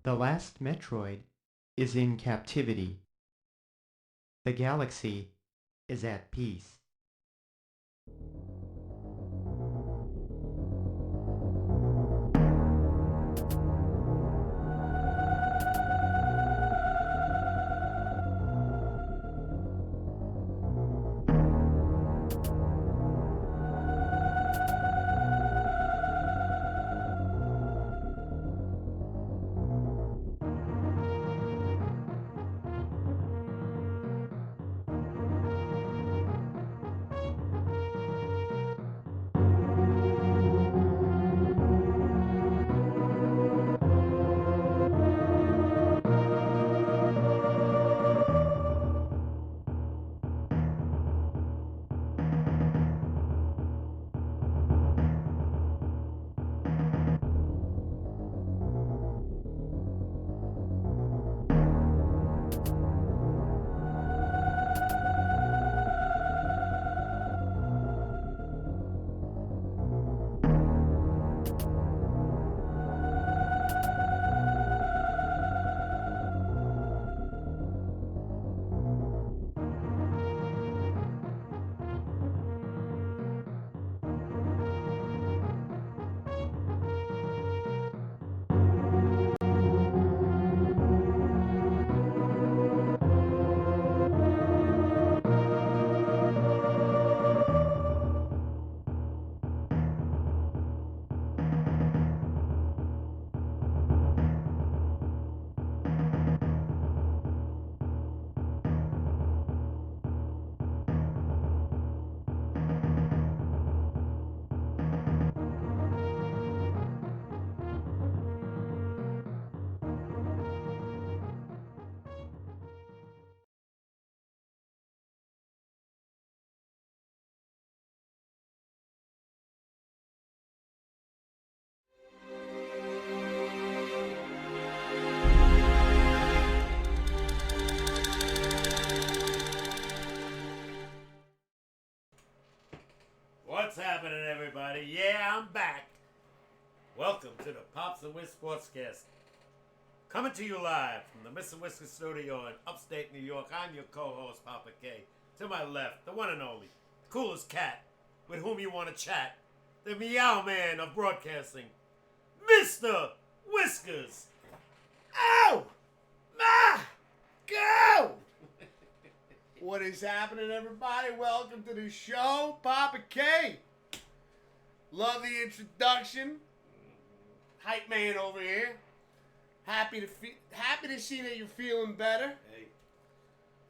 The last Metroid is in captivity. The galaxy is at peace. What's happening, everybody? Yeah, I'm back. Welcome to the Pops and Whisk SportsCast. Coming to you live from the Miss and Whisker studio in upstate New York. I'm your co-host, Papa K. To my left, the one and only, the coolest cat with whom you want to chat, the meow man of broadcasting, Mr. Whiskers. Ow! Ma! Go! What is happening, everybody? Welcome to the show, Papa K. Love the introduction. Hype man over here. Happy to see that you're feeling better. Hey,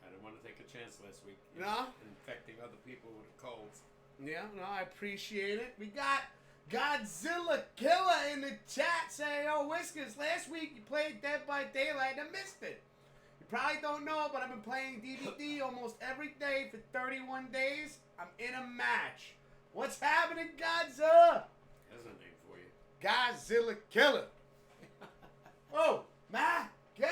I didn't want to take a chance last week. No? Infecting other people with colds. Yeah, no, I appreciate it. We got Godzilla Killer in the chat saying, "Oh, Whiskers, last week you played Dead by Daylight. I missed it. You probably don't know, but I've been playing DVD almost every day for 31 days. I'm in a match. What's happening, Godzilla?" There's a name for you. Godzilla Killer. Oh, Matt, go.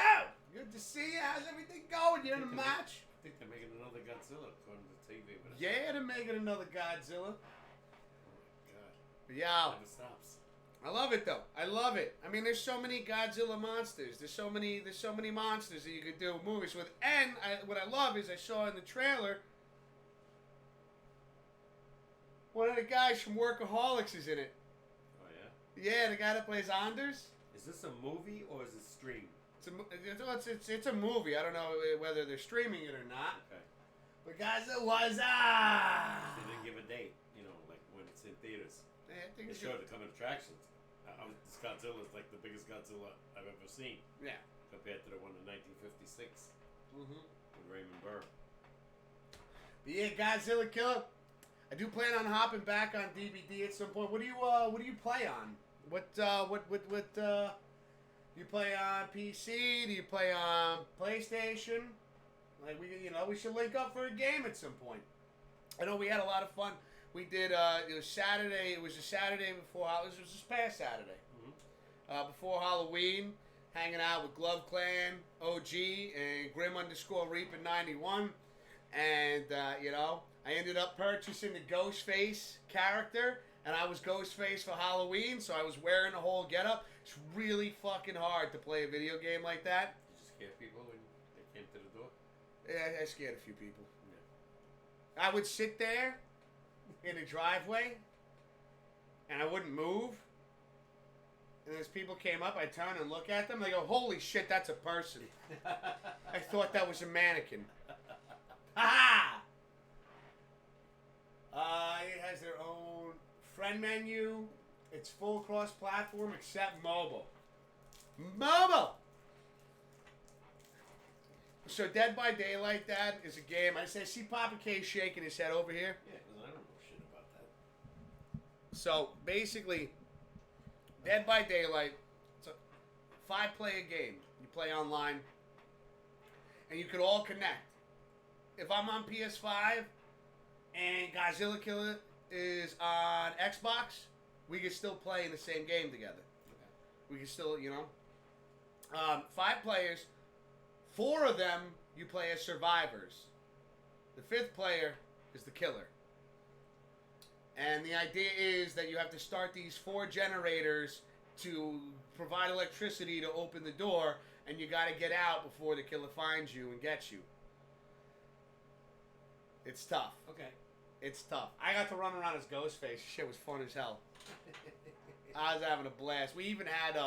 Good to see you. How's everything going? You in a match? I think they're making another Godzilla according to the TV. But Yeah, they're making another Godzilla. Oh, God. Yeah. It never stops. I love it though. I love it. I mean, there's so many Godzilla monsters. There's so many monsters that you could do movies with. And what I love is I saw in the trailer one of the guys from Workaholics is in it. Oh yeah. Yeah, the guy that plays Anders. Is this a movie or is it streamed? It's a movie. I don't know whether they're streaming it or not. Okay. But Godzilla was They didn't give a date. You know, like when it's in theaters. I think They it's showed it coming attractions. This Godzilla is like the biggest Godzilla I've ever seen. Yeah. Compared to the one in 1956 Mm-hmm. with Raymond Burr. But yeah, Godzilla Killer. I do plan on hopping back on DVD at some point. What do you play on? What you play on PC? Do you play on PlayStation? Like we should link up for a game at some point. I know we had a lot of fun. We did it was Saturday. It was a Saturday before. It was this past Saturday. Mm-hmm. before Halloween, hanging out with Glove Clan, OG, and Grim_Reaper 91. And, I ended up purchasing the Ghostface character, and I was Ghostface for Halloween, so I was wearing the whole getup. It's really fucking hard to play a video game like that. Did you scare people when they came to the door? Yeah, I scared a few people. Yeah. I would sit there in the driveway, and I wouldn't move. And as people came up, I'd turn and look at them. They go, "Holy shit, that's a person." I thought that was a mannequin. Ha ha! It has their own friend menu. It's full cross-platform except mobile. Mobile! So Dead by Daylight, Dad, is a game. I see Papa K shaking his head over here. Yeah, because I don't know shit about that. So basically, Dead by Daylight, it's a 5-player game. You play online, and you could all connect. If I'm on PS5 and Godzilla Killer is on Xbox, we can still play in the same game together. Okay. We can still, 5 players. 4 of them you play as survivors. The 5th player is the killer. And the idea is that you have to start these 4 generators to provide electricity to open the door, and you got to get out before the killer finds you and gets you. It's tough. Okay. It's tough. I got to run around as Ghostface. Shit was fun as hell. I was having a blast. We even had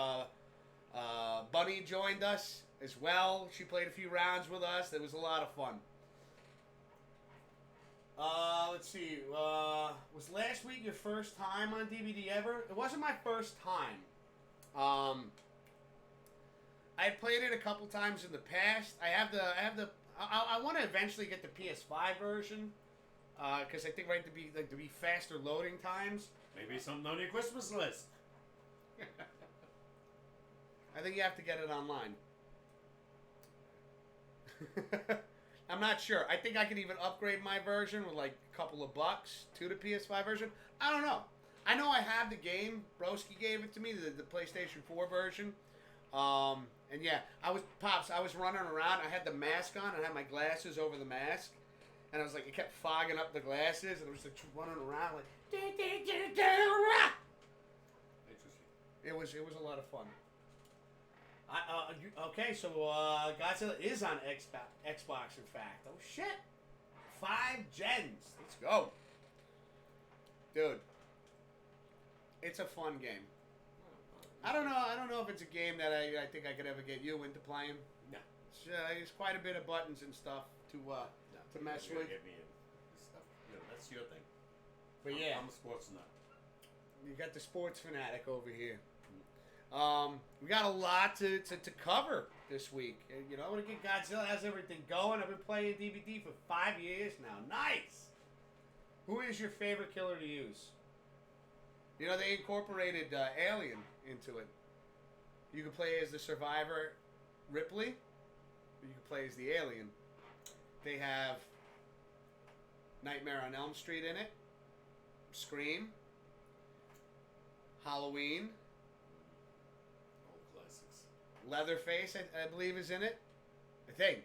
Bunny joined us as well. She played a few rounds with us. It was a lot of fun. Let's see. Was last week your first time on DVD ever? It wasn't my first time. I had played it a couple times in the past. I want to eventually get the PS5 version because I think to be faster loading times. Maybe something on your Christmas list. I think you have to get it online. I'm not sure. I think I could even upgrade my version with like a couple of bucks to the PS5 version. I don't know. I know I have the game. Broski gave it to me, the PlayStation 4 version. And yeah, I was running around. I had the mask on. I had my glasses over the mask. And I was like, it kept fogging up the glasses. And I was like running around like... Interesting. It was a lot of fun. Okay, so Godzilla is on Xbox, in fact. Oh, shit. 5 gens. Let's go. Dude. It's a fun game. I don't know if it's a game that I think I could ever get you into playing. No. It's quite a bit of buttons and stuff to mess with. Get me in stuff. That's your thing. But yeah. I'm a sports nut. You got the sports fanatic over here. We got a lot to cover this week. Godzilla has everything going. I've been playing DVD for 5 years now. Nice! Who is your favorite killer to use? They incorporated Alien into it. You can play as the survivor, Ripley, or you can play as the alien. They have Nightmare on Elm Street in it, Scream, Halloween, Old classics. Leatherface, I believe, is in it. I think.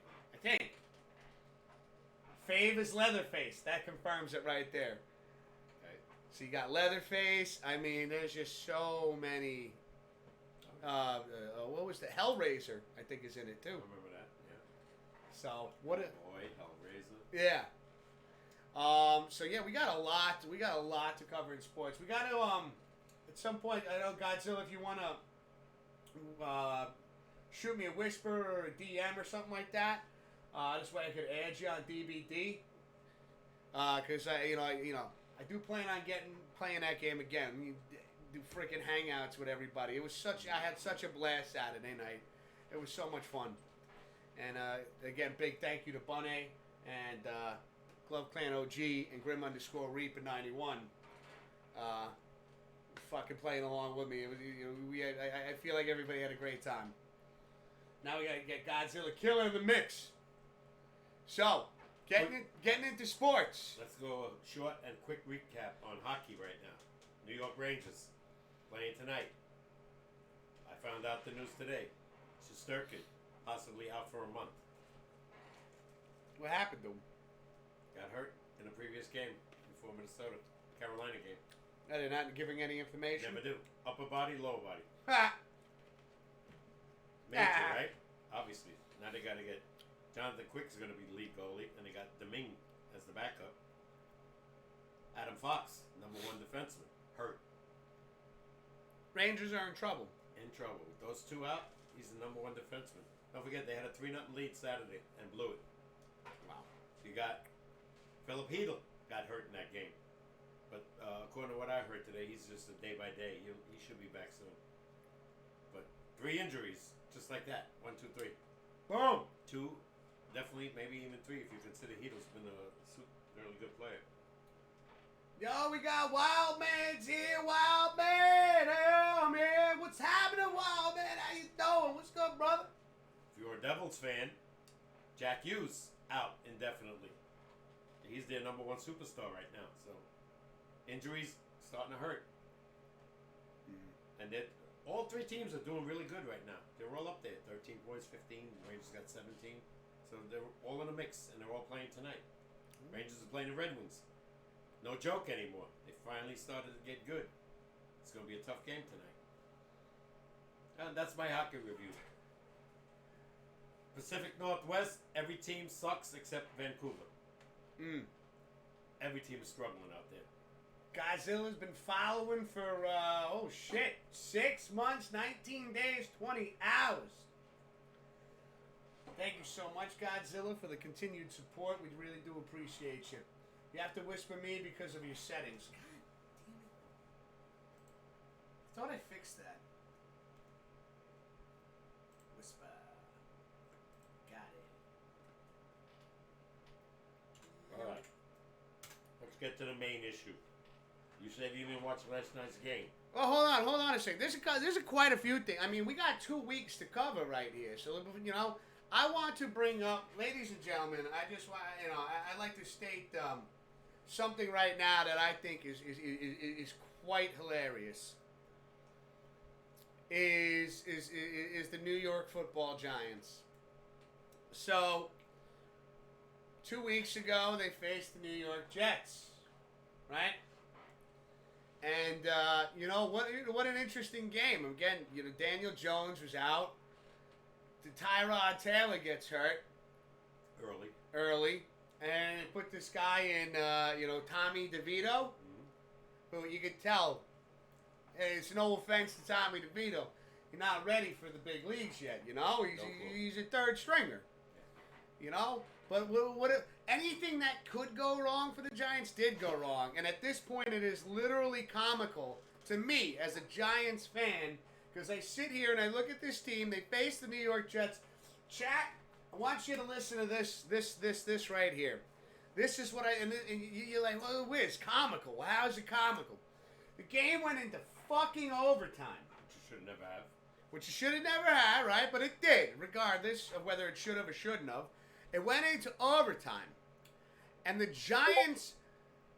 Fave is Leatherface. That confirms it right there. Okay. So you got Leatherface. I mean, there's just so many. What was the Hellraiser? I think is in it too. I remember that. Yeah. So what? Boy, Hellraiser. Yeah. So yeah, we got a lot. We got a lot to cover in sports. We got to at some point. I know Godzilla, if you want to shoot me a whisper or a DM or something like that. This way I could add you on DVD. Because I do plan on playing that game again. You do freaking hangouts with everybody. I had such a blast Saturday night. It was so much fun. And again, big thank you to Bunny and Glove Clan OG and Grim_Reaper 91. Fucking playing along with me. It was, I feel like everybody had a great time. Now we gotta get Godzilla Killer in the mix. So, getting into sports. Let's go a short and quick recap on hockey right now. New York Rangers playing tonight. I found out the news today. Shesterkin possibly out for a month. What happened to him? Got hurt in a previous game before Minnesota Carolina game. They're not giving any information. Never do. Upper body, lower body. Ha! Major, Ah. right? Obviously. Now they got to get Jonathan Quick's going to be the lead goalie, and they got Domingue as the backup. Adam Fox, number one defenseman, hurt. Rangers are in trouble. In trouble. With those two out, he's the number one defenseman. Don't forget, they had a 3-0 lead Saturday and blew it. Wow. You got Philip Hedl got hurt in that game. But according to what I heard today, he's just a day by day. He should be back soon. But 3 injuries, just like that. 1, 2, 3. Boom. 2, definitely, maybe even 3 if you consider Hedl's been a really good player. Yo, we got Wild Man's here. Wild Man. Hey, I'm here. What's happening, Wild Man? How you doing? What's good, brother? If you're a Devils fan, Jack Hughes out indefinitely. He's their number one superstar right now. So injuries starting to hurt. And all 3 teams are doing really good right now. They're all up there. 13 points, 15. Rangers got 17. So they're all in a mix, and they're all playing tonight. Rangers are playing the Red Wings. No joke anymore. They finally started to get good. It's going to be a tough game tonight. And that's my hockey review. Pacific Northwest, every team sucks except Vancouver. Every team is struggling out there. Godzilla's been following for, 6 months, 19 days, 20 hours. Thank you so much, Godzilla, for the continued support. We really do appreciate you. You have to whisper me because of your settings. God damn it. I thought I fixed that. Whisper. Got it. All right. Let's get to the main issue. You said you didn't watch last night's game. Well, hold on a second. There's quite a few things. I mean, we got 2 weeks to cover right here. So, I want to bring up, ladies and gentlemen, I just want, I'd like to state something right now that I think is quite hilarious. Is the New York Football Giants. So, 2 weeks ago, they faced the New York Jets, right? And what an interesting game. Again, Daniel Jones was out. Tyrod Taylor gets hurt early, and they put this guy in, Tommy DeVito, who you could tell. And it's no offense to Tommy DeVito, you're not ready for the big leagues yet. He's a third stringer. But anything that could go wrong for the Giants did go wrong. And at this point, it is literally comical to me as a Giants fan, because I sit here and I look at this team. They face the New York Jets. Chat, I want you to listen to this right here. This is what and you're like, well, it's comical. Well, how is it comical? The game went into fucking overtime. Which you should have never had, right? But it did, regardless of whether it should have or shouldn't have. It went into overtime. And the Giants'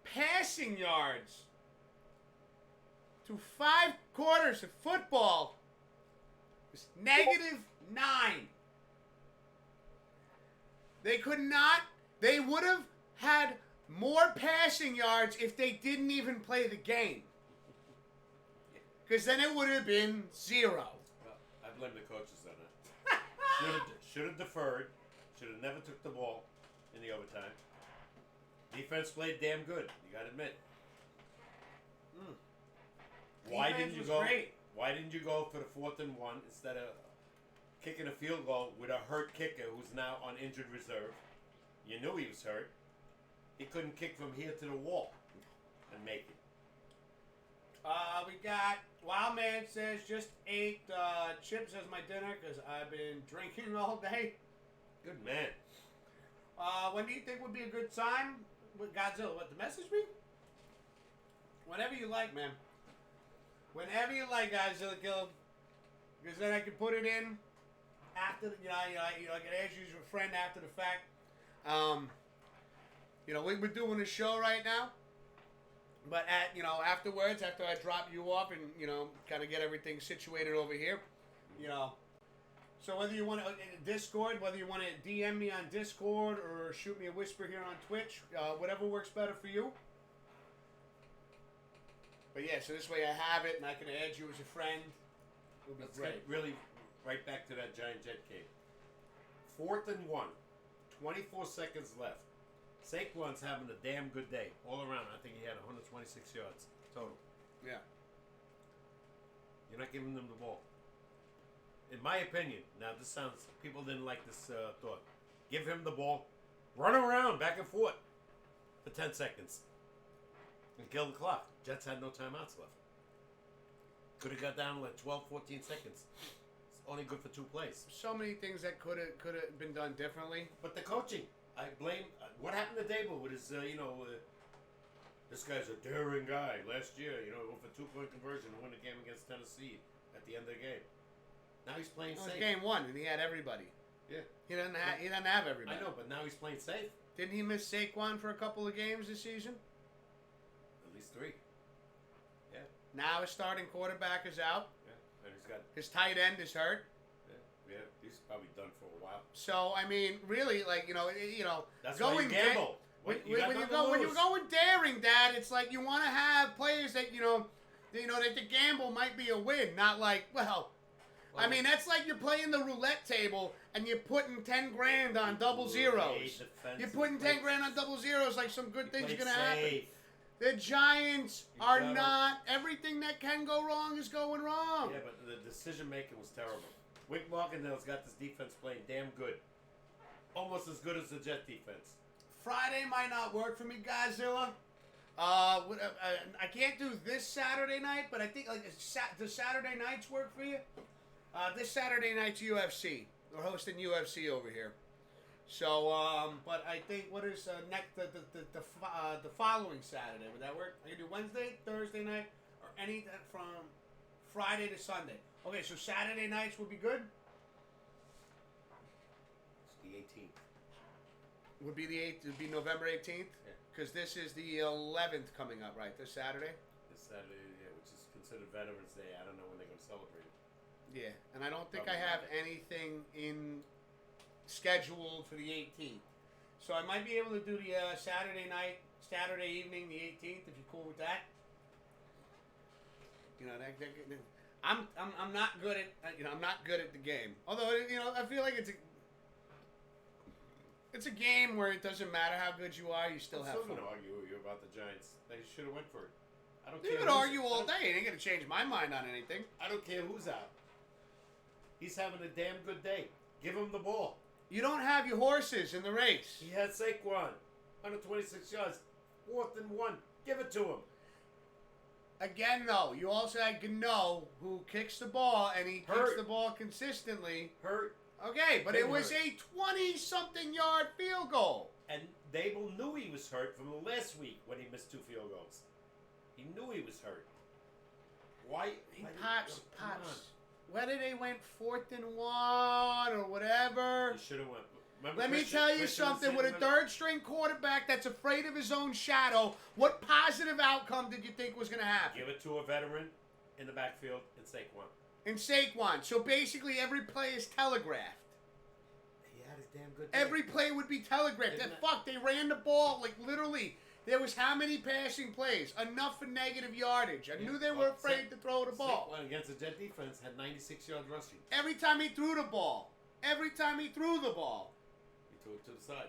passing yards to 5 quarters of football was -9. They would have had more passing yards if they didn't even play the game. Because then it would have been 0. Well, I blame the coaches on that. Should have deferred. Should have never took the ball in the overtime. Defense played damn good. You got to admit. Why didn't you go? Great. Why didn't you go for the 4th and 1 instead of kicking a field goal with a hurt kicker who's now on injured reserve? You knew he was hurt. He couldn't kick from here to the wall and make it. We got Wild Man says just ate chips as my dinner because I've been drinking all day. Good man. When do you think would be a good time with Godzilla? What, to message me? Whenever you like, man. Whenever you like, Godzilla Killer. Because then I can put it in after, I can ask you as a friend after the fact. We're doing a show right now. But afterwards, after I drop you off and, kind of get everything situated over here, You know. So whether you want to Discord, whether you want to DM me on Discord or shoot me a whisper here on Twitch, whatever works better for you. But yeah, so this way I have it and I can add you as a friend. It'll be Let's great. get really right back to that Giant Jet game. 4th and 1. 24 seconds left. Saquon's having a damn good day all around. I think he had 126 yards total. Yeah. You're not giving them the ball. In my opinion, now this sounds, people didn't like this thought. Give him the ball, run around back and forth for 10 seconds and kill the clock. Jets had no timeouts left. Could have got down like 12, 14 seconds. It's only good for 2 plays. So many things that could have been done differently. But the coaching, I blame. What happened to Dable with his, this guy's a daring guy. Last year, went for 2-point conversion and won the game against Tennessee at the end of the game. Now he's playing It was safe. game 1 and he had everybody. Yeah. He doesn't have everybody. I know, but now he's playing safe. Didn't he miss Saquon for a couple of games this season? At least 3. Yeah. Now his starting quarterback is out. Yeah. And he's got. His tight end is hurt. Yeah. He's probably done for a while. So I mean, really, like That's why you gamble. When you go in daring, Dad, it's like you want to have players that that the gamble might be a win, not like I mean, that's like you're playing the roulette table and you're putting 10 grand on double zeros. You're putting 10 grand on double zeros, like some good things are gonna happen. The Giants are not. Everything that can go wrong is going wrong. Yeah, but the decision making was terrible. Wick Markendale's got this defense playing damn good, almost as good as the Jet defense. Friday might not work for me, Godzilla. I can't do this Saturday night, but I think does Saturday nights work for you? This Saturday night's UFC. We're hosting UFC over here. So, but I think what is next the following Saturday? Would that work? I can do Wednesday, Thursday night, or any from Friday to Sunday. Okay, so Saturday nights would be good. It's the 18th. Would be the 8th. Would be November 18th. Because this is the 11th coming up, right? This Saturday. This Saturday, yeah, which is considered Veterans Day. I don't know when they're going to celebrate it. Yeah, and I don't think Probably I have Monday. anything in scheduled for the 18th. So I might be able to do the Saturday evening, the 18th, if you're cool with that. I'm not good at I'm not good at the game. Although I feel like it's a game where it doesn't matter how good you are, you still I'm have still fun. going to argue with you about the Giants. They should have went for it. I don't You care. can argue all day. It ain't gonna change my mind on anything. I don't care who's out. He's having a damn good day. Give him the ball. You don't have your horses in the race. He had Saquon, 126 yards, 4th and 1. Give it to him. Again, though, you also had Gano, who kicks the ball, and he kicks the ball consistently. Hurt. Okay, but it Been was hurt. a 20-something yard field goal. And Dable knew he was hurt from the last week when he missed 2 field goals. He knew he was hurt. Why? Pops. Come on. Whether they went 4th and 1 or whatever. He should have went. Remember Let me Christian- tell you Christian something. was With a sitting third-string quarterback that's afraid of his own shadow, what positive outcome did you think was going to happen? Give it to a veteran in the backfield and Saquon. And Saquon. So basically every play is telegraphed. He had a damn good day. Every play would be telegraphed. Isn't And it? fuck, they ran the ball like literally. There was how many passing plays? Enough for negative yardage. I knew they were afraid to throw the ball. Saquon against the Jet defense had 96 yards rushing. Every time he threw the ball. He threw He threw it to the side.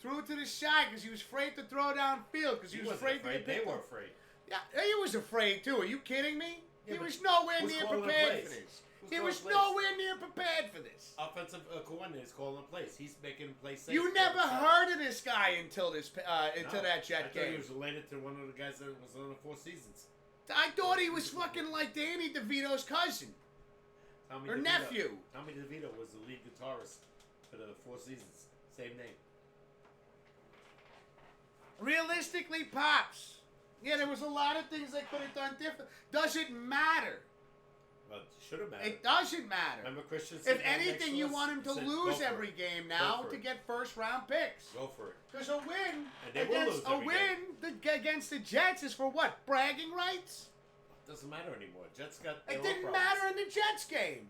Threw it to the side because he was afraid to throw downfield because he was wasn't afraid to get They picked were up. afraid. Yeah, he was afraid too. Are you kidding me? Yeah, he but was nowhere who's near calling the prepared plays? for this. Who's He calling was the plays? nowhere near prepared for this. Offensive coordinator's calling the plays. He's making him play safe. You never heard of this guy until that I Jet thought game. he was related to one of the guys that was on the Four Seasons. I thought he was fucking like Danny DeVito's cousin. Tommy Or DeVito. nephew. Tommy DeVito was the lead guitarist for the Four Seasons. Same name. Realistically, Pops. Yeah, there was a lot of things they could have done different. Doesn't matter. Well, it should have mattered. It doesn't matter. Remember Christian? If sitting down next anything, to you us? want him He to said, lose "Go for every it. game Go now for to it. get first-round picks. Go for it. Because a win And they will lose every against the Jets is for what? Bragging rights? Doesn't matter anymore. Jets got. their It own didn't problems. matter in the Jets game.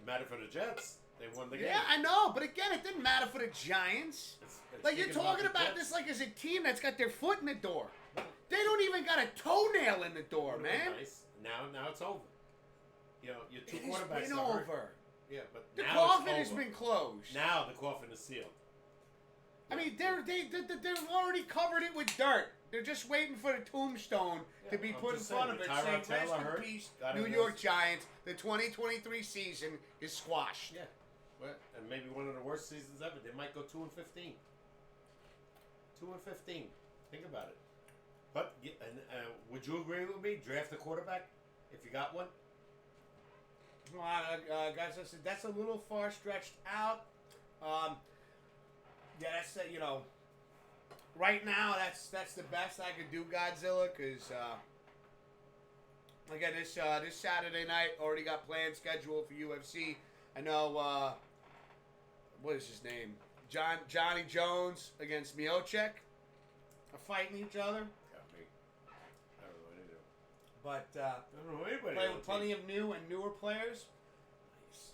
It mattered for the Jets. They won the game. Yeah, I know, but again, it didn't matter for the Giants. It's Like, you're thinking talking the about Jets. this like as a team that's got their foot in the door. They don't even got a toenail in the door, Well, man. Nice. Now it's over. You know, your two It has quarterbacks been are hurt. over. Yeah, but The now coffin it's has over. been closed. Now the coffin is sealed. I mean, they've already covered it with dirt. They're just waiting for the tombstone to be I'm put in just front saying, of it, with saying, Tyrod "Rest Taylor in hurt, peace, got New him York this. Giants. The 2023 season is squashed." Yeah. Well, and maybe one of the worst seasons ever. They might go 2-15. 2-15. Think about it. But would you agree with me? Draft a quarterback if you got one. Well, guys, that's a little far stretched out. Yeah, that's right now that's the best I could do, Godzilla, because again this Saturday night already got plans scheduled for UFC. I know what is his name? Johnny Jones against Miocic are fighting each other, Got me. I don't know anything. but I don't know anybody. play on with the plenty team. of new and newer players. Nice.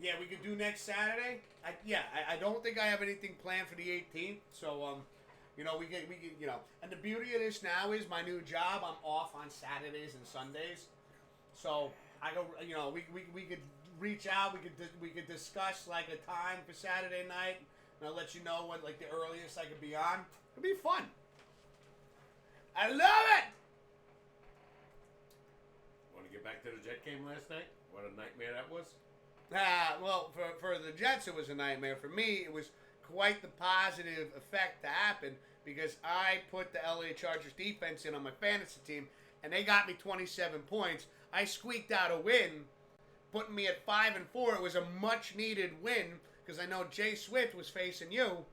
Yeah, we could do next Saturday. I don't think I have anything planned for the 18th. So we get and the beauty of this now is my new job. I'm off on Saturdays and Sundays, so I go. We could reach out. We could discuss like a time for Saturday night, and I'll let you know what like the earliest I could be on. It'll be fun. I love it. Want to get back to the Jet game last night? What a nightmare that was. Well, for the Jets, it was a nightmare. For me, it was quite the positive effect to happen because I put the LA Chargers defense in on my fantasy team, and they got me 27 points. I squeaked out a win, putting me at 5-4. It was a much-needed win because I know Jay Swift was facing you,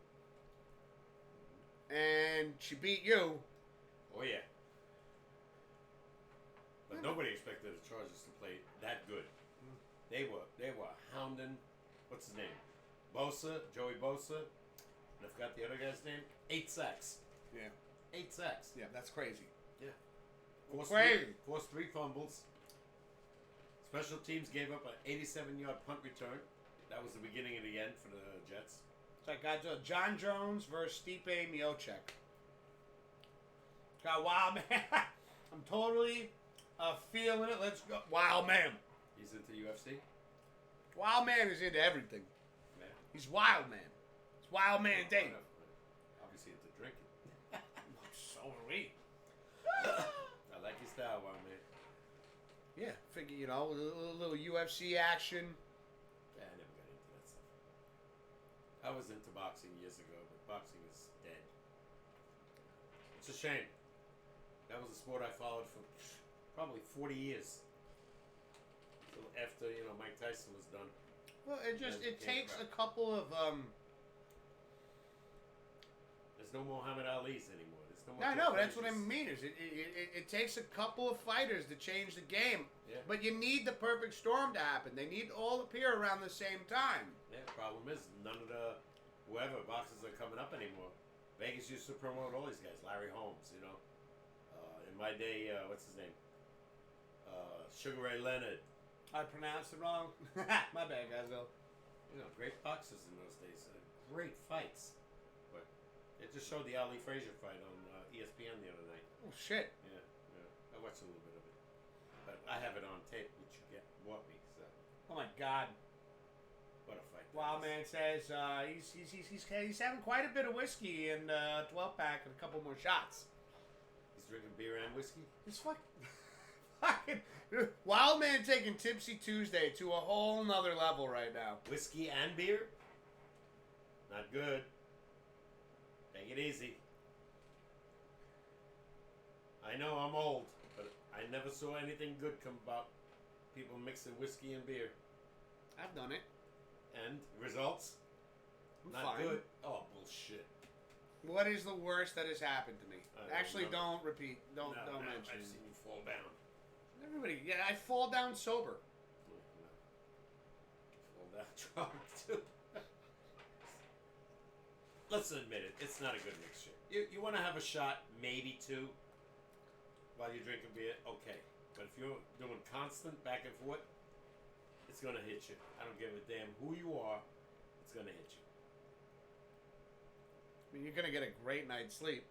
and she beat you. Oh yeah. But nobody expected the Chargers to play that good. They were hounding. What's his name? Joey Bosa. And I forgot the other guy's name. 8 sacks. Yeah. 8 sacks. Yeah, that's crazy. Yeah. Crazy. Forced 3 fumbles. Special teams gave up an 87-yard punt return. That was the beginning and the end for the Jets. It's like John Jones versus Stipe Miocic. God, wow, man. I'm totally feeling it. Let's go. Wow, man. He's into UFC. Wild man is into everything. Man. He's wild man. It's wild man day. Obviously into drinking. So are we. I like your style, wild man. Yeah, figure a little UFC action. Yeah, I never got into that stuff. I was into boxing years ago, but boxing is dead. It's a shame. That was a sport I followed for probably 40 years. Until after, Mike Tyson was done. Well, it takes a couple of There's no Muhammad Ali's anymore. There's no more I know, but that's Jeff what I Bridges. mean. Is it takes a couple of fighters to change the game. Yeah. But you need the perfect storm to happen. They need to all appear around the same time. Yeah, the problem is none of the whoever boxers are coming up anymore. Vegas used to promote all these guys. Larry Holmes, in my day, what's his name? Sugar Ray Leonard. I pronounced it wrong. My bad, guys. Though. Great boxers in those days. Great fights. But it just showed the Ali Frazier fight on ESPN the other night. Oh shit. Yeah. I watched a little bit of it. But I have it on tape, which you bought me. So Oh my god. what a fight! that Wild was. man says he's having quite a bit of whiskey and 12 pack and a couple more shots. He's drinking beer and whiskey. It's fucking Wild man taking Tipsy Tuesday to a whole nother level right now. Whiskey and beer? Not good. Take it easy. I know I'm old, but I never saw anything good come about people mixing whiskey and beer. I've done it. And results? I'm Not fine. good. Oh, bullshit. What is the worst that has happened to me? I don't Actually, know. don't repeat. Don't No, mention. I've seen you fall down. Everybody, yeah, I fall down sober. No. Fall down drunk, too. Let's admit it. It's not a good mixture. You want to have a shot, maybe 2, while you're drinking beer, okay. But if you're doing constant back and forth, it's gonna hit you. I don't give a damn who you are. It's gonna hit you. I mean, you're gonna get a great night's sleep.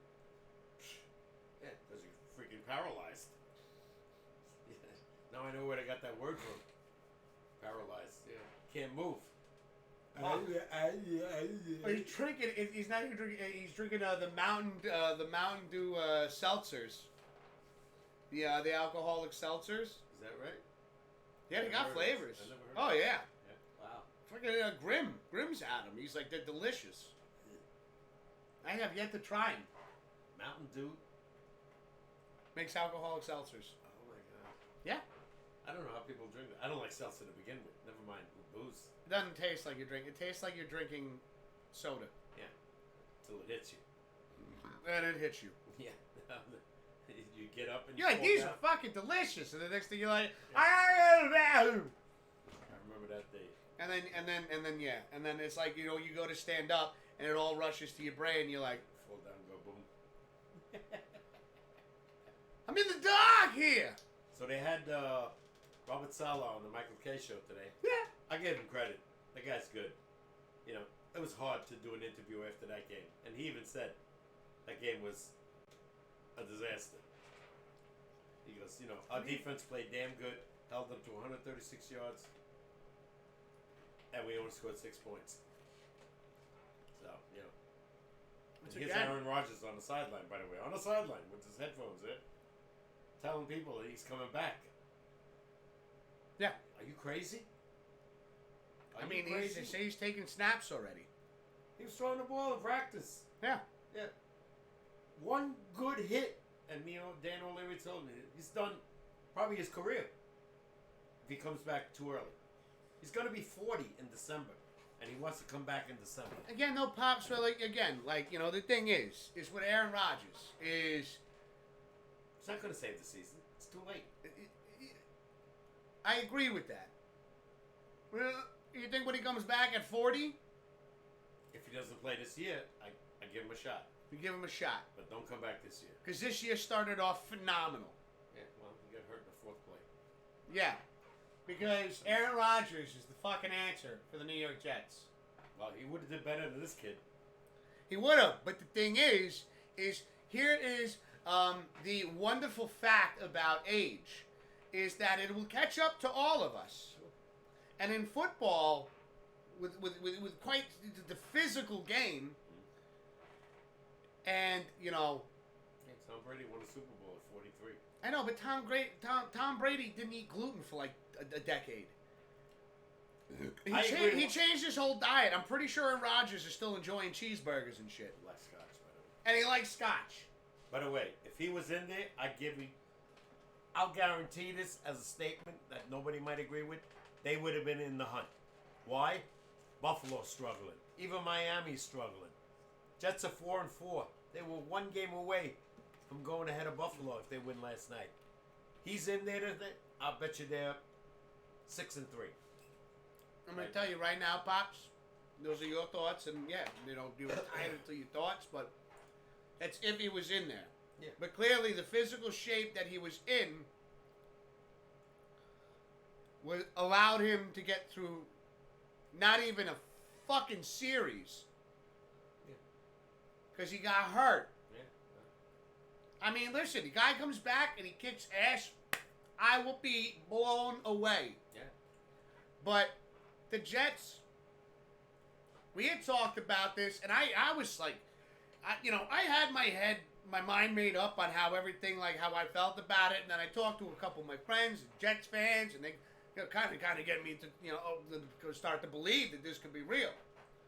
Yeah, because you're freaking paralyzed. Now I know where they got that word from. Paralyzed. Yeah. Can't move. Oh, he's drinking. He's not even drinking. He's drinking the Mountain Dew seltzers. The alcoholic seltzers. Is that right? Yeah, they got flavors. I never heard Oh of it. yeah. Wow. Fucking Grim's at them. He's like, they're delicious. I have yet to try them. Mountain Dew. Makes alcoholic seltzers. Oh my god. Yeah. I don't know how people drink it. I don't like seltzer to begin with. Never mind booze. It doesn't taste like you're drinking. It tastes like you're drinking soda. Yeah. Till it hits you. And it hits you. Yeah. You get up and You're like, fall these down. are fucking delicious. And the next thing you're like, I remember that day. And then it's like, you know, you go to stand up and it all rushes to your brain. You're like, Fall down, go boom. I'm in the dark here. So they had Robert Saleh on the Michael Kay show today. Yeah. I gave him credit. The guy's good. You know, it was hard to do an interview after that game. And he even said that game was a disaster. He goes, you know, our defense played damn good, held them to 136 yards, and we only scored 6 points. So, you know. And here's Aaron Rodgers on the sideline, by the way. On the sideline with his headphones in, telling people that he's coming back. Yeah. Are you crazy? I mean, they say he's taking snaps already. He was throwing the ball in practice. Yeah. Yeah. One good hit, and you know, Dan O'Leary told me he's done probably his career if he comes back too early. He's going to be 40 in December, and he wants to come back in December. Again, no pops. So like you know, the thing is with Aaron Rodgers is It's not going to save the season. It's too late. I agree with that. Well, you think when he comes back at 40, If he doesn't play this year, I give him a shot. we give him a shot? But don't come back this year. Because this year started off phenomenal. Yeah, well, he got hurt in the fourth play. Yeah. Because Aaron Rodgers is the fucking answer for the New York Jets. Well, he would have did better than this kid. He would have, but the thing is here is the wonderful fact about age is that it will catch up to all of us. And in football, with quite the physical game, and you know, Yeah, Tom Brady won a Super Bowl at 43. I know, but Tom Brady didn't eat gluten for like a decade. He changed his whole diet. I'm pretty sure Aaron Rodgers is still enjoying cheeseburgers and shit. Black Scotch, by the way. And he likes scotch. By the way, if he was in there, I'll guarantee this as a statement that nobody might agree with. They would have been in the hunt. Why? Buffalo's struggling. Even Miami's struggling. Jets are 4-4. They were one game away from going ahead of Buffalo if they win last night. He's in there today. I'll bet you they're 6-3. I'm gonna tell you right now, Pops. Those are your thoughts, and yeah, you know, you're entitled to your thoughts, but that's if he was in there. Yeah. But clearly, the physical shape that he was in allowed him to get through not even a fucking series. Because he got hurt. Yeah. I mean, listen, the guy comes back and he kicks ass. I will be blown away. Yeah. But the Jets, we had talked about this, and I was like, I had my mind made up on how I felt about it, and then I talked to a couple of my friends, Jets fans, and they kind of get me to start to believe that this could be real.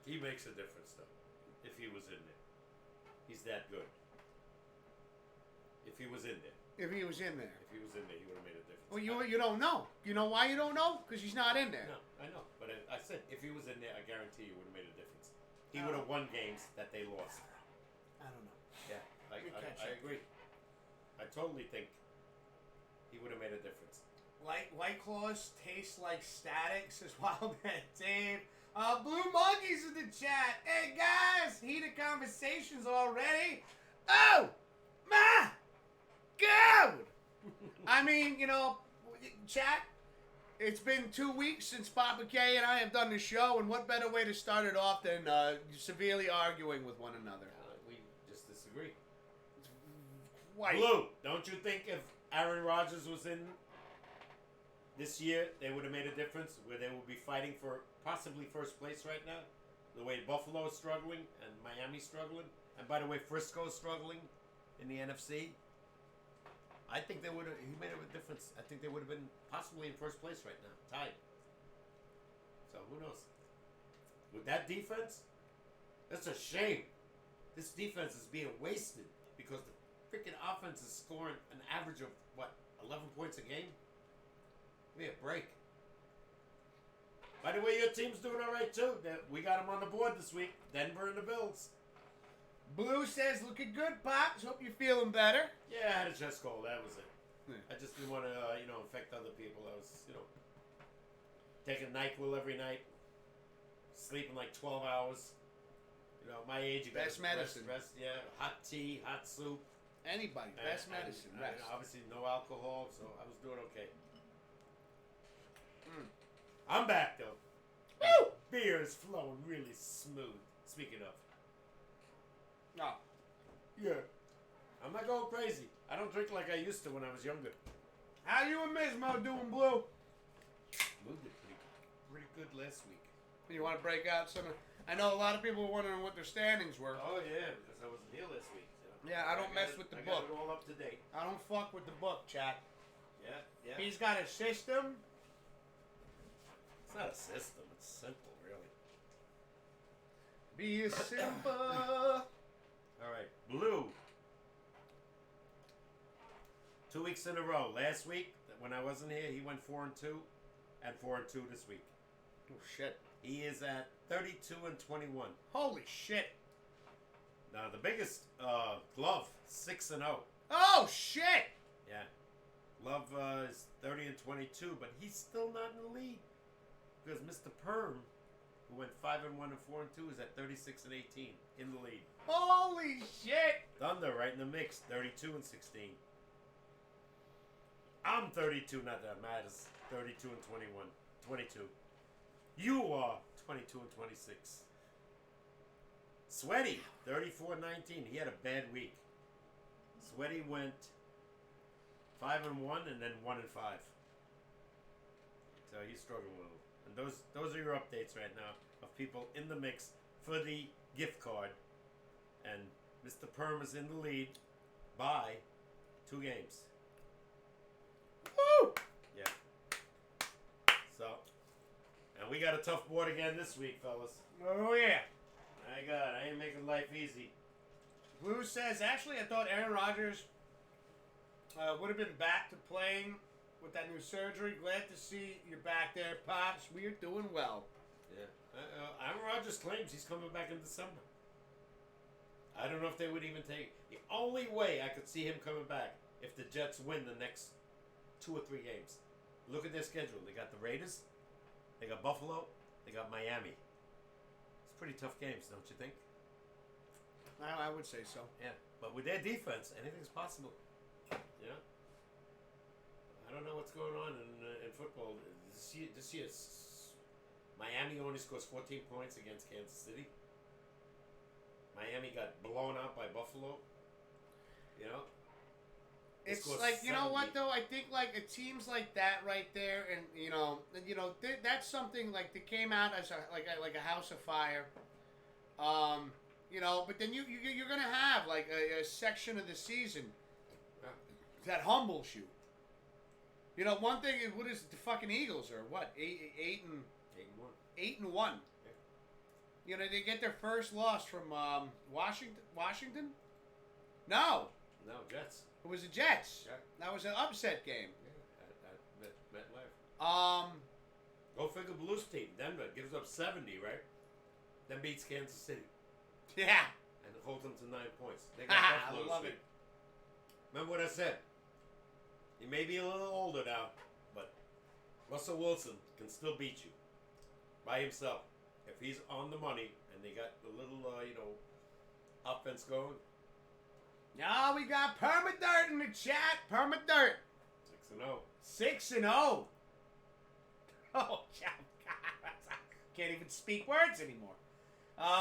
He makes a difference, though, if he was in there. He's that good. If he was in there. If he was in there. If he was in there, he would have made a difference. Well, you don't know. You know why you don't know? Because he's not in there. No, I know. But I said, if he was in there, I guarantee you would have made a difference. He would have won games that they lost. I don't know. Yeah, I agree. I totally think he would have made a difference. White Claws taste like static, says Wildman Dave. Blue Monkeys in the chat. Hey guys, heated conversations already. Oh my God! I mean, chat. It's been 2 weeks since Papa K and I have done the show, and what better way to start it off than severely arguing with one another? We just disagree. Quite. Blue, don't you think if Aaron Rodgers was in this year, they would have made a difference where they would be fighting for possibly first place right now? The way Buffalo is struggling and Miami's struggling. And by the way, Frisco's struggling in the NFC. I think they would have. He made a difference. I think they would have been possibly in first place right now, tied. So who knows? With that defense, that's a shame. This defense is being wasted because the freaking offense is scoring an average of what, 11 points a game. Give me a break. By the way, your team's doing all right too. We got them on the board this week. Denver and the Bills. Blue says, looking good, Pops. Hope you're feeling better. Yeah, I had a chest cold. That was it. Yeah. I just didn't want to, infect other people. I was, taking NyQuil every night, sleeping like 12 hours. My age, you Best got medicine. Rest, yeah, hot tea, hot soup. Anybody, best medicine. Rest. Obviously, no alcohol, so I was doing okay. I'm back though. Woo! Beer is flowing really smooth. Speaking of. No. Yeah. I'm not going crazy. I don't drink like I used to when I was younger. How you and Mismo doing, Blue? Moved it pretty good last week. You want to break out some? I know a lot of people were wondering what their standings were. Oh yeah, because I wasn't here last week. Yeah, I don't mess with the book. I got it all up to date. I don't fuck with the book, chat. Yeah. He's got a system. It's not a system. It's simple, really. Be simple. All right, Blue. 2 weeks in a row. Last week, when I wasn't here, he went 4-2, and 4-2 this week. Oh shit. He is at 32-21. Holy shit. Now the biggest glove, 6-0. Oh shit. Yeah, Love is 30-22, but he's still not in the lead because Mr. Perm, who went 5-1 and 4-2, is at 36-18 in the lead. Holy shit. Thunder right in the mix, 32-16. I'm 32, not that matters. 32-21, 22. You are 22-26. Sweaty, 34-19. He had a bad week. Sweaty went 5-1 and then 1-5. So he's struggling a little. And those are your updates right now of people in the mix for the gift card. And Mr. Perm is in the lead by 2 games. Woo! Yeah. So, and we got a tough board again this week, fellas. Oh yeah. My God, I ain't making life easy. Blue says, actually, I thought Aaron Rodgers would have been back to playing with that new surgery. Glad to see you're back there, Pops. We are doing well. Yeah. Aaron Rodgers claims he's coming back in December. I don't know if they would even take... The only way I could see him coming back if the Jets win the next 2 or 3 games. Look at their schedule. They got the Raiders. They got Buffalo. They got Miami. It's pretty tough games, don't you think? I would say so. Yeah. But with their defense, anything's possible. You know? I don't know what's going on in football. This year, Miami only scores 14 points against Kansas City. Miami got blown out by Buffalo. You know? It's like, you know what though? I think like a teams like that right there, and that's something like that came out as a house of fire. But then you're gonna have like a section of the season that humbles you. You know, one thing is, what is it, the fucking Eagles are what 8-1. Yeah. You know, they get their first loss from Washington. No, Jets. it was the Jets. Yeah. That was an upset game. Yeah, at MetLife. Um, Go figure. Blues team, Denver gives up 70, right? Then beats Kansas City yeah. and holds them to 9 points. They got I Buffalo love this it. week. Remember what I said? He may be a little older now, but Russell Wilson can still beat you by himself if he's on the money and they got the little offense going. Now we got Permadirt in the chat. Permadirt. 6-0. 6-0. Oh, God. Can't even speak words anymore.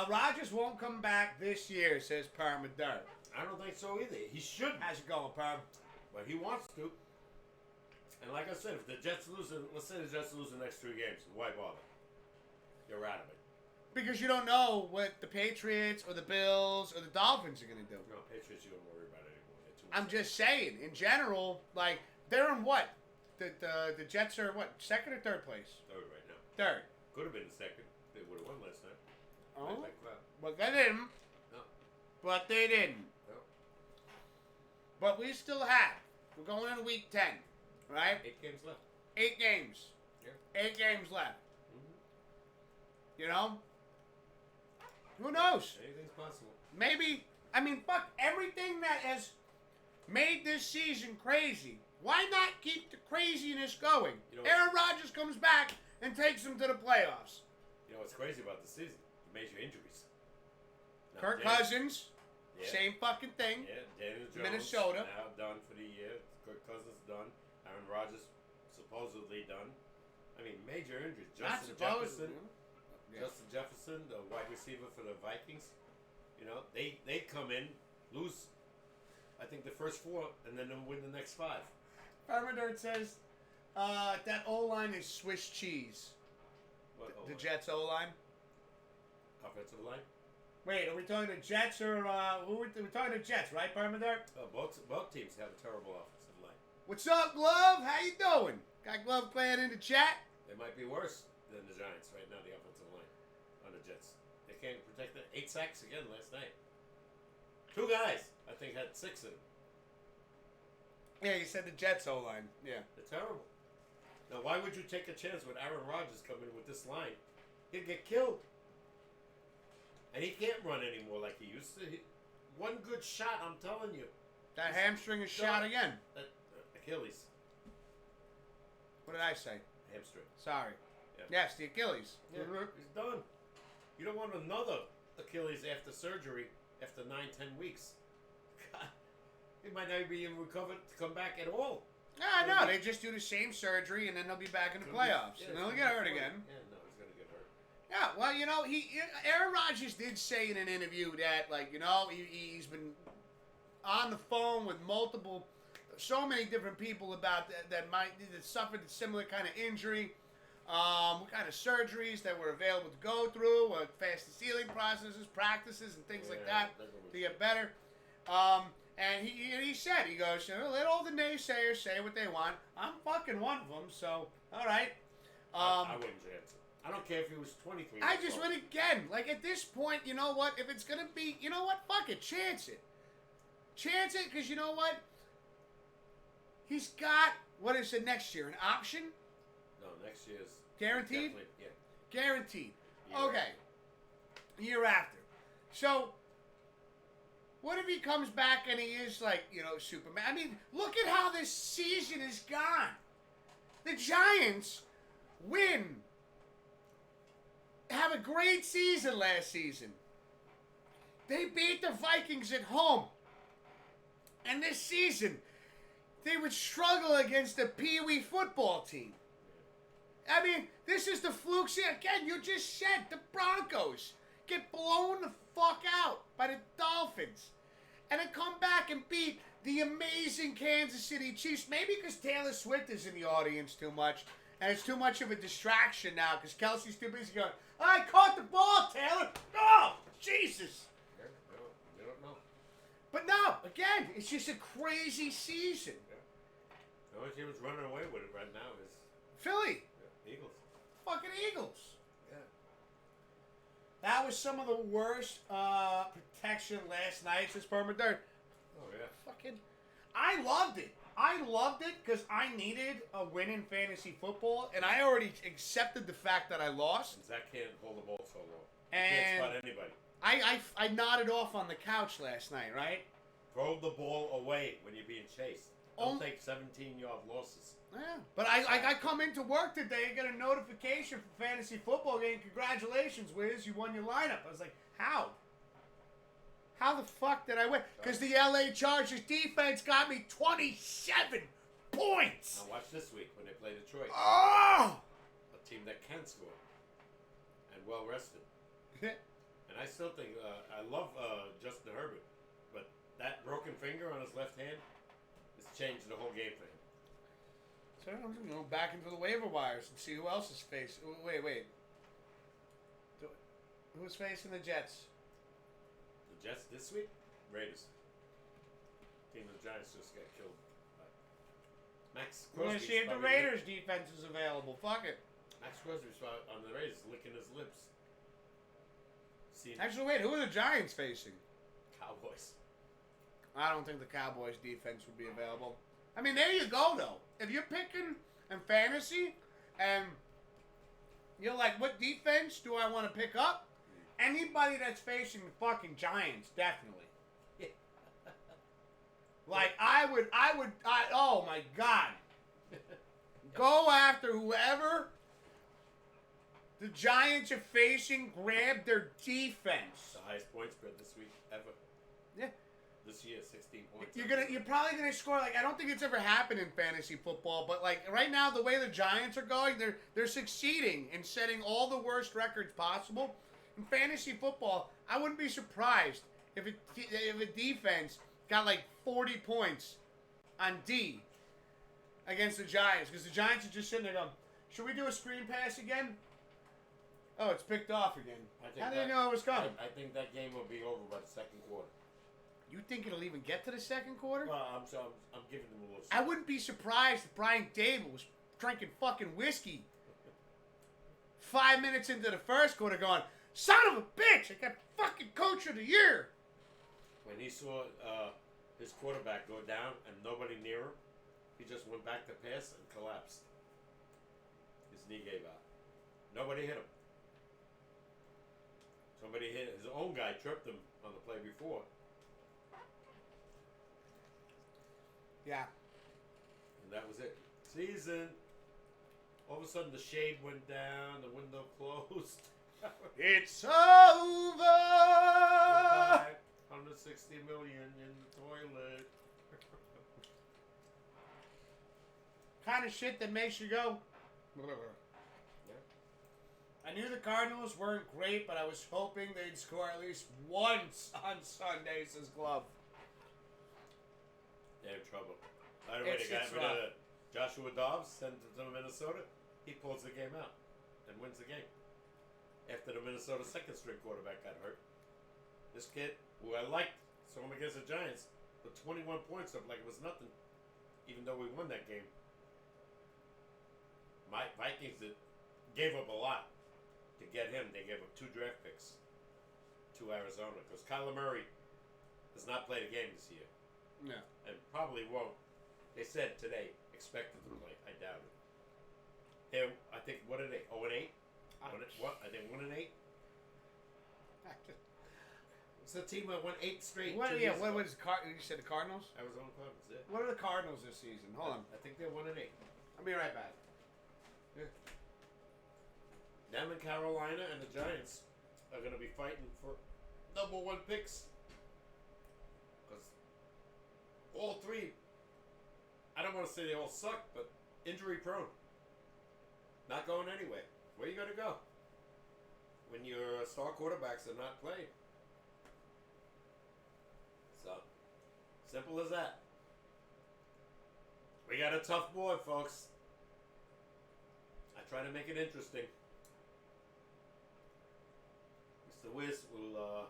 Rodgers won't come back this year, says Perma Dirt. I don't think so either. He shouldn't. How's it going, Perm? But he wants to. And like I said, if the Jets lose, let's say the Jets lose the next 3 games, why bother? You're out of it. Because you don't know what the Patriots or the Bills or the Dolphins are going to do. No, Patriots, you don't worry about it anymore. I'm just saying, in general, like, they're in what? The Jets are what? Second or third place? Third right now. Third. Could have been the second. They would have won last night. Oh. Like that. But they didn't. No. But they didn't. No. But we still have. We're going into week 10, right? 8 games left. 8 games. Yeah. 8 games left. Mm-hmm. You know? Who knows? Anything's possible. Maybe, I mean, fuck, everything that has made this season crazy. Why not keep the craziness going? You know, Aaron Rodgers comes back and takes them to the playoffs. You know what's crazy about the season? Major injuries. Now, Kirk Cousins, yeah. same fucking thing. Yeah, Daniel Jones. Minnesota. Now done for the year. Kirk Cousins done. Aaron Rodgers supposedly done. I mean, major injuries. Justin Jefferson. Yeah. Justin Jefferson, the wide receiver for the Vikings. You know, they come in, lose, I think, the first 4, and then win the next 5. Dirt says that O-line is Swiss cheese. What, The Jets O-line. offensive line? Wait, are we talking to Jets or we're talking to Jets, right, Dirt? Both teams have a terrible offensive line. What's up, Glove? How you doing? Got Glove playing in the chat? They might be worse than the Giants right now, the offensive line on the Jets. They can't protect it. 8 sacks again last night. 2 guys, I think, had 6 in them. Yeah, you said the Jets O-line. Yeah. They're terrible. Now, why would you take a chance with Aaron Rodgers coming with this line? He'd get killed. And he can't run anymore like he used to. One good shot, I'm telling you. That hamstring is shot again. Achilles. What did I say? Hamstring. Sorry. Yeah. Yes, the Achilles. Yeah, he's done. You don't want another Achilles after surgery after 9-10 weeks. God, he might not be even recovered to come back at all. No, they just do the same surgery and then they'll be back in the playoffs. And they'll get hurt again. Yeah, no, he's going to get hurt. Yeah, well, you know, Aaron Rodgers did say in an interview that, like, you know, he's been on the phone with so many different people about that suffered a similar kind of injury, what kind of surgeries that were available to go through, fastest healing processes, practices, and things like that to get better. And he said, he goes, you know, let all the naysayers say what they want. I'm fucking one of them, so, all right. I wouldn't chance it. I don't care if he was 23. I just went again. Like, at this point, you know what? If it's going to be, you know what? Fuck it. Chance it. Chance it, because you know what? He's got, what is it next year? An option? No, next year's... Guaranteed? Yeah. Guaranteed. Year Okay. Year after. So, what if he comes back and he is like, you know, Superman? I mean, look at how this season is gone. The Giants have a great season last season. They beat the Vikings at home. And this season, they would struggle against the Pee Wee football team. I mean, this is the fluke. See, again, you just said the Broncos get blown the fuck out by the Dolphins. And then come back and beat the amazing Kansas City Chiefs. Maybe because Taylor Swift is in the audience too much. And it's too much of a distraction now because Kelsey's too busy going, I caught the ball, Taylor. Oh, Jesus. Yeah, you don't know. But no, again, it's just a crazy season. Yeah. The only team that's running away with it right now is Philly. Eagles. Fucking Eagles. Yeah. That was some of the worst protection last night since Perma Dirt. Oh, yeah. Fucking, I loved it. I loved it because I needed a win in fantasy football, and I already accepted the fact that I lost. And Zach can't hold the ball so long. He And can't spot anybody. I nodded off on the couch last night, right? Throw the ball away when you're being chased. Don't take 17-yard losses. Yeah. But I come into work today and get a notification for fantasy football game. Congratulations, Wiz, you won your lineup. I was like, how? How the fuck did I win? Because the LA Chargers defense got me 27 points. Now watch this week when they play Detroit. Oh! A team that can score and well rested. And I still think I love Justin Herbert, but that broken finger on his left hand has changed the whole game for him. So I'm just going back into the waiver wires and see who else is facing. Wait. Who's facing the Jets? The Jets this week? Raiders. Team of the Giants just got killed. Max We're going to Crosby's see if the probably Raiders defense is available. Fuck it. Max Crosby's on the Raiders licking his lips. Actually, wait. Who are the Giants facing? Cowboys. I don't think the Cowboys defense would be available. I mean, there you go, though. If you're picking in fantasy and you're like, what defense do I want to pick up? Anybody that's facing the fucking Giants, definitely. Like, oh my God. Go after whoever the Giants are facing, grab their defense. The highest point spread this week ever. Yeah. This year, 16 points. You're probably gonna score, like, I don't think it's ever happened in fantasy football, but like right now the way the Giants are going, they're succeeding in setting all the worst records possible. In fantasy football, I wouldn't be surprised if a defense got like 40 points on D against the Giants, because the Giants are just sitting there going, should we do a screen pass again? Oh, it's picked off again. How did they know it was coming? I think that game will be over by the second quarter. You think it'll even get to the second quarter? Well, I'm giving them a little. I wouldn't be surprised if Brian Dable was drinking fucking whiskey 5 minutes into the first quarter going, son of a bitch, I got fucking coach of the year. When he saw his quarterback go down and nobody near him, he just went back to pass and collapsed. His knee gave out. Nobody hit him. Somebody hit his own guy, tripped him on the play before. Yeah. And that was it. Season. All of a sudden the shade went down, the window closed. It's over. Goodbye. 160 million in the toilet. Kind of shit that makes you go. I knew the Cardinals weren't great, but I was hoping they'd score at least once on Sunday's glove. They're in trouble. By the way, they got rid of Joshua Dobbs, sent him to Minnesota. He pulls the game out and wins the game. After the Minnesota second string quarterback got hurt. This kid, who I liked, saw him against the Giants, put 21 points up like it was nothing, even though we won that game. My Vikings gave up a lot to get him. They gave up 2 draft picks to Arizona because Kyler Murray has not played a game this year. No. And probably won't. They said today, expected to play. I doubt it. They're, I think, what are they? 0-8? What? Are they 1-8? It's a team that won 8 straight. What was you said the Cardinals? Arizona Cardinals, yeah. What are the Cardinals this season? Hold on. I think they're 1-8. I'll be right back. Yeah. Them and Carolina and the Giants are going to be fighting for number 1 picks. Because all 3, I don't want to say they all suck, but injury prone. Not going anywhere. Where you going to go when your star quarterbacks are not playing? So, simple as that. We got a tough board, folks. I try to make it interesting. Mr. Wiz will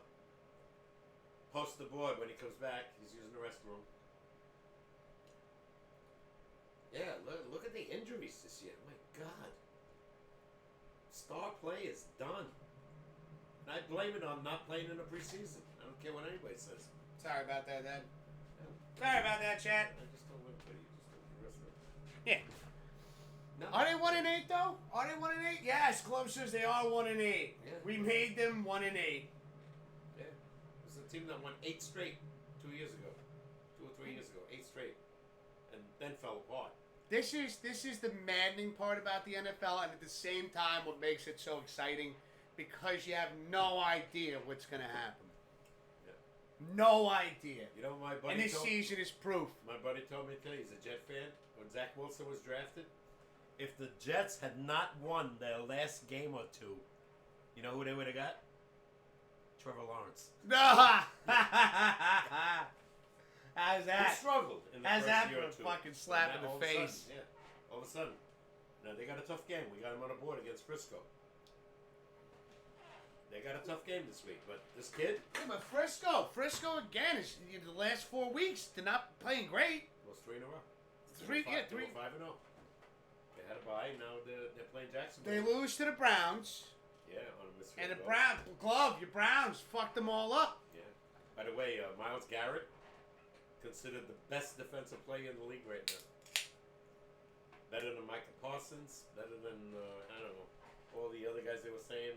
post the board when he comes back. He's using the restroom. Yeah, look at the injuries this year. My God. Star play is done. And I blame it on not playing in the preseason. I don't care what anybody says. Sorry about that, Dad. Sorry about that, chat. I just don't want to put you. Just don't the rest of it. Yeah. No. Are they 1-8 though? Are they 1-8? Yes, Club says they are 1-8. Yeah. We made them 1-8. Yeah. It's a team that won 8 straight 2 years ago. 2 or 3 years ago. 8 straight. And then fell apart. This is the maddening part about the NFL, and at the same time what makes it so exciting, because you have no idea what's going to happen. Yeah. No idea. You know what my buddy And this season is proof. My buddy told me today, he's a Jet fan. When Zach Wilson was drafted, If the Jets had not won their last game or two, you know who they would have got? Trevor Lawrence. How's He that? struggled in the How's first that year for or a two. fucking slap in And the all of a sudden, face? yeah, all of a sudden. Now they got a tough game. We got them on the board against Frisco. They got a tough game this week, but this kid Yeah, but Frisco again is the last 4 weeks. They're not playing great. was 3 in a row. Three. They were 5-0. They had a bye. Now they're playing Jacksonville. They lose to the Browns, Yeah, on a misfield and the goal. your Browns fucked them all up. Yeah. By the way, Myles Garrett considered the best defensive player in the league right now. Better than Micah Parsons. Better than I don't know all the other guys they were saying.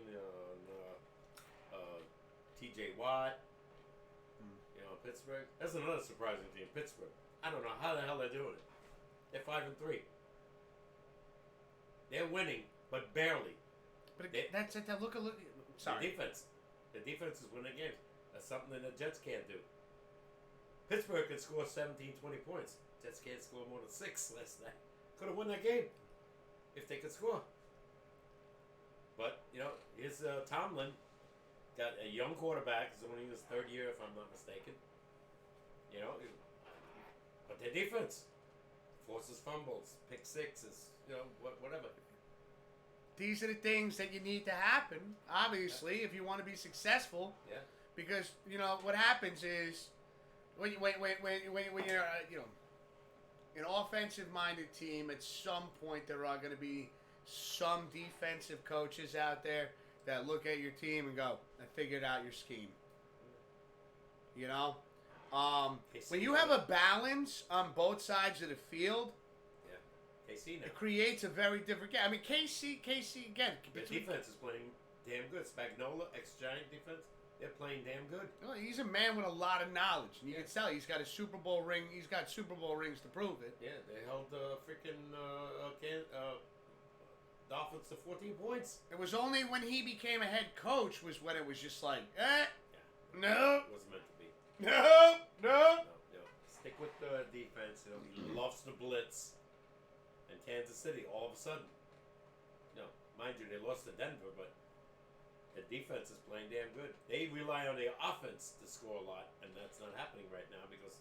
T.J. Watt. You know, Pittsburgh. That's another surprising team. Pittsburgh. I don't know how the hell they're doing it. They're 5-3. They're winning, but barely. But They- that's it. Look. Sorry. The defense is winning games. That's something that the Jets can't do. Pittsburgh could score 17, 20 points. Jets can't score more than 6 last night. Could have won that game if they could score. But, you know, here's Tomlin. Got a young quarterback. He's only in his 3rd year, if I'm not mistaken. You know, but their defense forces fumbles, pick sixes, you know, whatever. These are the things that you need to happen, obviously, if you want to be successful. Yeah. Because you know what happens is when you're an offensive-minded team, at some point there are going to be some defensive coaches out there that look at your team and go, "I figured out your scheme." You know, when you have a balance on both sides of the field, KC now. it creates a very different game. I mean, KC again. The defense is playing damn good. Spagnola, ex-Giant defense, they're playing damn good. Well, he's a man with a lot of knowledge, and you Yeah. can tell he's got a Super Bowl ring. He's got Super Bowl rings to prove it. Yeah, they held Dolphins to 14 points. It was only when he became a head coach was when it was just like, no, It wasn't meant to be. no. No. Stick with the defense. You know, he loves the blitz. And Kansas City, all of a sudden, you know, mind you, they lost to Denver, but the defense is playing damn good. They rely on their offense to score a lot, and that's not happening right now because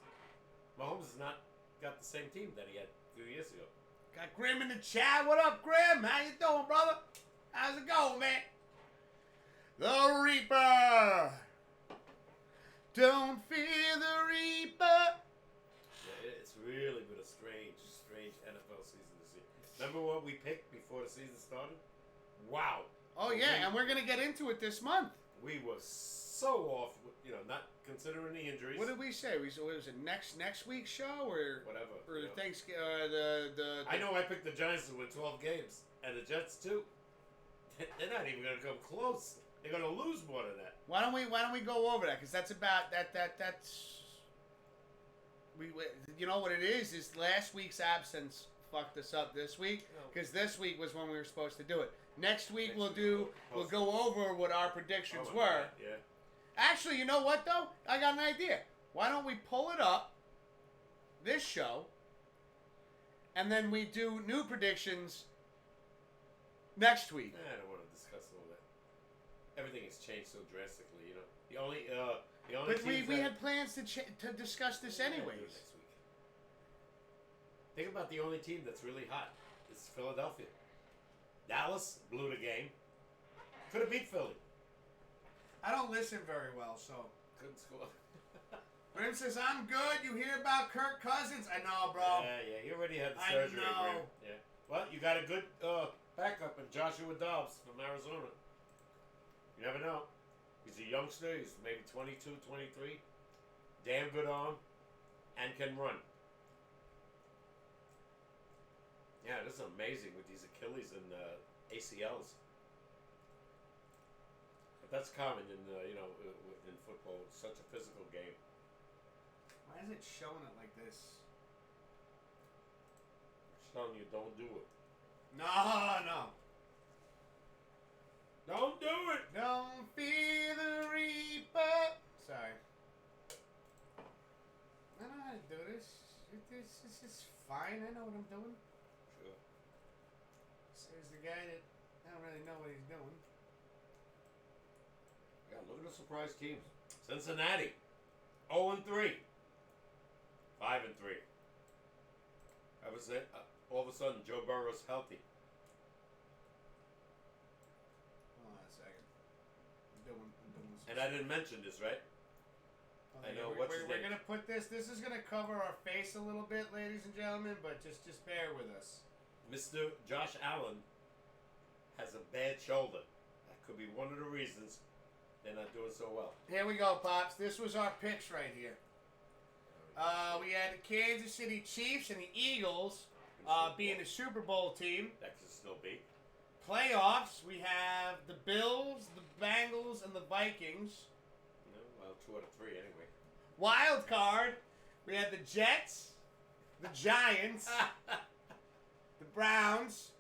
Mahomes has not got the same team that he had a few years ago. Got Grim in the chat. What up, Grim? How you doing, brother? How's it going, man? The Reaper. Don't fear the Reaper. Yeah, it's really been a strange NFL season this year. Remember what we picked before the season started? Wow. Oh yeah, and we're gonna get into it this month. We were so off, you know, not considering the injuries. What did we say? What was it next week's show or Whatever. or you the know. Thanksgiving? I know I picked the Giants to win 12 games, and the Jets too. They're not even going to come close. They're going to lose more than that. Why don't we go over that? Because that's about that's. We you know what it is last week's absence fucked us up this week because this week was when we were supposed to do it. Next week we'll go over what our predictions Oh, my were. God, yeah. Actually, you know what though? I got an idea. Why don't we pull it up this show and then we do new predictions next week? I don't want to discuss all that. Everything has changed so drastically, you know. The only But teams we that- had plans to discuss this Yeah, do it anyways. next week. Think about the only team that's really hot. It's Philadelphia. Dallas blew the game. Could have beat Philly. I don't listen very well, so. Couldn't score. Grim says, I'm good. You hear about Kirk Cousins? I know, bro. Yeah, he already had the I surgery. know. Graham. Yeah. Well, you got a good backup in Joshua Dobbs from Arizona. You never know. He's a youngster. He's maybe 22, 23. Damn good arm. And can run. Yeah, this is amazing with these Achilles and ACLs. But that's common in in football. It's such a physical game. Why is it showing it like this? It's telling you don't do it. No. Don't do it. Don't fear the Reaper. Sorry. I know how to do this. This is fine. I know what I'm doing. Sure. a guy that I don't really know what he's doing. Yeah, look at the surprise teams. Cincinnati, 0-3, 5-3. That was it. All of a sudden, Joe Burrow's healthy. Hold on a second. I'm doing some And I didn't mention this, right? I know, what's his we're name? gonna put this. This is gonna cover our face a little bit, ladies and gentlemen. But just bear with us. Mr. Josh Allen has a bad shoulder. That could be one of the reasons they're not doing so well. Here we go, Pops. This was our picks right here. We had the Kansas City Chiefs and the Eagles being the Super Bowl team. That could still be. Playoffs, we have the Bills, the Bengals, and the Vikings. No, well, 2 out of 3 anyway. Wild card, we had the Jets, the Giants, the Browns,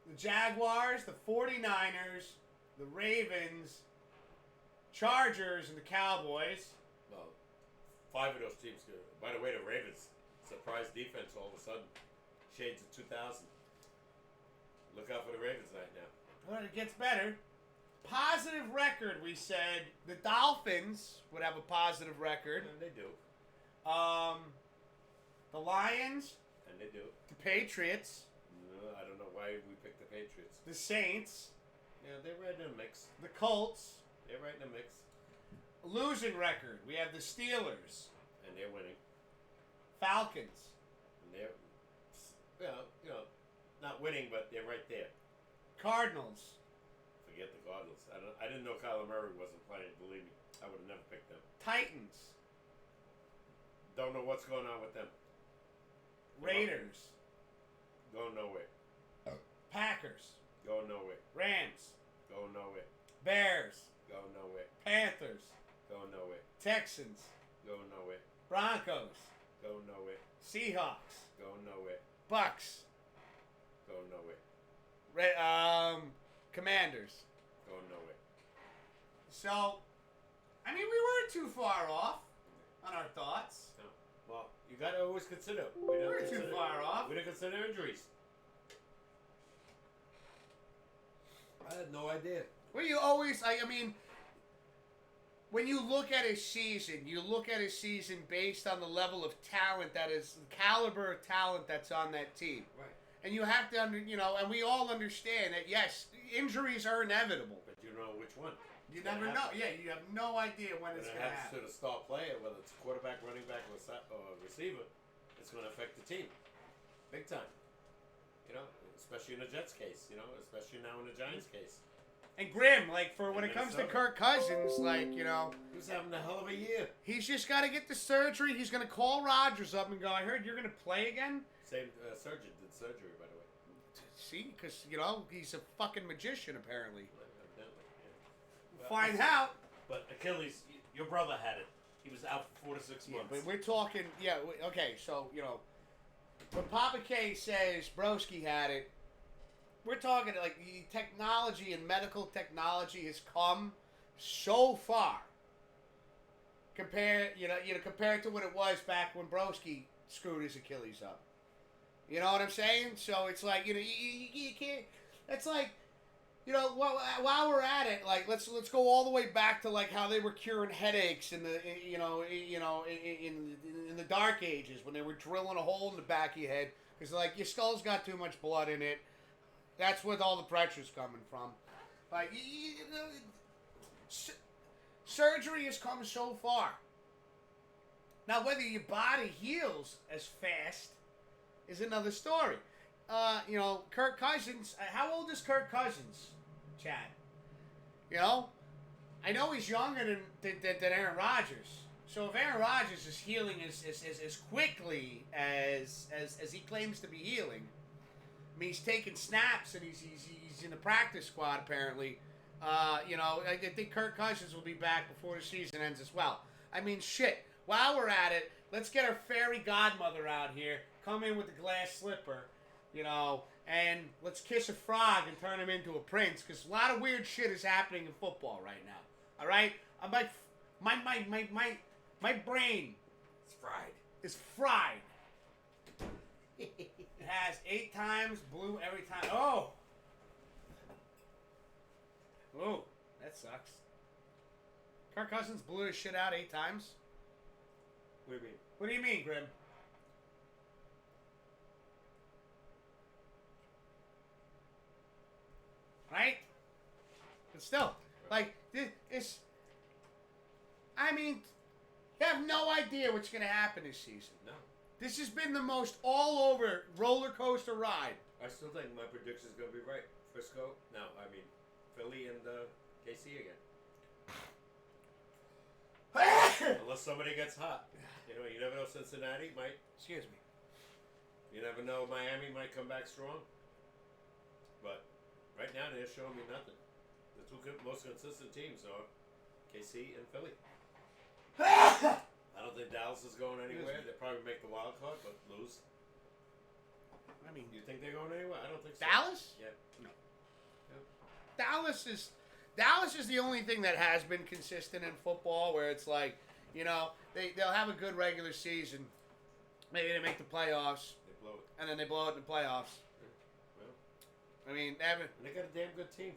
the Jaguars, the 49ers, the Ravens, Chargers, and the Cowboys. Well, 5 of those teams. By the way, the Ravens, surprise defense all of a sudden. Shades of 2000. Look out for the Ravens right now. Well, it gets better. Positive record, we said. The Dolphins would have a positive record. And they do. The Lions, And they do. the Patriots, No, I don't know why we picked the Patriots. the Saints, Yeah, they're right in the mix. the Colts. They're right in the mix. Losing record, we have the Steelers, And they're winning. Falcons, And they're, not winning, but they're right there. Cardinals, Forget the Cardinals. I didn't know Kyler Murray wasn't playing. Believe me, I would have never picked them. Titans, Don't know what's going on with them. Raiders, Going nowhere. Packers, Going nowhere. Rams, Going nowhere. Bears, Going nowhere. Panthers, Going nowhere. Texans, Going nowhere. Broncos, Going nowhere. Seahawks, Going nowhere. Bucks, Going nowhere. Commanders. Going nowhere. So, I mean, we weren't too far off on our thoughts. No. Well, you got to always consider. We weren't too far off. We didn't consider injuries. I had no idea. Well, you always, I mean, when you look at his season, you look at his season based on the level of talent that is, the caliber of talent that's on that team. Right. And you have to, and we all understand that, yes, injuries are inevitable. But you know which one. You never know. Yeah, you have no idea when it's When going it to happens to happen. the star player, whether it's quarterback, running back, or receiver, it's going to affect the team. Big time. Especially in the Jets case, especially now in the Giants case. And Grim, like, for when In it comes to Minnesota. Kirk Cousins, like, He was having a hell of a year. he's just got to get the surgery. He's going to call Rodgers up and go, I heard you're going to play again. Same surgeon did surgery, by the way. See, because, he's a fucking magician, apparently. Evidently, yeah. Well, Find listen, out. But Achilles, your brother had it. He was out for 4 to 6 Yeah, months. but we're talking, okay, so, when Papa K says Broski had it, we're talking like the technology and medical technology has come so far compared to what it was back when Broski screwed his Achilles up. You know what I'm saying? So it's like, you can't, it's like, while we're at it, like let's go all the way back to like how they were curing headaches in the in the dark ages when they were drilling a hole in the back of your head because like your skull's got too much blood in it. That's where all the pressure's coming from. Like surgery has come so far. Now whether your body heals as fast is another story. Kirk Cousins. How old is Kirk Cousins, Chad? I know he's younger than Aaron Rodgers. So if Aaron Rodgers is healing as quickly as he claims to be healing, I mean he's taking snaps and he's in the practice squad apparently. I think Kirk Cousins will be back before the season ends as well. I mean shit. While we're at it, let's get our fairy godmother out here. Come in with the glass slipper. And let's kiss a frog and turn him into a prince, because a lot of weird shit is happening in football right now. All right, I'm like, my brain It's fried. is fried. has 8 times, blew every time. Oh! Oh, that sucks. Kirk Cousins blew his shit out 8 times? What do you mean? What do you mean, Grim? Right? But still, like, it's... I mean, you have no idea what's going to happen this season. No. This has been the most all-over roller coaster ride. I still think my prediction's going to be right. Frisco? No, I mean, Philly and KC again. Unless somebody gets hot. You know, you never know. Cincinnati might. Excuse me. You never know. Miami might come back strong. But right now, they're showing me nothing. The two most consistent teams are KC and Philly. I don't think Dallas is going anywhere. They'll probably make the wild card, but lose. I mean, You think they're going anywhere? I don't think so. Dallas? Yeah. No. Yeah. Dallas is the only thing that has been consistent in football where it's like, you know, they'll have a good regular season. Maybe they make the playoffs. They blow it. And then they blow it in the playoffs. Well, I mean, they haven't... and they got a damn good team.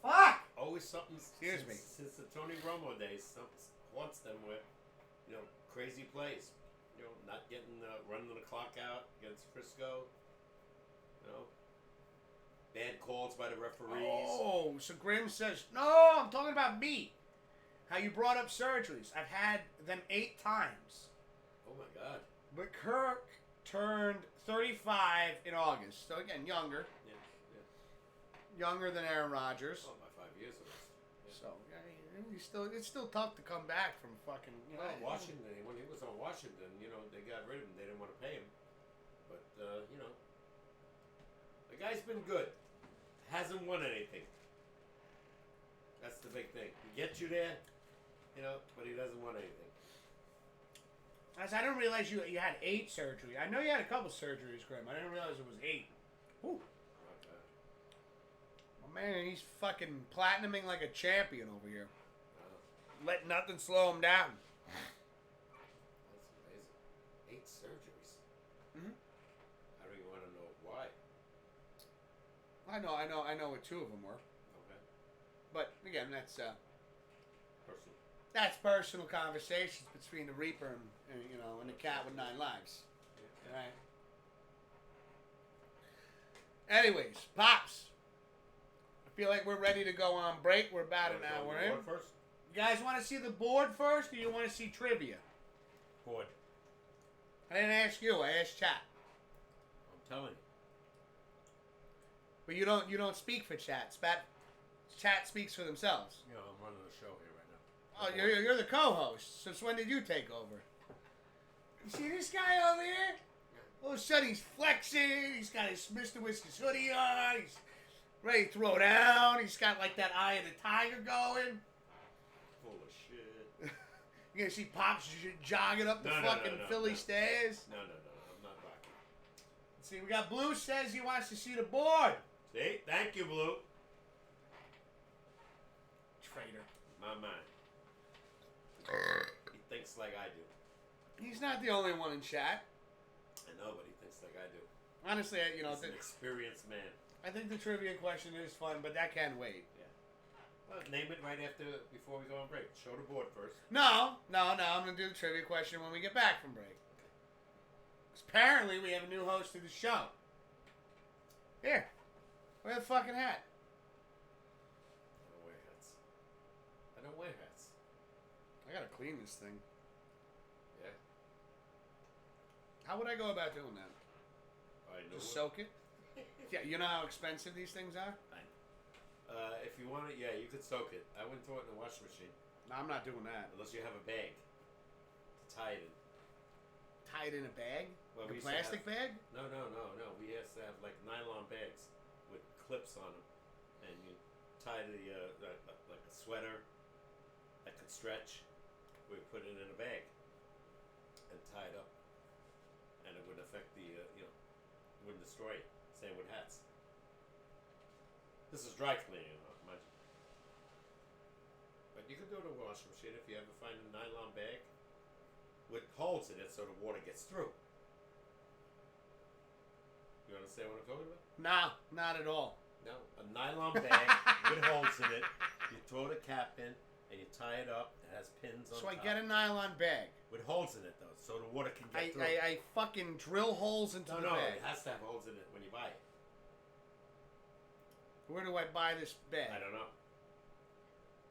Fuck! Always something. Excuse me. Since the Tony Romo days, something haunts them with, you know, crazy plays. You know, not getting running the clock out against Frisco. You know, bad calls by the referees. Oh, so Grim says, no, I'm talking about me. How you brought up surgeries. I've had them 8 times. Oh my God. But Kirk turned 35 in August. So again, younger. Yeah. Younger than Aaron Rodgers. Oh, by 5 years at least. Yeah. So yeah, it's still tough to come back from fucking. You know, Well, Washington, when he was on Washington, you know, they got rid of him. They didn't want to pay him. But, you know, the guy's been good. Hasn't won anything. That's the big thing. He gets you there, you know, but he doesn't win anything. I didn't realize you had 8 surgeries. I know you had a couple surgeries, Grim. I didn't realize it was 8. Whew. Okay. Oh, man, he's fucking platinuming like a champion over here. Uh, Let nothing slow him down. that's amazing. 8 surgeries. Mhm. I don't even want to know why. I know what 2 of them were. Okay. But again, that's Personal. personal conversations between the Reaper and you know and the cat with 9 lives. Yeah. Right. Anyways, Pops. I feel like we're ready to go on break. We're about an hour in. Board first? You guys want to see the board first, or you want to see trivia? Board. I didn't ask you. I asked chat. I'm telling you. But you don't speak for chat. Chat speaks for themselves. You know, I'm running the show here right now. Oh, you're the co-host. Since when did you take over? You see this guy over here? All of a sudden he's flexing. He's got his Mr. Whiskers hoodie on. He's ready to throw down. He's got like that eye of the tiger going. Full of shit. You're gonna see Pops jogging up the fucking Philly stairs. No, I'm not rocking. See, we got Blue says he wants to see the board. See? Thank you, Blue. Traitor. My mind. He thinks like I do. He's not the only one in chat. I know, but he thinks like I do. Honestly, you know, He's an experienced man. I think the trivia question is fun, but that can wait. Yeah. Well, name it right before we go on break. Show the board first. No. I'm gonna do the trivia question when we get back from break. 'Cause apparently we have a new host to the show. Here, wear the fucking hat. I don't wear hats. I don't wear hats. I gotta clean this thing. Yeah. How would I go about doing that? I know. Just soak it? Yeah, you know how expensive these things are? If you want it, yeah, you could soak it. I wouldn't throw it in the washing machine No, I'm not doing that. unless you have a bag to tie it in. Tie it in a bag? Well, Like we a used to plastic bag? No. We used to have like nylon bags with clips on them, and you tie like a sweater that could stretch. We put it in a bag and tie it up, and it would affect the wouldn't destroy it. Same with hats. This is dry cleaning, mind you. But you can do it in a washing machine if you ever find a nylon bag with holes in it so the water gets through. You understand what I'm talking about? No, not at all. No. A nylon bag with holes in it. You throw the cap in and you tie it up. It has pins on So I top. get a nylon bag. With holes in it, though, so the water can get through. I fucking drill holes into the No, bag. it has to have holes in it when you buy it. Where do I buy this bag? I don't know.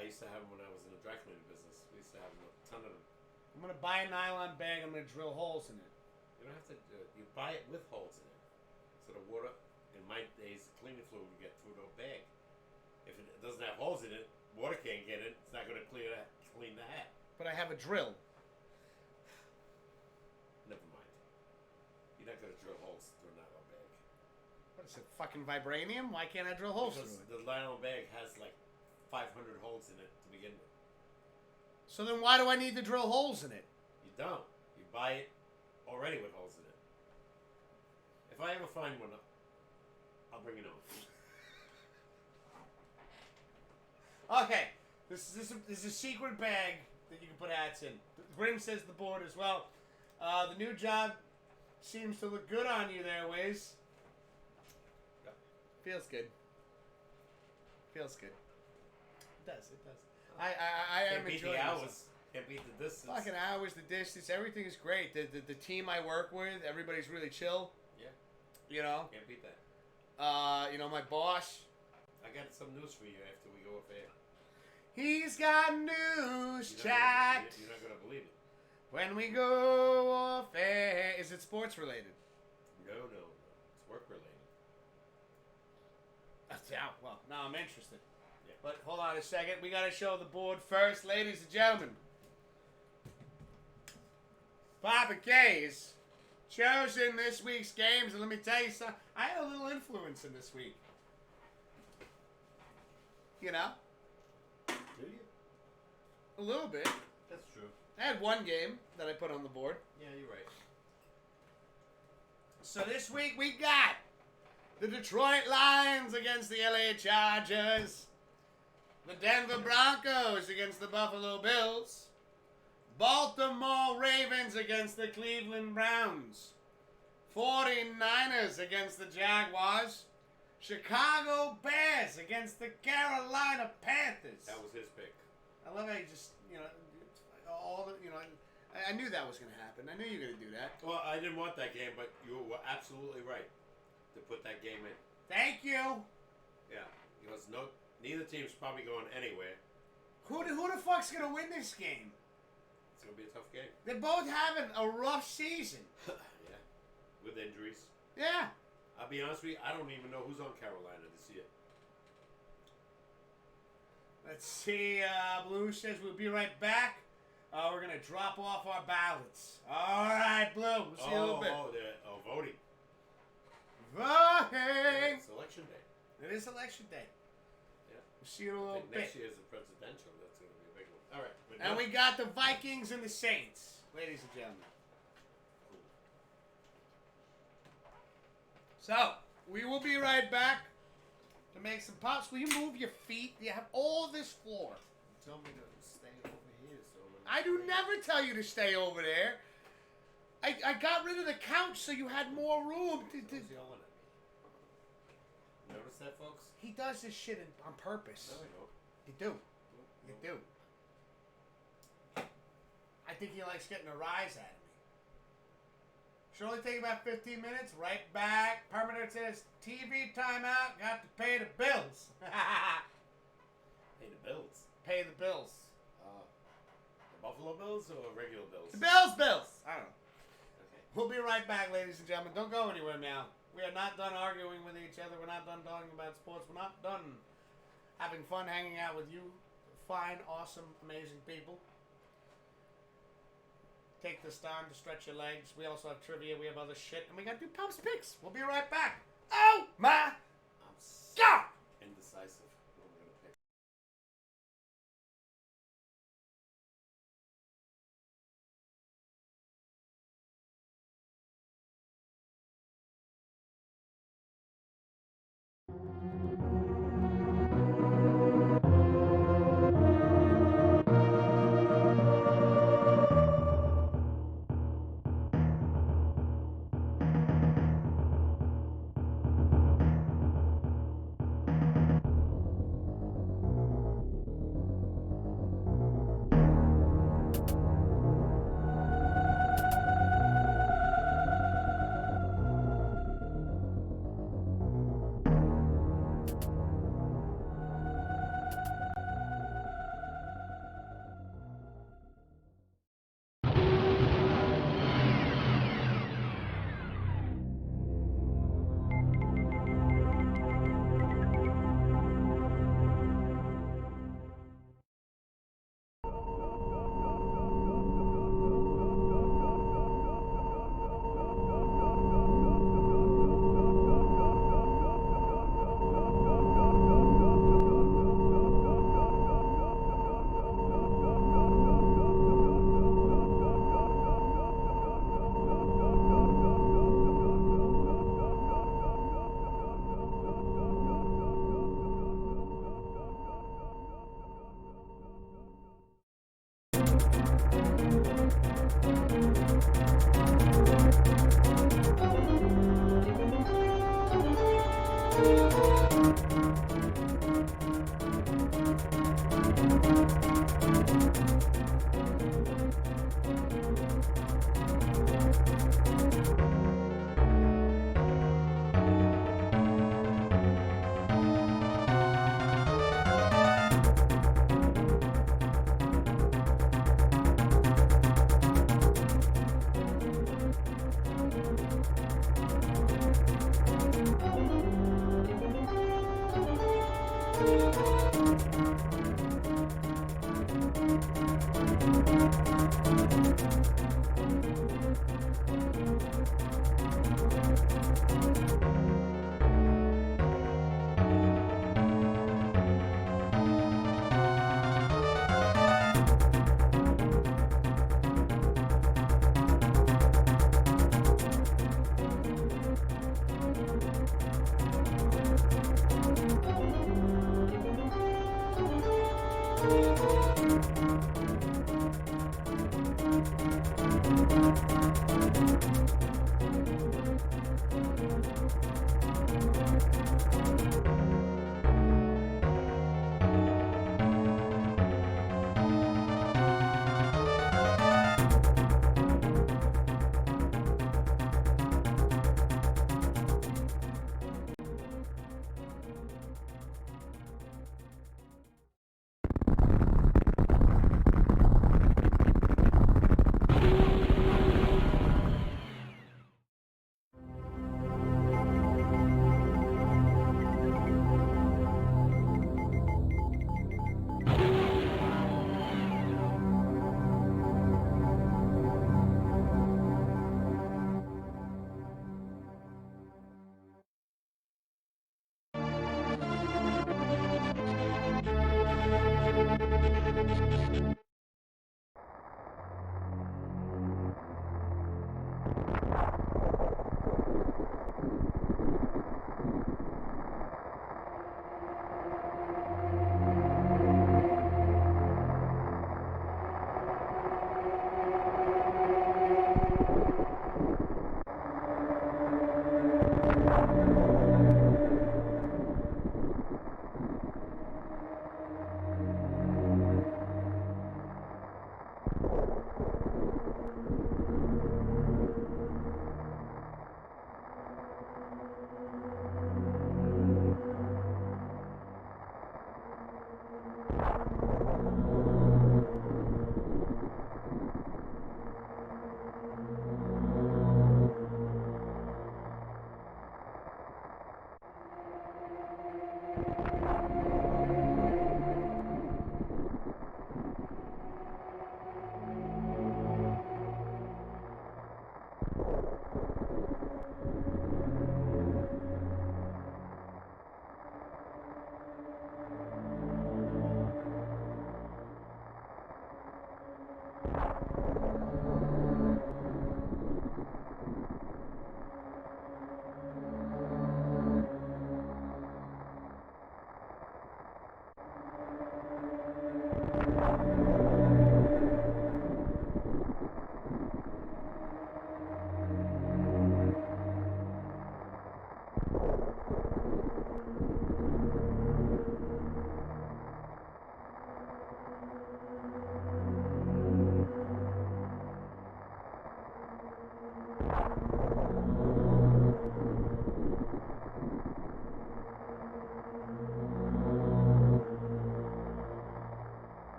I used to have them when I was in the dry cleaning business. We used to have a ton of them. I'm gonna buy a nylon bag. I'm gonna drill holes in it. You don't have to do it. You buy it with holes in it. So the water, in my days, the cleaning fluid would get through the bag. If it doesn't have holes in it, water can't get in. It's not going to clean the hat. But I have a drill. Never mind. You're not going to drill holes through a nylon bag. What is it, fucking vibranium? Why can't I drill holes Because through it? the nylon bag has like 500 holes in it to begin with. So then why do I need to drill holes in it? You don't. You buy it already with holes in it. If I ever find one, I'll bring it on. Okay, this is a secret bag that you can put hats in. Grim says the board as well. The new job seems to look good on you there, Wiz. Yep. Feels good. Feels good. It does. It does. I am Can't beat enjoying the myself. hours. Can't beat the distance. Fucking hours, the distance, everything is great. The team I work with, everybody's really chill. Yeah. You know. Can't beat that. You know, my boss. I got some news for you after we go off air. He's got news You're chat. You're not gonna believe it. When we go off air, is it sports related? No. It's work related. Yeah, well, now I'm interested. Yeah. But hold on a second. We got to show the board first, ladies and gentlemen. Papa K's chosen this week's games, and let me tell you something. I had a little influence in this week. You know? Do you? A little bit. That's true. I had one game that I put on the board. Yeah, you're right. So this week we got the Detroit Lions against the LA Chargers, the Denver Broncos against the Buffalo Bills, Baltimore Ravens against the Cleveland Browns, 49ers against the Jaguars, Chicago Bears against the Carolina Panthers. That was his pick. I love how you just, I knew that was going to happen. I knew you were going to do that. Well, I didn't want that game, but you were absolutely right to put that game in. Thank you. Yeah, because neither team's probably going anywhere. Who the fuck's going to win this game? It's gonna be a tough game. They're both having a rough season. Yeah, with injuries. Yeah. I'll be honest with you, I don't even know who's on Carolina this year. Let's see. Blue says we'll be right back. We're going to drop off our ballots. All right, Blue. We'll see you in a little bit. They're voting. Voting. It's election day. It is election day. Yeah. We'll see you in a I little think bit. next year is the presidential. That's going to be a big one. All right. we're And done. we got the Vikings and the Saints, ladies and gentlemen. So, we will be right back to make some pops. Will you move your feet? You have all this floor. Tell me to stay over here. So I do never tell you to stay over there. I got rid of the couch so you had more room to... He's yelling at me. Notice that, folks? He does this shit on purpose. No, I don't. You do. You do. I think he likes getting a rise out of me. Should only take about 15 minutes. Right back. Permanent says TV timeout. Got to pay the bills. Pay the bills. Pay the bills. The Buffalo Bills or regular Bills? The Bills. I don't know. Okay. We'll be right back, ladies and gentlemen. Don't go anywhere now. We are not done arguing with each other. We're not done talking about sports. We're not done having fun hanging out with you fine, awesome, amazing people. Take this time to stretch your legs. We also have trivia. We have other shit. And we got to do Pops Picks. We'll be right back. Oh, my I'm so God. indecisive. What am I going to pick?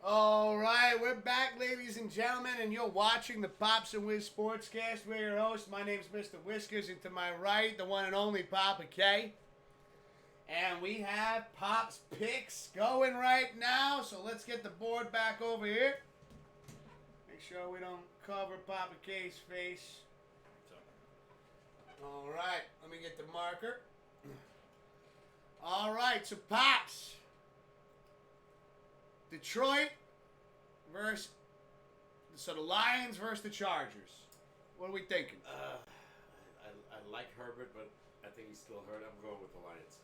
All right, we're back, ladies and gentlemen, and you're watching the Pops and Whiz SportsCast. We're your host. My name's Mr. Whiskers, and to my right, the one and only Papa K. And we have Pop's picks going right now, so let's get the board back over here. Make sure we don't cover Papa K's face. All right, let me get the marker. All right, so Pops. Detroit versus, so the Lions versus the Chargers. What are we thinking? I like Herbert, but I think he's still hurt. I'm going with the Lions.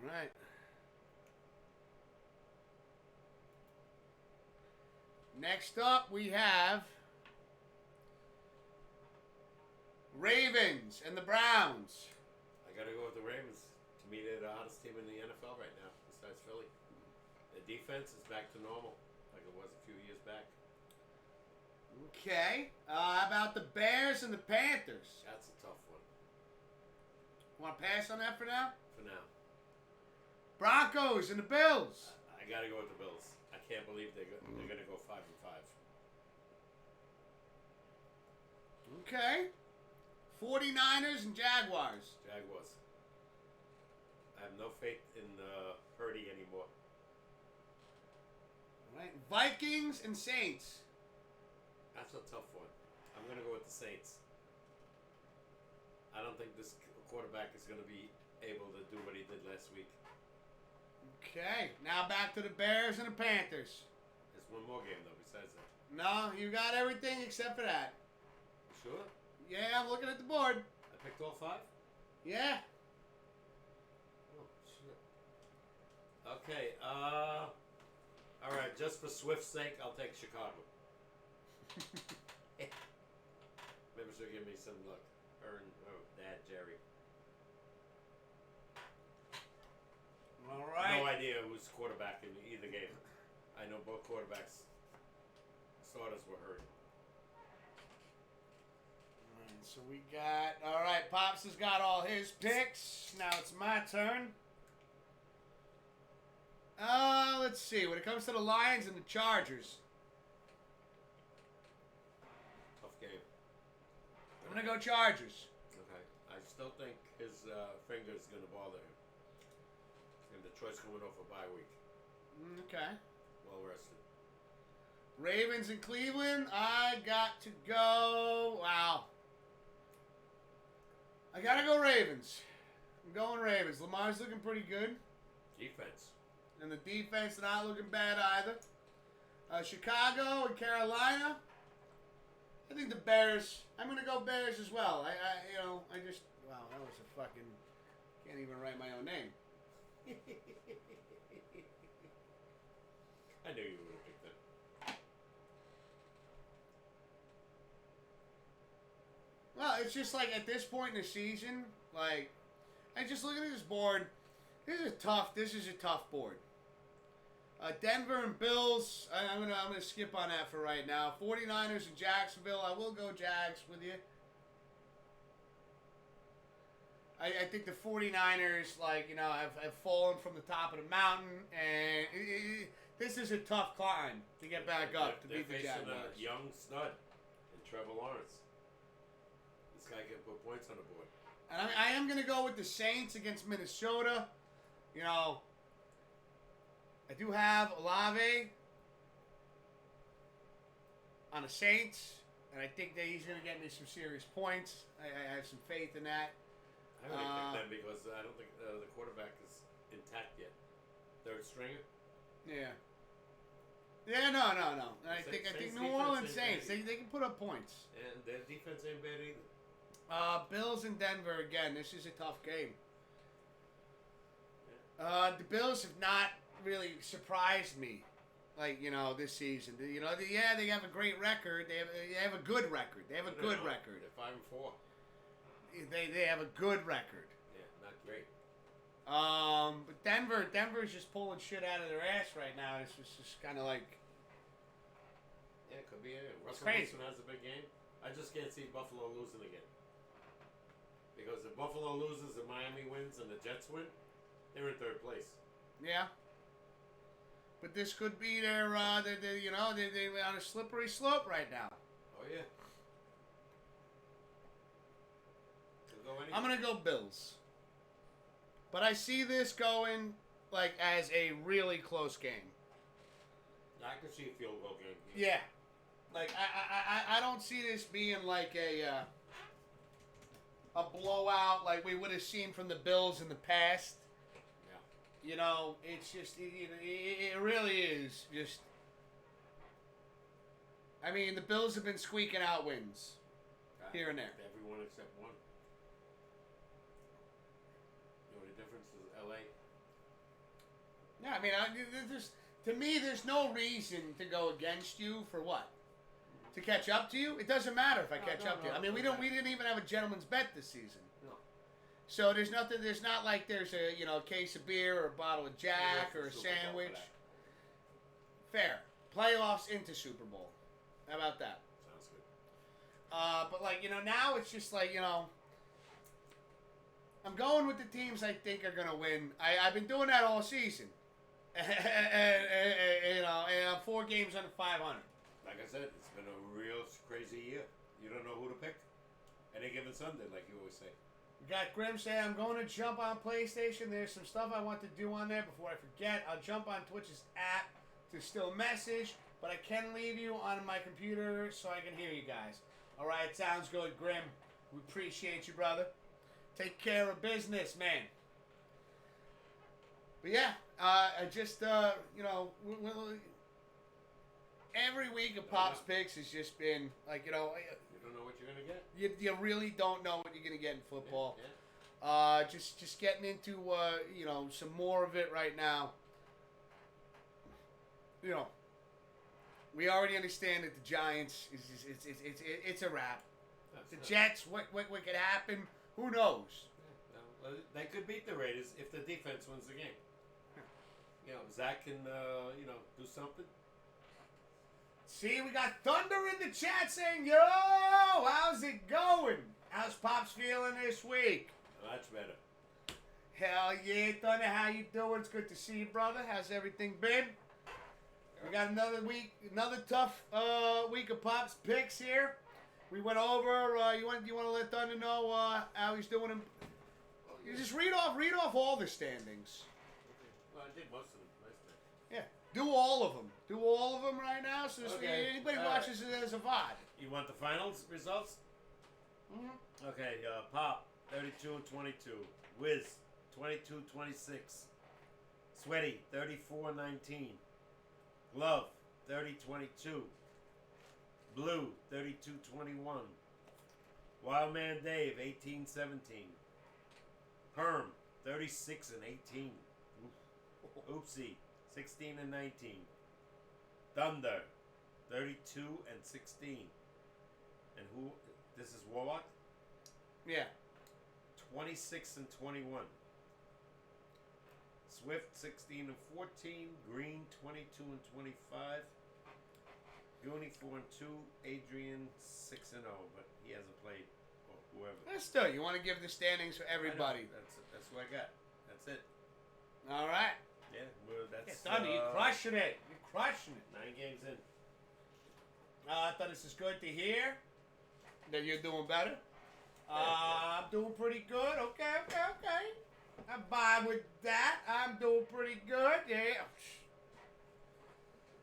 All right. Next up, we have Ravens and the Browns. I got to go with the Ravens. To me, they're the hottest team in the NFL right now, besides Philly. The defense is back to normal, like it was a few years back. Okay. How about the Bears and the Panthers? That's a tough one. Want to pass on that for now? For now. Broncos and the Bills. I got to go with the Bills. I can't believe they're going to go 5-5. Okay. 49ers and Jaguars. Jaguars. I have no faith in Purdy anymore. All right. Vikings and Saints. That's a tough one. I'm going to go with the Saints. I don't think this quarterback is going to be able to do what he did last week. Okay. Now back to the Bears and the Panthers. There's one more game, though, besides that. No, you got everything except for that. Sure? Yeah, I'm looking at the board. I picked all 5? Yeah. Oh, shit. Okay, all right, just for Swift's sake, I'll take Chicago. Maybe she'll give me some luck. Her and Dad, Jerry. All right. No idea who's quarterback in either game. I know both quarterbacks. Starters were hurt. All right, so we got... All right, Pops has got all his picks. Now it's my turn. Let's see. When it comes to the Lions and the Chargers, Tough game. I'm going to go Chargers. Okay. I still think his finger is going to bother him. And Detroit's coming off a bye week. Okay. Well rested. Ravens and Cleveland, I got to go... Wow. I got to go Ravens. I'm going Ravens. Lamar's looking pretty good. Defense. And the defense not looking bad either. Chicago and Carolina. I think the Bears. I'm going to go Bears as well. I just... Wow, that was a fucking... Can't even write my own name. I knew you would have picked that. Well, it's just like at this point in the season, like, I just looking at this board. This is a tough board. Denver and Bills. I'm gonna skip on that for right now. 49ers and Jacksonville. I will go Jags with you. I think the 49ers, like, have fallen from the top of the mountain, and this is a tough climb to get back up to beat the They're facing Jaguars. a young stud in Trevor Lawrence. This guy can put points on the board. And I am going to go with the Saints against Minnesota. I do have Olave on the Saints, and I think that he's going to get me some serious points. I have some faith in that. I only picked them because I don't think the quarterback is intact yet. Third stringer. Yeah. Yeah, no. I think Saints New Orleans defense Saints, they can put up points. And their defense ain't bad either. Bills and Denver again. This is a tough game. The Bills have not really surprised me, this season. They have a great record. They have a good record. They have a good record. They're 5-4. They have a good record. Yeah, not great. But Denver's just pulling shit out of their ass right now. It's just kind of like... Yeah, it could be. Russell crazy. Wilson has a big game. I just can't see Buffalo losing again. Because if Buffalo loses and Miami wins and the Jets win, they're in third place. Yeah. But this could be they're on a slippery slope right now. Oh yeah. Could go anywhere. I'm gonna go Bills. But I see this going like as a really close game. I could see a field goal game. Yeah. Like I don't see this being like a blowout like we would have seen from the Bills in the past. Yeah. You know, it's just it really is just. I mean, the Bills have been squeaking out wins here and there. Everyone except one. The only difference is L.A. Yeah, I mean, to me, there's no reason to go against you for what? To catch up to you? It doesn't matter if I catch up to you. I mean, we didn't even have a gentleman's bet this season. No. So there's nothing. There's not like there's a case of beer or a bottle of Jack or a sandwich. Fair. Playoffs into Super Bowl. How about that? Sounds good. But like now it's just like I'm going with the teams I think are gonna win. I've been doing that all season. and I'm 4 games under 500. Like I said, it's been a real crazy year. You don't know who to pick. Any given Sunday, like you always say. We got Grim saying, I'm going to jump on PlayStation. There's some stuff I want to do on there before I forget. I'll jump on Twitch's app to still message, but I can leave you on my computer so I can hear you guys. All right, sounds good, Grim. We appreciate you, brother. Take care of business, man. But yeah, I just, every week of Pop's Picks has just been like, You don't know what you're going to get? you really don't know what you're going to get in football. Yeah. Just getting into, some more of it right now. We already understand that the Giants, it's a wrap. The Jets, what could happen? Who knows? Well, they could beat the Raiders if the defense wins the game. Zach can, do something. See, we got Thunder in the chat saying, yo, how's it going? How's Pops feeling this week? Much better. Hell yeah, Thunder, how you doing? It's good to see you, brother. How's everything been? We got another week, another tough week of Pops Picks here. We went over, you want to let Thunder know how he's doing? You just read off all the standings. Well, I did most of them last night. Yeah, do all of them. Do all of them right now, so anybody All watches it as a VOD. You want the finals results? Mm-hmm. Okay, Pop, 32-22. Wiz, 22-26. Sweaty, 34-19. Glove, 30-22. Blue, 32-21. Wildman Dave, 18-17. Herm, 36-18. Oopsie, 16-19. Thunder, 32-16. And who? This is Warlock? Yeah. 26-21. Swift 16-14. Green 22-25. Goonie 4-2. Adrian 6-0, but he hasn't played. Or whoever. That's still, you want to give the standings for everybody. That's what I got. That's it. All right. Yeah, well, that's. Thunder, you're crushing it. You're crushing it. 9 games in. I thought this is good to hear that you're doing better. I'm doing pretty good. Okay. I'm vibe with that. I'm doing pretty good. Yeah.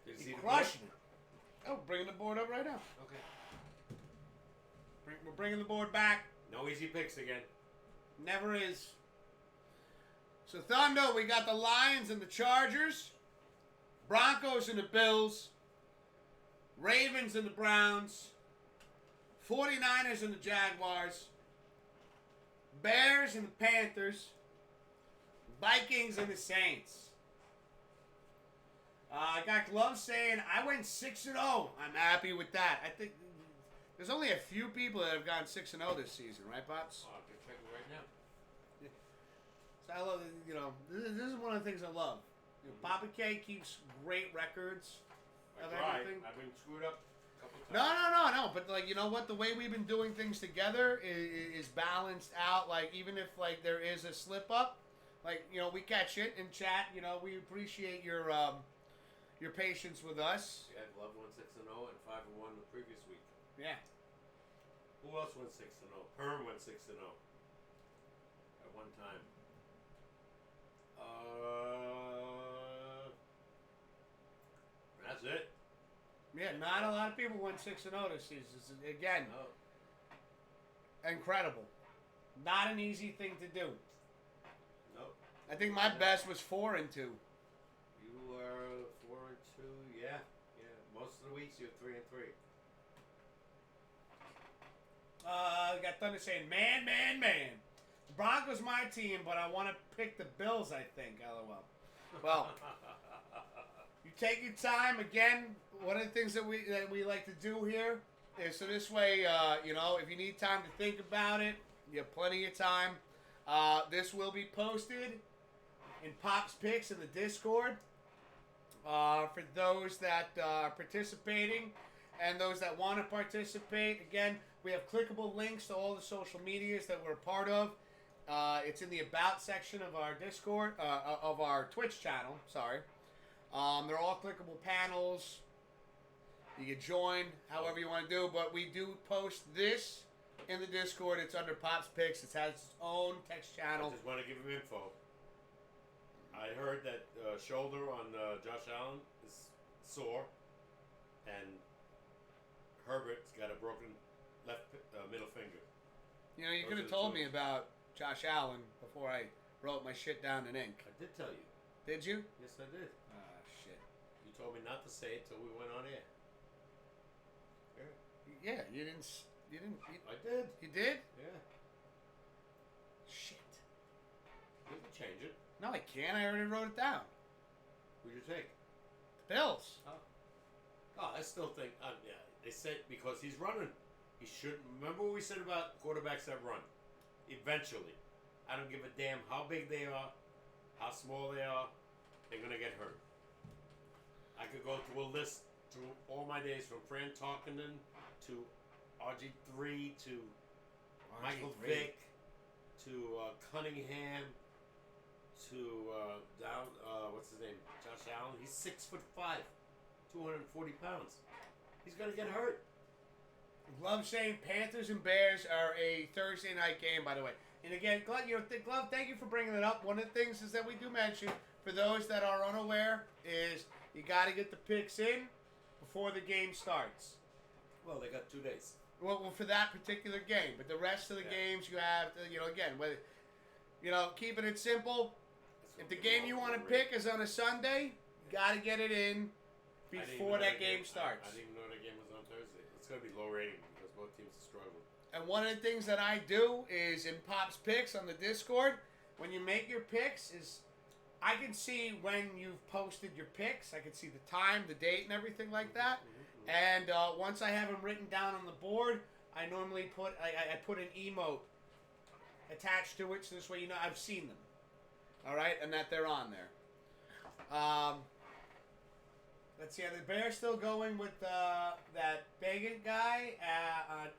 Did you see You're the crushing it. Oh, bringing the board up right now. Okay. We're bringing the board back. No easy picks again. Never is. So Thunder, we got the Lions and the Chargers, Broncos and the Bills, Ravens and the Browns, 49ers and the Jaguars, Bears and the Panthers, Vikings and the Saints. I got Glove saying I went 6-0. I'm happy with that. I think there's only a few people that have gone 6-0 this season, right, Pops? Oh, I can check it right now. So I love, this is one of the things I love. Papa K keeps great records of everything. I've been screwed up a couple times. No. But like, you know what? The way we've been doing things together is balanced out. Like, even if like there is a slip up, like we catch it in chat. We appreciate your your patience with us. We had Love went 6-0 and 5-1 the previous week. Yeah. Who else went 6-0? Perm went 6-0 at one time. That's it. Yeah, not a lot of people went 6-0 this season. Again, No. incredible. Not an easy thing to do. Nope. I think my best was 4-2. You were 4-2. Yeah. Most of the weeks you're 3-3. Got Thunder saying, man. The Broncos my team, but I want to pick the Bills, I think. LOL. Well, you take your time. Again, one of the things that we like to do here is so this way, if you need time to think about it, you have plenty of time. This will be posted in Pop's Picks in the Discord. For those that are participating and those that want to participate, again, we have clickable links to all the social medias that we're a part of. It's in the About section of our Discord, of our Twitch channel, sorry. They're all clickable panels. You can join however you want to do, but we do post this in the Discord. It's under Pop's Picks. It has its own text channel. I just want to give him info. I heard that shoulder on Josh Allen is sore, and Herbert's got a broken left middle finger. You know, you could have told me about Josh Allen before I wrote my shit down in ink. I did tell you. Did you? Yes, I did. Ah, shit. You told me not to say it till we went on air. Yeah, you didn't. I did. You did? Yeah. Shit. You can change it. No, I can't. I already wrote it down. Who'd you take? The Bills. Oh, I still think. Yeah, they said because he's running. He shouldn't. Remember what we said about quarterbacks that run? Eventually, I don't give a damn how big they are, how small they are. They're gonna get hurt. I could go through a list through all my days from Fran Tarkenton to RG3 to Michael Vick to Cunningham to down what's his name, Josh Allen. He's 6'5", 240 pounds. He's gonna get hurt. Glove saying Panthers and Bears are a Thursday night game, by the way. And again, Glove, thank you for bringing it up. One of the things is that we do mention, for those that are unaware, is you got to get the picks in before the game starts. Well, they got 2 days. Well, for that particular game. But the rest of the games you have to, again, whether, keeping it simple. If the game you want to pick is on a Sunday, you got to get it in before that game starts. I didn't even know that game was on Thursday. It's going to be low rating because both teams are struggling. And one of the things that I do is in Pop's Picks on the Discord, when you make your picks, is I can see when you've posted your picks. I can see the time, the date, and everything like that. And once I have them written down on the board, I normally put I put an emote attached to it, so this way I've seen them. All right, and that they're on there. Let's see, are the Bears still going with that Baggett guy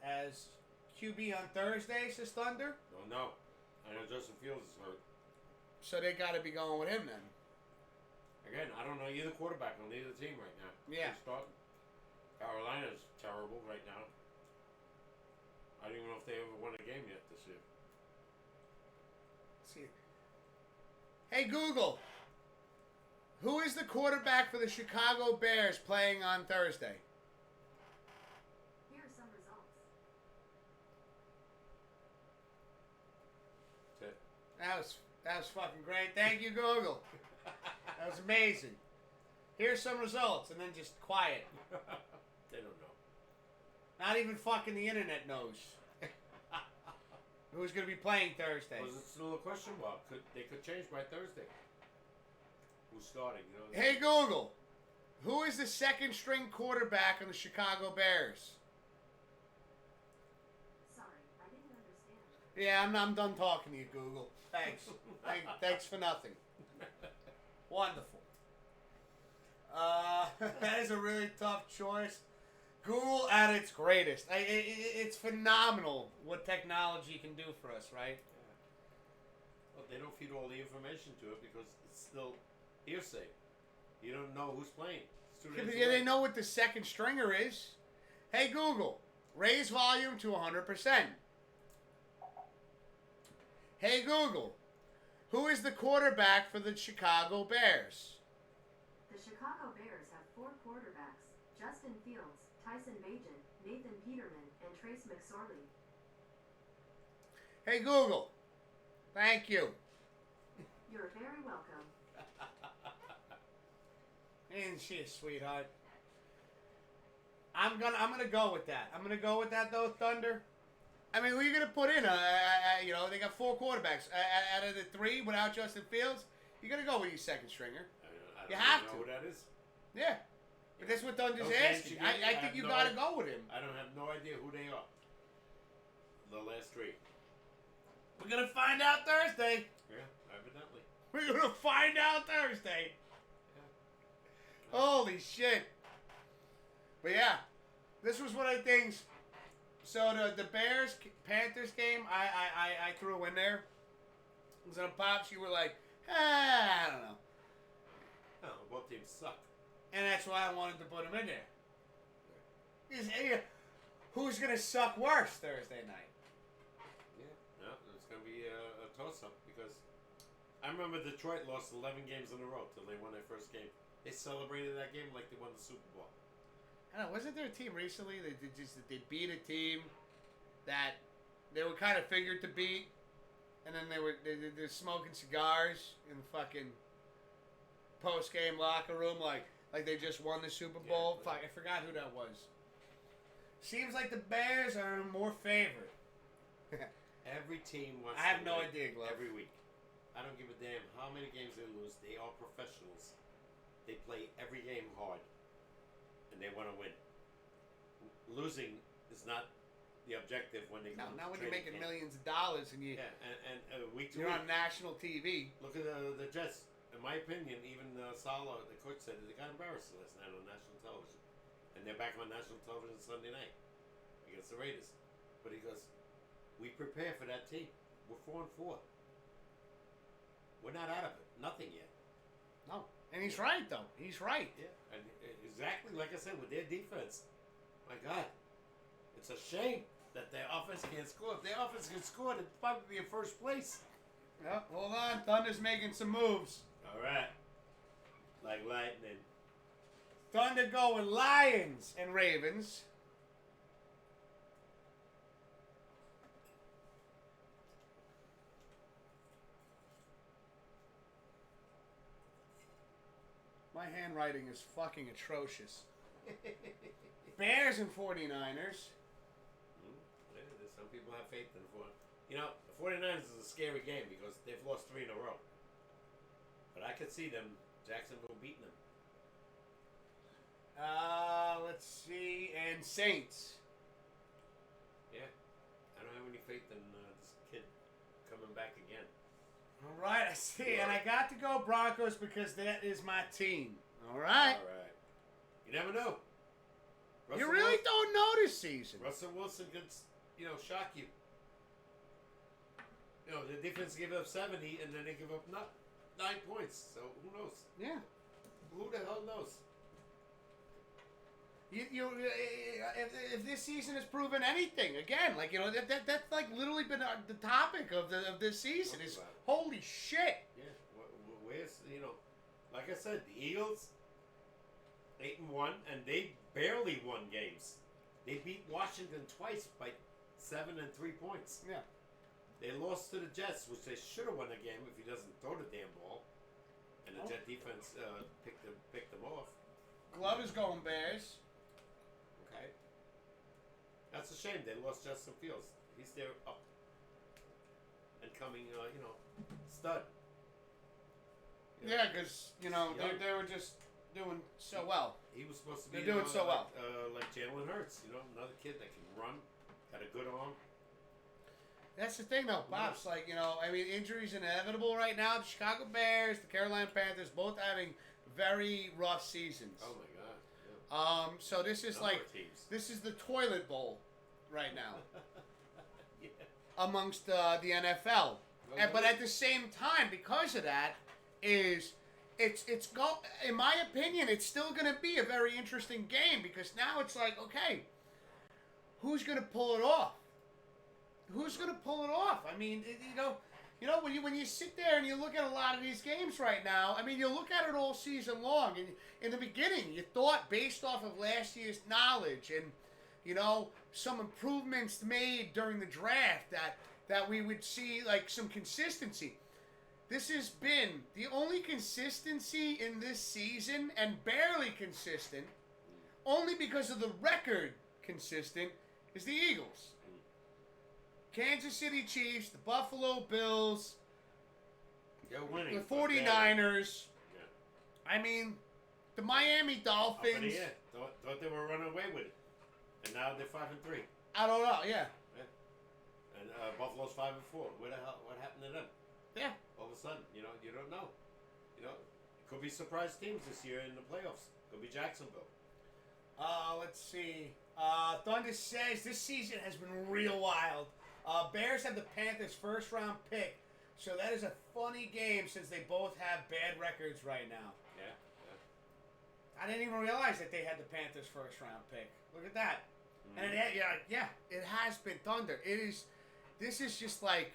as QB on Thursday, says Thunder? Don't know. I know Justin Fields is hurt. So they got to be going with him then. Again, I don't know either quarterback on either team right now. Yeah. Who's starting? Carolina's terrible right now. I don't even know if they ever won a game yet this year. Let's see. Hey, Google. Who is the quarterback for the Chicago Bears playing on Thursday? Here are some results. That's it. That was fucking great. Thank you, Google. That was amazing. Here's some results, and then just quiet. They don't know. Not even fucking the internet knows. Who's going to be playing Thursday? Was it still a question, Bob? They could change by Thursday. Who's starting? Hey, Google. Who is the second string quarterback on the Chicago Bears? Sorry, I didn't understand. Yeah, I'm done talking to you, Google. Thanks. Thanks for nothing. Wonderful. That is a really tough choice. Google at its greatest. It's phenomenal what technology can do for us, right? Yeah. Well, they don't feed all the information to it because it's still hearsay. You don't know who's playing. It's 2 Yeah, days but yeah, away. they know what the second stringer is. Hey Google, raise volume to 100%. Hey Google, who is the quarterback for the Chicago Bears? The Chicago Bears have 4 quarterbacks: Justin Fields, Tyson Bagent, Nathan Peterman, and Trace McSorley. Hey Google, thank you. You're very welcome. Ain't she a sweetheart? I'm gonna go with that. I'm gonna go with that though, Thunder. I mean, who are you gonna put in? You know, they got 4 quarterbacks out of the 3 without Justin Fields. You gotta go with your second stringer. I don't You even have know to. who that is. Yeah, but that's what Thunder's Those asking. names you I gave me, think I you have gotta no go with him. I don't have no idea who they are. The last 3. We're gonna find out Thursday. Yeah, evidently. We're gonna find out Thursday. Yeah. Holy shit. But yeah, this was one of the things. So the Bears Panthers game, I threw in there. So Pops, you were like, I don't know, No, both teams suck. and that's why I wanted to put him in there. Who's gonna suck worse Thursday night? Yeah, no, it's going to be a toss-up because I remember Detroit lost 11 games in a row till they won their first game. They celebrated that game like they won the Super Bowl. I don't know. Wasn't there a team recently they beat a team that they were kind of figured to beat, and then they're smoking cigars in the fucking post game locker room like they just won the Super Bowl. Yeah. Fuck, I forgot who that was. Seems like the Bears are more favored. Every team wants I have to no win idea, Glove. every week. I don't give a damn how many games they lose. They are professionals. They play every game hard, and they want to win. Losing is not the objective when they No, come not to when you're training making camp. millions of dollars and Yeah, and week to you're week. on national TV. Look at the Jets. In my opinion, even Sala, the coach, said that they got embarrassed last night on national television, and they're back on national television Sunday night against the Raiders. But he goes, "We prepare for that team. We're 4-4. We're not out of it. Nothing yet." No, and he's right though. He's right. Yeah, and exactly like I said with their defense. My God, it's a shame that their offense can't score. If their offense can score, they'd probably be in first place. Yep, hold on. Thunder's making some moves. All right, like lightning. Thunder going Lions and Ravens. My handwriting is fucking atrocious. Bears and 49ers. Some people have faith in the 49ers. You know, the 49ers is a scary game because they've lost 3 in a row. But I could see them, Jacksonville, beating them. Let's see. And Saints. Yeah. I don't have any faith in this kid coming back again. All right, I see. And I got to go Broncos because that is my team. All right. All right. You never know. You really don't know this season. Russell Wilson could, shock you. You know, the defense gave up 70, and then they give up 9 points. So who knows? Yeah. Who the hell knows? If this season has proven anything, again, that's like literally been the topic of this season is holy shit. Yeah. Where's like I said, the Eagles 8-1, and they barely won games. They beat Washington twice by 7 and 3 points. Yeah. They lost to the Jets, which they should have won the game if he doesn't throw the damn ball. And the Jet defense picked them off. Glove is going Bears. Okay. That's a shame. They lost Justin Fields. He's their up and coming, stud. Yeah, because they were just doing so well. He was supposed to be They're doing so well. like Jalen Hurts, another kid that can run, got a good arm. That's the thing, though, Pops. Injuries inevitable right now. The Chicago Bears, the Carolina Panthers, both having very rough seasons. Oh my God. Yeah. So this is Teams. the toilet bowl right now Yeah. amongst the NFL. But at the same time, because of that, is it's go. In my opinion, it's still going to be a very interesting game because now it's like, okay, who's going to pull it off? Who's going to pull it off? I mean, when you sit there and you look at a lot of these games right now, I mean, you look at it all season long, and in the beginning, you thought based off of last year's knowledge and some improvements made during the draft that we would see like some consistency. This has been the only consistency in this season, and barely consistent, only because of the record consistent, is the Eagles. Kansas City Chiefs, the Buffalo Bills, They're winning. the 49ers. Yeah. I mean, the Miami Dolphins. Thought they were running away with it. And now they're 5-3. I don't know, yeah. And Buffalo's 5-4. What happened to them? Yeah. All of a sudden, you don't know. It could be surprise teams this year in the playoffs. Could be Jacksonville. Let's see. Thunder says this season has been real wild. Bears have the Panthers' first round pick, so that is a funny game since they both have bad records right now. Yeah. I didn't even realize that they had the Panthers' first round pick. Look at that. Mm-hmm. And it has been Thunder. This is just like.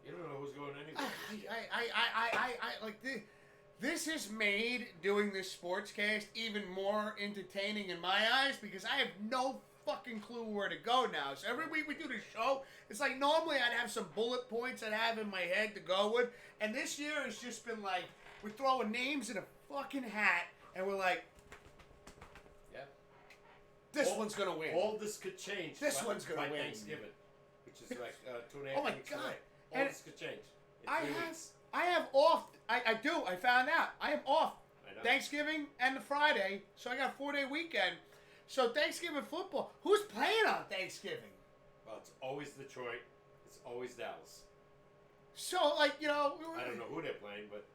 You don't know who's going anywhere. I like this. This has made doing this sportscast even more entertaining in my eyes because I have no fucking clue where to go now. So every week we do the show, it's like normally I'd have some bullet points I'd have in my head to go with, and this year it's just been like we're throwing names in a fucking hat, and we're like, yeah, this one's gonna win. All this could change. This one's gonna win. Thanksgiving, which is like 2.5 Oh my weeks God. away. All And this could change. In I 3 have weeks. I have off. I do. I found out. I am off I know. Thanksgiving and the Friday, so I got a 4-day weekend. So Thanksgiving football. Who's playing on Thanksgiving? Well, it's always Detroit. It's always Dallas. So I don't know who they're playing, but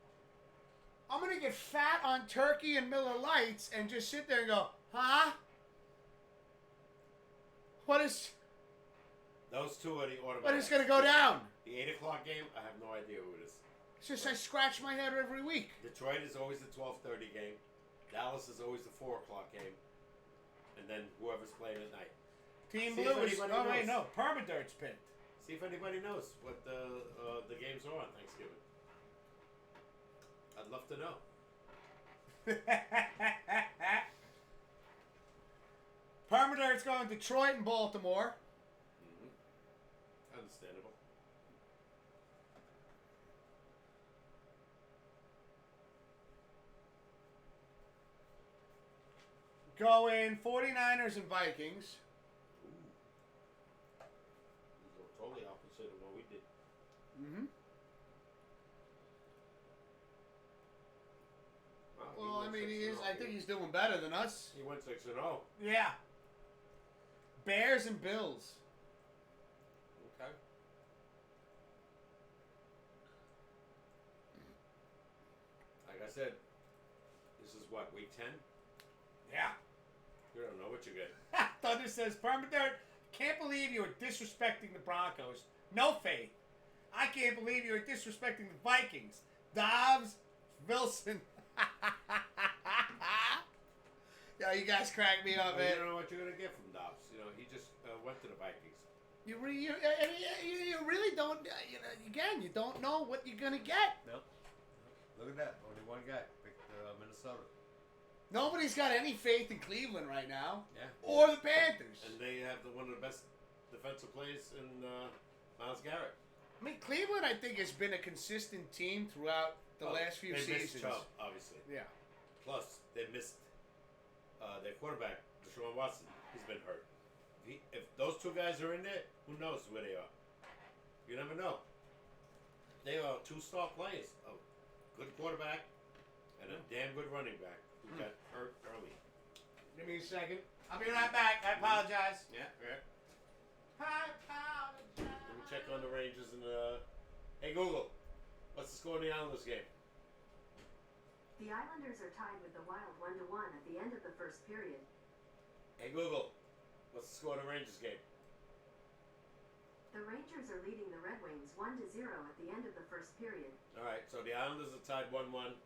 I'm gonna get fat on turkey and Miller Lights and just sit there and go, huh? What is those two are the automatic. what is gonna go down? The 8 o'clock game, I have no idea who it is. It's just I scratch my head every week. Detroit is always the 12:30 game. Dallas is always the 4 o'clock game. And then whoever's playing at night. Team See Blue if is anybody wait, knows. no, Permadirt's picked. See if anybody knows what the games are on Thanksgiving. I'd love to know. Permadirt's going Detroit and Baltimore. Understandable. Going 49ers and Vikings. Totally opposite of what we did. Mm-hmm. Wow, Well, I went mean, 6-0. I think he's doing better than us. He went 6-0. Yeah. Bears and Bills. Okay. Like I said, this is what, week 10? Yeah. You don't know what you get. Thunder says, Permadirt, can't believe you were disrespecting the Broncos. No faith. I can't believe you were disrespecting the Vikings. Dobbs, Wilson. Yeah, you guys crack me up, Well, man. you don't know what you're going to get from Dobbs. He just went to the Vikings. You really don't, again, you don't know what you're going to get. Nope. Look at that. Only one guy picked Minnesota. Nobody's got any faith in Cleveland right now. Yeah. Or the Panthers. And they have one of the best defensive players in Myles Garrett. I mean, Cleveland, I think, has been a consistent team throughout the last few they seasons. Missed Chubb, obviously. Yeah. Plus, they missed their quarterback, Deshaun Watson. He's been hurt. If those two guys are in there, who knows where they are? You never know. They are two-star players. A good quarterback and a damn good running back who got hurt early. Give me a second. I'll be right back. I apologize. Yeah, right. I apologize. Let me check on the Rangers and hey Google, what's the score in the Islanders game? The Islanders are tied with the Wild 1-1 at the end of the first period. Hey Google, what's the score in the Rangers game? The Rangers are leading the Red Wings 1-0 at the end of the first period. All right, so the Islanders are tied 1-1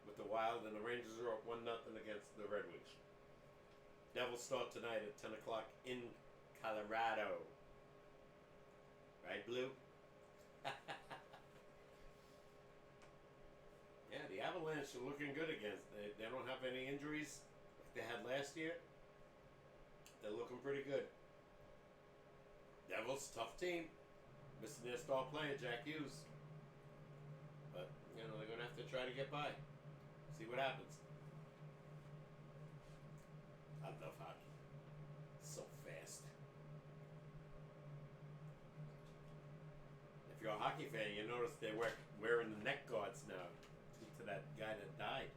with the Wild, and the Rangers are up 1-0 against the Red Wings. Devils start tonight at 10 o'clock in Colorado. Right, Blue? Yeah, the Avalanche are looking good again. They don't have any injuries like they had last year. They're looking pretty good. Devils, tough team. Missing their star player, Jack Hughes. But, they're going to have to try to get by. See what happens. I love hockey. So fast. If you're a hockey fan, you notice they're wearing the neck guards now. To that guy that died.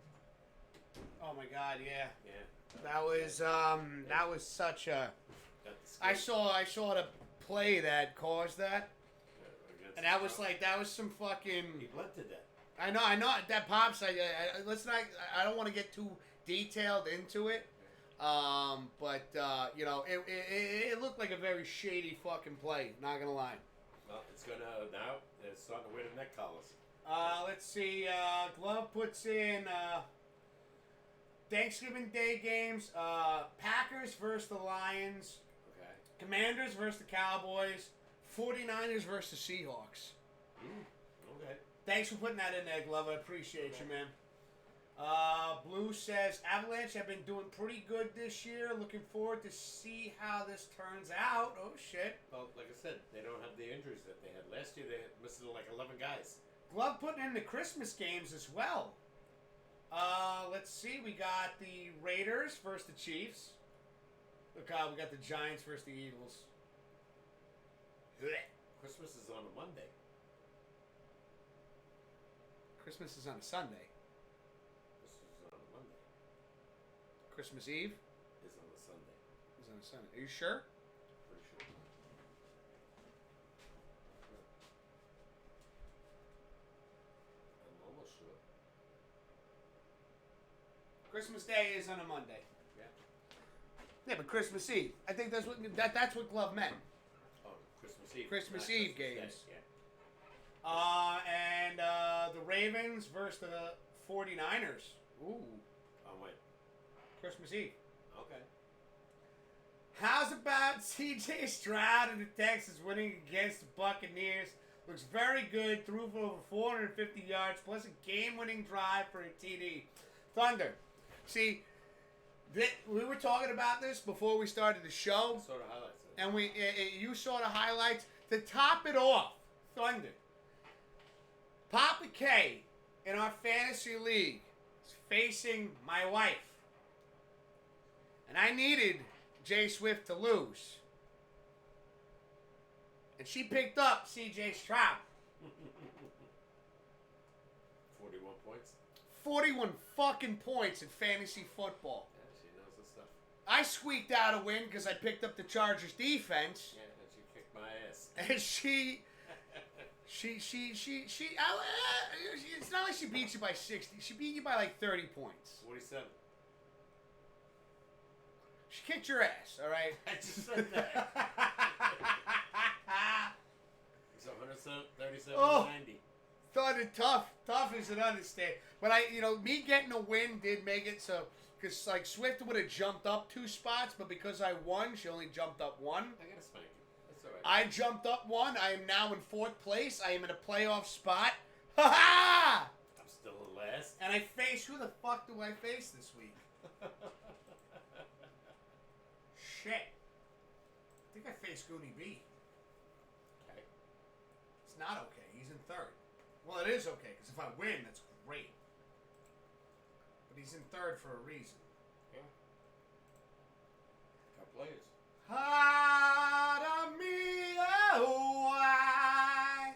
Oh my God, yeah. Yeah. That was such a. I saw the play that caused that, and that was some fucking. He bled to death. I know that pops. Let's not. I don't want to get too detailed into it, but it looked like a very shady fucking play. Not gonna lie. Well, it's gonna now. They're starting to wear the neck collars. Let's see. Glove puts in Thanksgiving Day games. Packers versus the Lions. Okay. Commanders versus the Cowboys. 49ers versus the Seahawks. Okay. Thanks for putting that in there, Glove. I appreciate you, man. Blue says, Avalanche have been doing pretty good this year. Looking forward to see how this turns out. Oh, shit. Well, like I said, they don't have the injuries that they had. Last year, they missed like 11 guys. Glove putting in the Christmas games as well. Let's see. We got the Raiders versus the Chiefs. Look how we got the Giants versus the Eagles. Christmas is on a Monday. Christmas is on a Sunday. Christmas is on a Monday. Christmas Eve Is on a Sunday. is on a Sunday. Are you sure? Pretty sure. I'm almost sure. Christmas Day is on a Monday. Yeah. Yeah, but Christmas Eve. I think that's what Glove meant. Oh, Christmas Eve. Christmas Not Eve Christmas games. Day, yeah. And the Ravens versus the 49ers. Ooh, Oh, wait. Christmas Eve. Okay. How's about C.J. Stroud and the Texans winning against the Buccaneers? Looks very good. Threw for over 450 yards, plus a game-winning drive for a TD. Thunder. See, we were talking about this before we started the show, I saw the highlights. and you saw the highlights. To top it off, Thunder. Papa K in our fantasy league is facing my wife. And I needed Jay Swift to lose. And she picked up CJ Stroud. 41 points. 41 fucking points in fantasy football. Yeah, she knows the stuff. I squeaked out a win because I picked up the Chargers defense. Yeah, and she kicked my ass. And it's not like she beat you by 60. She beat you by like 30 points. 47. She kicked your ass, all right? I just said that. It's 137 Oh. 90. Thought it tough. Tough is an understatement. But me getting a win did make it so, because like Swift would have jumped up 2 spots, but because I won, she only jumped up 1. I gotta spank you. That's alright. I jumped up 1. I am now in 4th place. I am in a playoff spot. Ha ha! I'm still in last. And I face, who the fuck do I face this week? Shit. I think I faced Goonie B. Okay. It's not okay. He's in 3rd. Well, it is okay, because if I win, that's great. But he's in 3rd for a reason. Yeah. Got players. Heart of me, oh, why?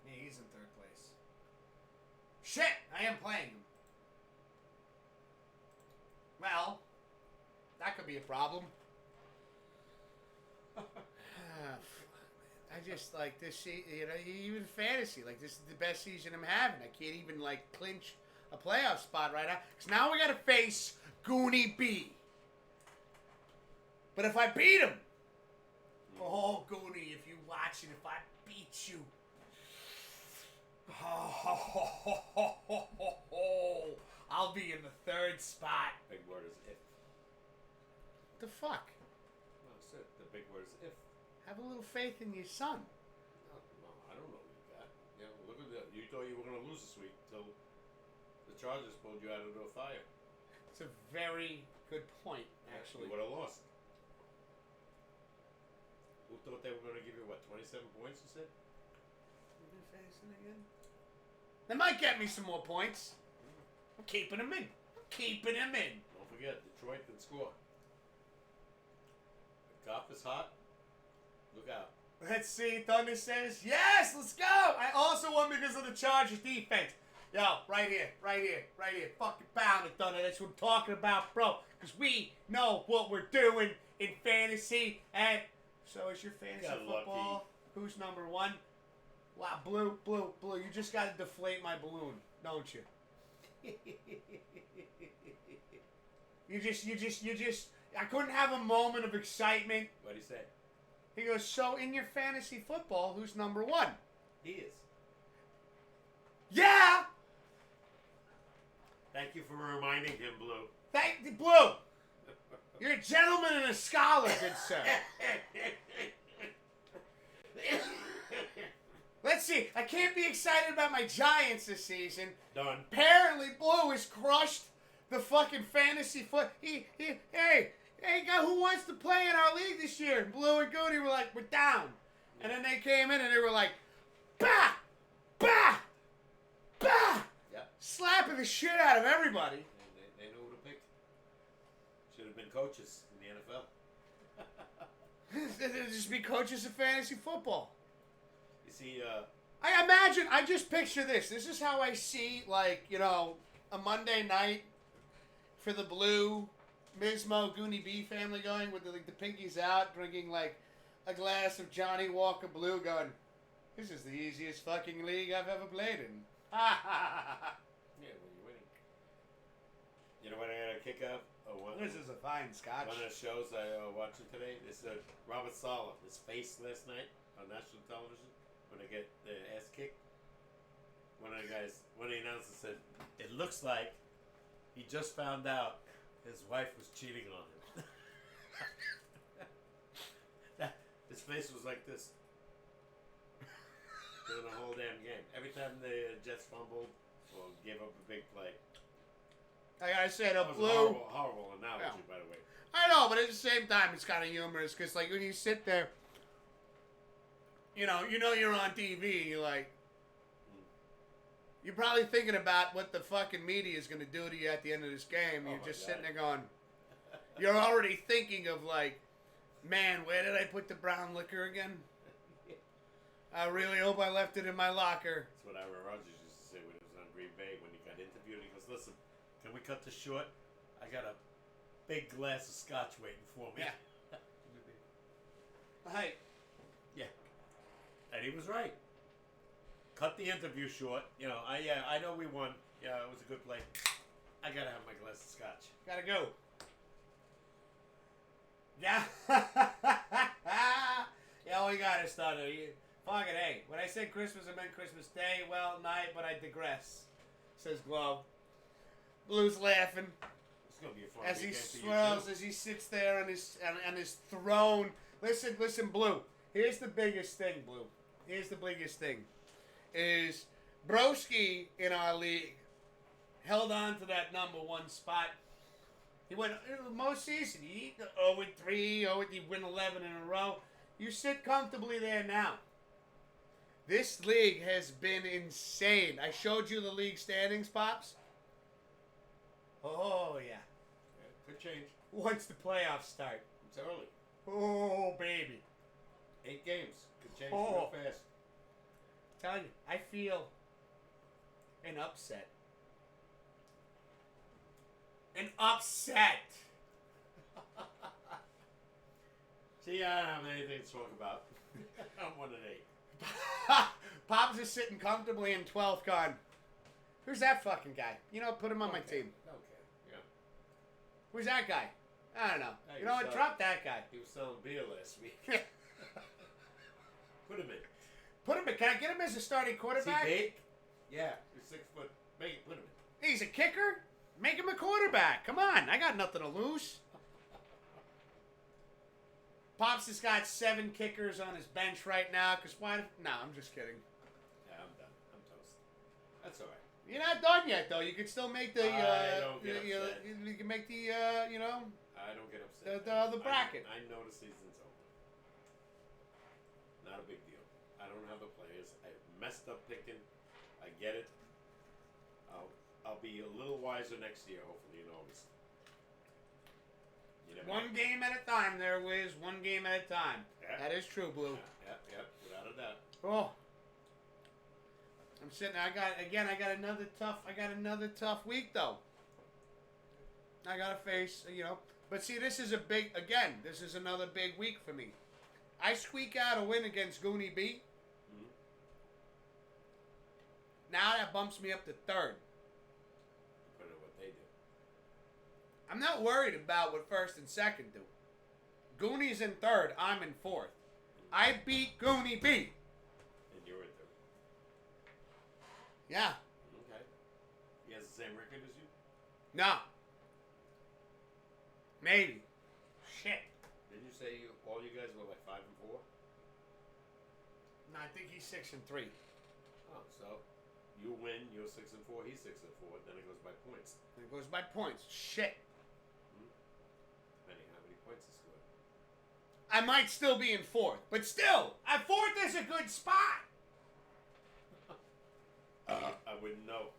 Yeah, he's in 3rd place. Shit, I am playing him. Well, that could be a problem. I just like this, even fantasy, like this is the best season I'm having. I can't even like clinch a playoff spot right now. Because now we got to face Goonie B. But if I beat him, Oh, Goonie, if you watching, if I beat you. I'll be in the third spot. Big word is if. The fuck? No, that's it. The big word is if. Have a little faith in your son. No, I don't know what you got. You know, look at that. You thought you were going to lose this week until the Chargers pulled you out into a fire. It's a very good point, actually. You would have lost. Who thought they were going to give you, 27 points, you said? They might get me some more points. I'm keeping them in. Don't forget, Detroit can score. The cop is hot. Look out. Let's see. Thunder says, yes, let's go. I also won because of the Chargers defense. Yo, right here. Fucking pound it, Thunder. That's what I'm talking about, bro. Because we know what we're doing in fantasy. And so is your fantasy Got football. lucky. Who's number one? Wow, blue. You just got to deflate my balloon, don't you? You just. I couldn't have a moment of excitement. What'd he say? He goes, so in your fantasy football, who's number one? He is. Yeah! Thank you for reminding him, Blue. Thank you, Blue. You're a gentleman and a scholar, good sir. Let's see. I can't be excited about my Giants this season. Done. Apparently, Blue has crushed the fucking fantasy foot. Hey, guy, who wants to play in our league this year? And Blue and Goody were like, we're down. And then they came in and they were like, bah, bah, bah. Yeah. Slapping the shit out of everybody. They know who to pick. Should have been coaches in the NFL. They'd just be coaches of fantasy football. You see, I just picture this. This is how I see, a Monday night for the Blue, Mismo, Goonie B family going with the pinkies out, drinking, a glass of Johnny Walker Blue, going, this is the easiest fucking league I've ever played in. Ha ha ha ha. yeah, when you're winning. You know what I got to kick up? This is a fine scotch. One of the shows I watching today, this Robert Saleh, his face last night on national television when they get their ass kicked. One of the announcers said, it looks like he just found out his wife was cheating on him. His face was like this. During the whole damn game. Every time the Jets fumbled or gave up a big play. Like I said, That was Blue. a horrible analogy, by the way. I know, but at the same time, it's kind of humorous because, when you sit there, you know you're on TV. You're like, you're probably thinking about what the fucking media is going to do to you at the end of this game. Oh You're my just God. sitting there going, you're already thinking of man, where did I put the brown liquor again? I really hope I left it in my locker. That's what Aaron Rodgers used to say when he was on Green Bay when he got interviewed. He goes, listen, can we cut this short? I got a big glass of scotch waiting for me. Yeah. Hey. Yeah. And he was right. Cut the interview short. I know we won. Yeah, it was a good play. I gotta have my glass of scotch. Gotta go. Yeah. Yeah, we got it started. Fuck it, hey. When I said Christmas, I meant Christmas Day. Well, night, but I digress. Says Glove. Blue's laughing It's gonna be a fun as he weekend for you, swirls, too. as he sits there on his throne. Listen, Blue. Here's the biggest thing, Blue. Here's the biggest thing. Is Broski in our league held on to that number one spot. He went most season. He 0-3, he win 11 in a row. You sit comfortably there now. This league has been insane. I showed you the league standings, Pops. Oh, yeah. Yeah, could change. Once the playoffs start. It's early. Oh, baby. 8 games. Could change Oh. real fast. Tell you, I feel an upset. An upset. See, I don't have anything to talk about. I'm 1-8. Pops is sitting comfortably in 12th gone. Who's that fucking guy? Put him on my team. Okay. Yeah. Who's that guy? I don't know. Hey, You know what? so- Drop that guy. He was selling beer last week. Put him in. Put him in. Can I get him as a starting Is he quarterback? big? Yeah, he's 6 foot. Put him in. He's a kicker. Make him a quarterback. Come on. I got nothing to lose. Pops has got 7 kickers on his bench right now. Cause why? No, I'm just kidding. Yeah, I'm done. I'm toast. That's all right. You're not done yet, though. You can still make the. I don't get upset. You can make the. I don't get upset. The bracket. I know the season's over. Not a big deal. I don't have the players. I messed up picking. I get it. I'll be a little wiser next year, hopefully in August. You never One know. game at a time, there, Wiz. One game at a time. Yeah. That is true, Blue. Yep, without a doubt. Oh. I'm sitting. I got another tough week though. I gotta face, But see, this is this is another big week for me. I squeak out a win against Goonie B. Mm-hmm. Now that bumps me up to 3rd. Depending on what they do. I'm not worried about what 1st and 2nd do. Goonies in 3rd. I'm in 4th. I beat Goonie B. And you're in 3rd. Yeah. Okay. He has the same record as you? No. Maybe. Shit. Didn't you say all you guys were like 5 and 4? No, I think he's 6 and 3. Oh, so you win, you're 6 and 4, he's 6 and 4, then it goes by points. It goes by points. Shit. Depending how many points he scored. I might still be in 4th, but still, 4th is a good spot. I wouldn't know.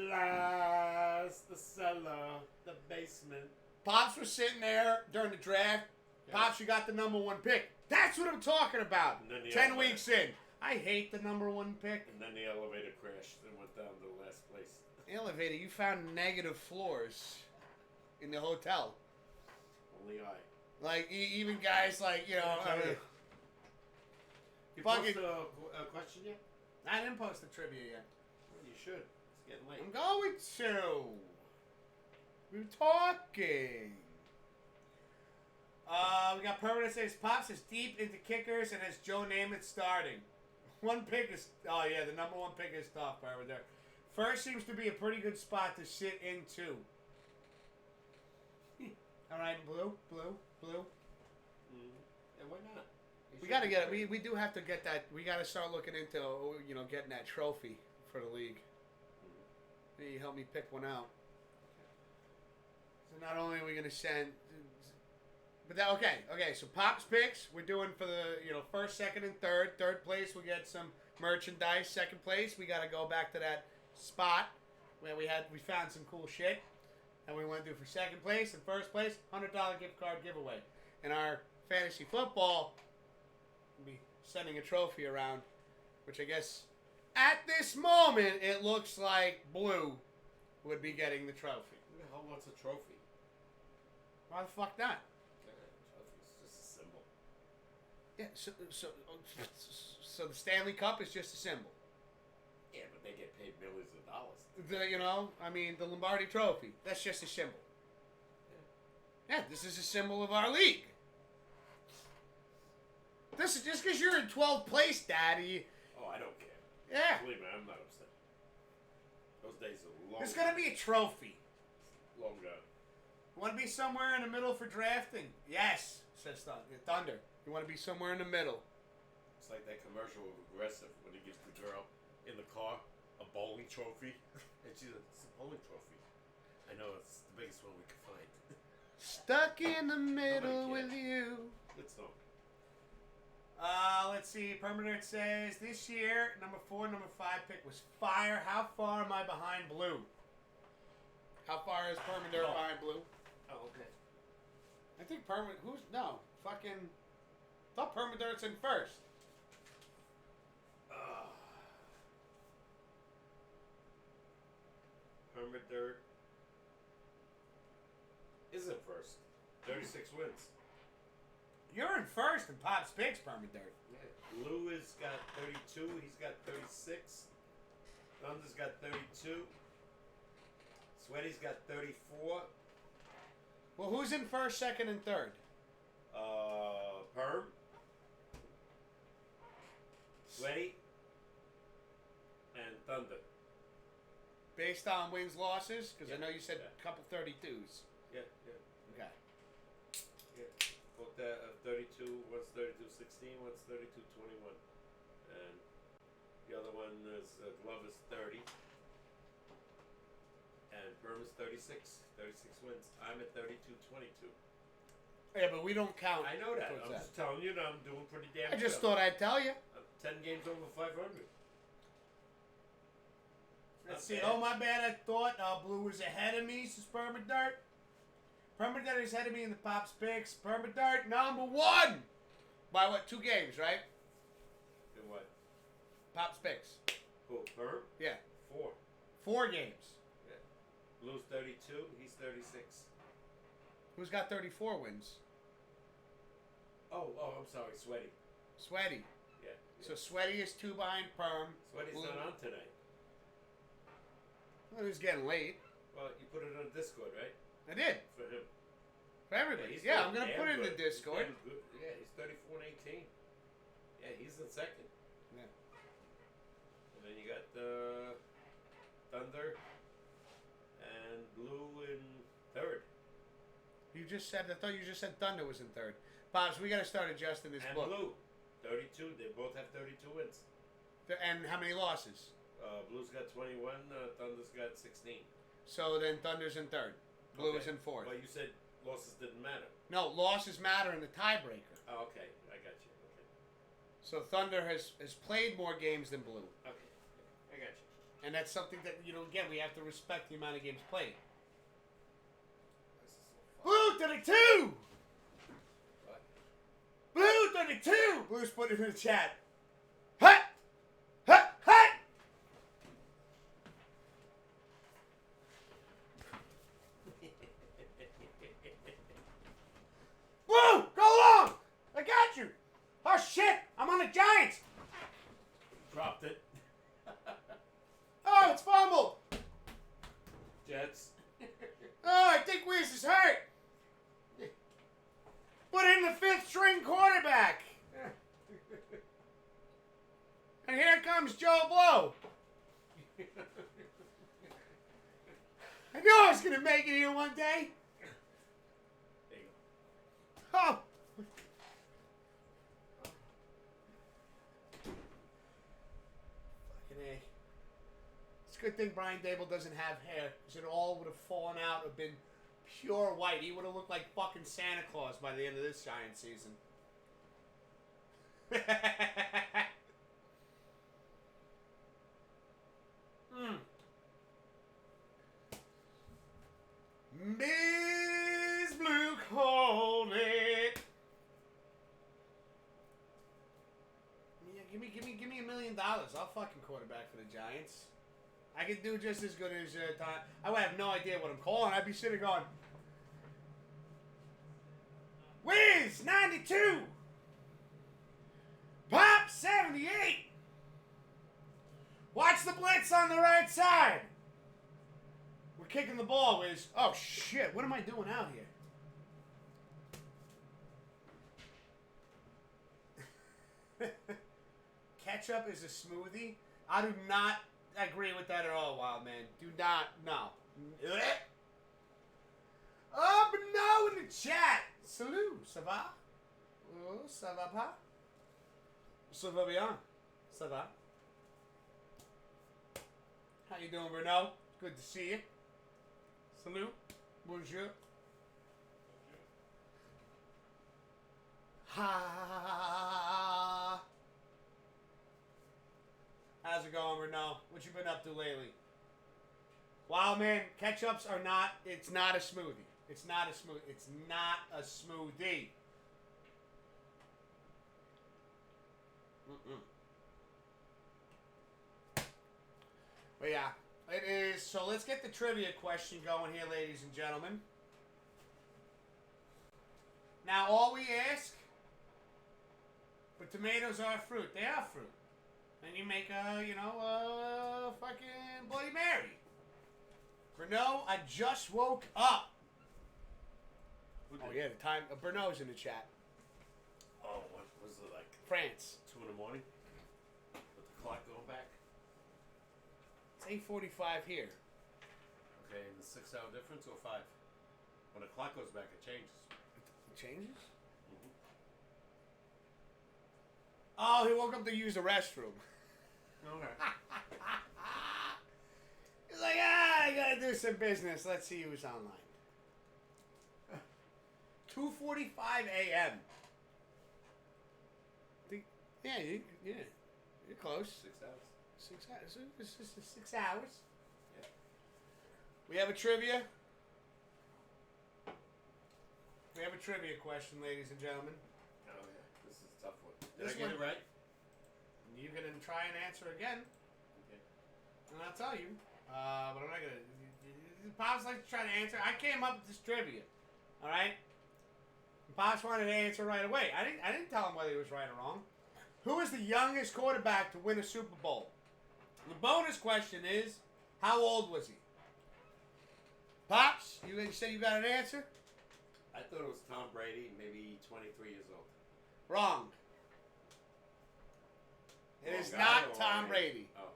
Last, the cellar, the basement. Pops was sitting there during the draft. Yeah. Pops, you got the number 1 pick. That's what I'm talking about. And then the 10 elevator. weeks in. I hate the number 1 pick. And then the elevator crashed and went down to the last place. Elevator, you found negative floors in the hotel. Only I. Like, even guys like, I mean, You fucking- posted a question yet? I didn't post the trivia yet. Well, you should. It's getting late. I'm going to. We're talking. We got Permanent says Pops is deep into kickers and has Joe Namath starting. 1 pick is. Oh, yeah, the number 1 pick is tough over there. 1st seems to be a pretty good spot to sit into. All right, blue. And why not? We got to get it. We do have to get that. We got to start looking into, getting that trophy for the league. Maybe help me pick one out. So not only are we going to send. But that, okay. So Pops picks we're doing for the 1st, 2nd, and 3rd. 3rd place we get some merchandise. 2nd place we got to go back to that spot where we found some cool shit, and we want to do for 2nd place and 1st place $100 gift card giveaway. And our fantasy football will be sending a trophy around, which I guess at this moment it looks like Blue would be getting the trophy. Who the hell wants a trophy? Why the fuck not? Trophy's just a symbol. Yeah, so the Stanley Cup is just a symbol. Yeah, but they get paid millions of dollars. The Lombardi Trophy, that's just a symbol. Yeah, this is a symbol of our league. This is just because you're in 12th place, Daddy. Oh, I don't care. Yeah. Believe me, I'm not upset. Those days are long. There's going to be a trophy. Long gone. Want to be somewhere in the middle for drafting? Yes, says Thunder. You want to be somewhere in the middle. It's like that commercial of Aggressive when he gives the girl in the car a bowling trophy. And she's like, it's a bowling trophy. I know, it's the biggest one we could find. Stuck in the middle Nobody with cares. you. Good song. Let's see. Permanent says this year, number 4, number 5 pick was Fire. How far am I behind Blue? How far is Permanent behind Blue? Oh, okay. I think Permanent. Fucking. Thought Permanent's in 1st. Hermit Dirt is in 1st. 36 wins. You're in 1st and Pops picks Permanent. Yeah. Lou has got 32. He's got 36. Thunder's got 32. Sweaty's got 34. Well, who's in 1st, 2nd, and 3rd? Perm. Sweaty. And Thunder. Based on wins, losses? Because I Yeah. know you said Yeah. a couple 32s. Yeah. Okay. Yeah. Both 32. One's 32-16. One's 32-21. And the other one is Glove is 30. And Perm is 36. 36 wins. I'm at 32-22. Yeah, but we don't count. I know that. towards I'm that. just telling you that I'm doing pretty damn I just good. thought I'd tell you. I'm 10 games over 500. Let's Not see. bad. Oh, my bad. I thought Blue was ahead of me. So Spermadirt. Spermadirt is ahead of me in the Pops picks. Spermadirt number 1. By what? 2 games, right? And what? Pops picks. Who? Perm? Yeah. 4. 4 games. Yeah. Blue's 32. He's 36. Who's got 34 wins? Oh, I'm sorry. Sweaty. Sweaty. Yeah. So Sweaty is 2 behind Perm. Sweaty's Blue. not on tonight. Well, it was getting late. Well, you put it on Discord, right? I did. For him. For everybody. he's Yeah, doing I'm going to damn put it in good. the Discord. He's doing good. Yeah, he's 34 and 18. Yeah, he's in second. Yeah. And then you got Thunder and Blue in third. You just said, I thought you just said Thunder was in third. Pops, we got to start adjusting this And book. Blue, 32. They both have 32 wins. And how many losses? Blue's got 21. Thunder's got 16. So then Thunder's in third. Blue is Okay. in fourth. Well, you said losses didn't matter. No, losses matter in the tiebreaker. Oh, okay. I got you. Okay. So Thunder has played more games than Blue. Okay. I got you. And that's something that, again, we have to respect the amount of games played. This is so fun. Blue 32! What? Blue 32! Blue's put it in the chat. Hut! Hut! Hut! Blue! Go long! I got you! Oh shit! I'm on the Giants! Dropped it. Oh, it's fumbled! Jets. Oh, I think Wiz is hurt! Put in the 5th string quarterback! And here comes Joe Blow! I knew I was gonna make it here one day! There you Oh! Fucking A. It's a good thing Brian Dable doesn't have hair, because it all would have fallen out or been pure white. He would have looked like fucking Santa Claus by the end of this Giant season. Miss Blue called it. Yeah, give me $1 million. I'll fucking quarterback for the Giants. I could do just as good as Tom. I would have no idea what I'm calling. I'd be sitting going, Wiz 92, Pop 78. Watch the blitz on the right side. We're kicking the ball, Wiz. Oh shit! What am I doing out here? Ketchup is a smoothie. I do not agree with that at all, Wild Man. Do not, no. Oh, but no in the chat. Salut, ça va? Oh, ça va pas? Ça va bien. Ça va? How you doing, Bruno? Good to see you. Salut. Bonjour. Ha. How's it going, Bruno? What you been up to lately? Wow, man, ketchups are not, it's not a smoothie. It's not a smoothie. It's not a smoothie. But yeah, it is. So let's get the trivia question going here, ladies and gentlemen. Now, all we ask, but tomatoes are fruit. They are fruit. Then you make a, fucking Bloody Mary. Bruno, I just woke up. Oh yeah, the time. Bruno's in the chat. France. 2 in the morning. With the clock going back. It's 8:45 here. Okay, and the 6-hour difference or 5? When the clock goes back, it changes. It changes? Mm-hmm. Oh, he woke up to use the restroom. Okay. He's like, I gotta do some business. Let's see who's online. 2:45 a.m. Yeah, you're close. 6 hours. 6 hours. It's just 6 hours. Yeah. We have a trivia. We have a trivia question, ladies and gentlemen. Oh yeah, this is a tough one. Did This I get one- it right? You can try and answer again, Okay. and I'll tell you. But I'm not gonna. Pops likes to try to answer. I came up with this trivia. All right. Pops wanted to answer right away. I didn't tell him whether he was right or wrong. Who is the youngest quarterback to win a Super Bowl? The bonus question is, how old was he? Pops, you said you got an answer? I thought it was Tom Brady, maybe 23 years old. Wrong. It Wrong is guy not or Tom wrong Brady. age? Oh.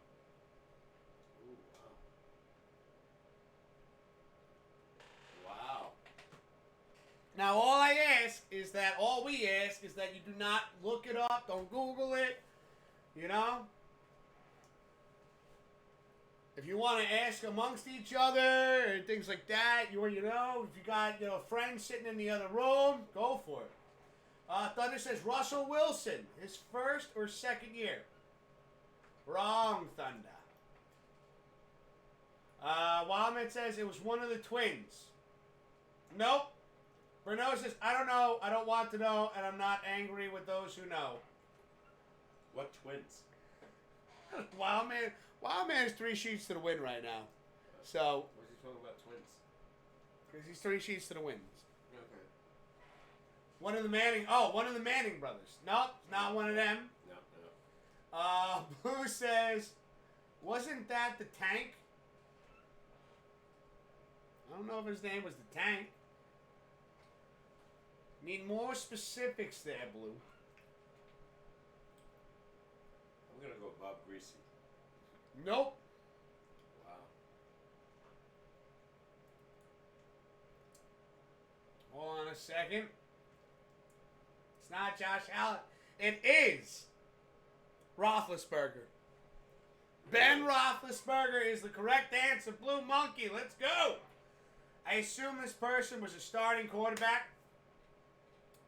Ooh, wow. Wow. Now, all we ask is that you do not look it up, don't Google it, you know? If you want to ask amongst each other and things like that, if you got, friends sitting in the other room, go for it. Thunder says Russell Wilson, his first or second year. Wrong, Thunder. Wildman says it was one of the twins. Nope. Bruno says, I don't know, I don't want to know, and I'm not angry with those who know. What twins? Wildman is 3 sheets to the win right now. So, What's he talking about twins? because he's 3 sheets to the win. Okay. One of the Manning brothers. Nope, not one of them. No. Blue says, wasn't that the Tank? I don't know if his name was the Tank. Need more specifics there, Blue. I'm gonna go Bob Greasy. Nope. Wow. Hold on a second. It's not Josh Allen. It is Roethlisberger. Ben Roethlisberger is the correct answer. Blue Monkey, let's go. I assume this person was a starting quarterback.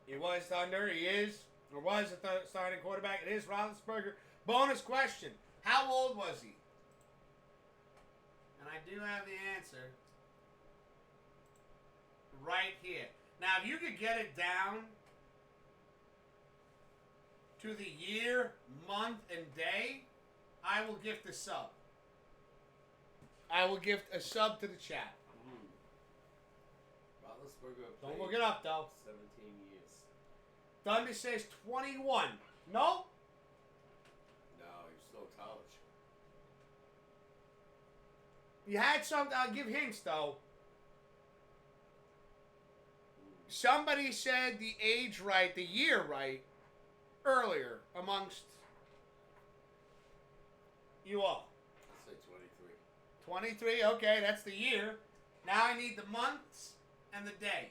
He was Thunder. He is, or was a starting quarterback. It is Roethlisberger. Bonus question. How old was he? And I do have the answer right here. Now, if you could get it down to the year, month, and day, I will gift a sub. I will gift a sub to the chat. Roethlisberger. Don't played look it up, though. 17 years. Thunder says 21. Nope. No, he was still in college. You had some. I'll give hints, though. Somebody said the age right, the year right, earlier amongst you all. I'll say 23. 23, okay, that's the year. Now I need the months and the day.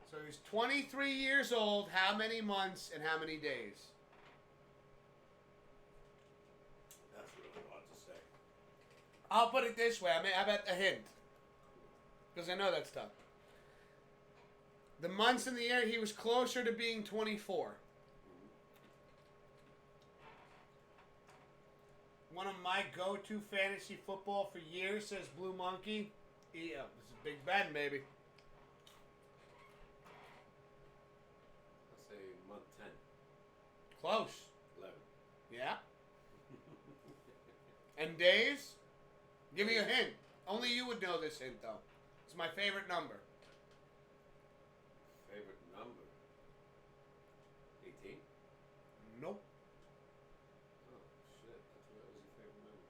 So he's 23 years old. How many months and how many days? That's really hard to say. I'll put it this way. How about a hint? Because I know that's tough. The months in the year, he was closer to being 24. One of my go-to fantasy football for years, says Blue Monkey. Yeah, this is Big Ben, baby. I'll say month 10. Close. 11. Yeah. And days? Give me a hint. Only you would know this hint, though. It's my favorite number. Favorite number? 18? Nope. Oh, shit. I thought that was your favorite number.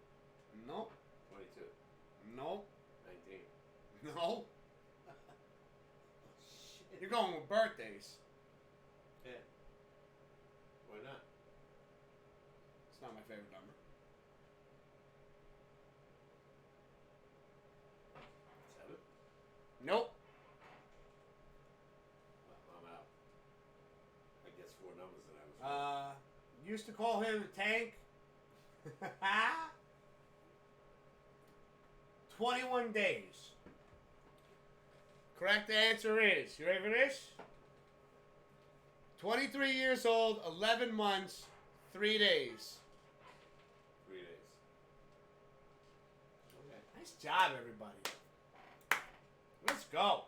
Nope. 22. Nope. You're going with birthdays. Yeah. Why not? It's not my favorite number. 7? Nope. Well, I'm out. I guess 4 numbers and I was wrong. Used to call him the Tank. 21 days. Correct answer is, you ready for this? 23 years old, 11 months, 3 days. 3 days. Okay. Nice job, everybody. Let's go.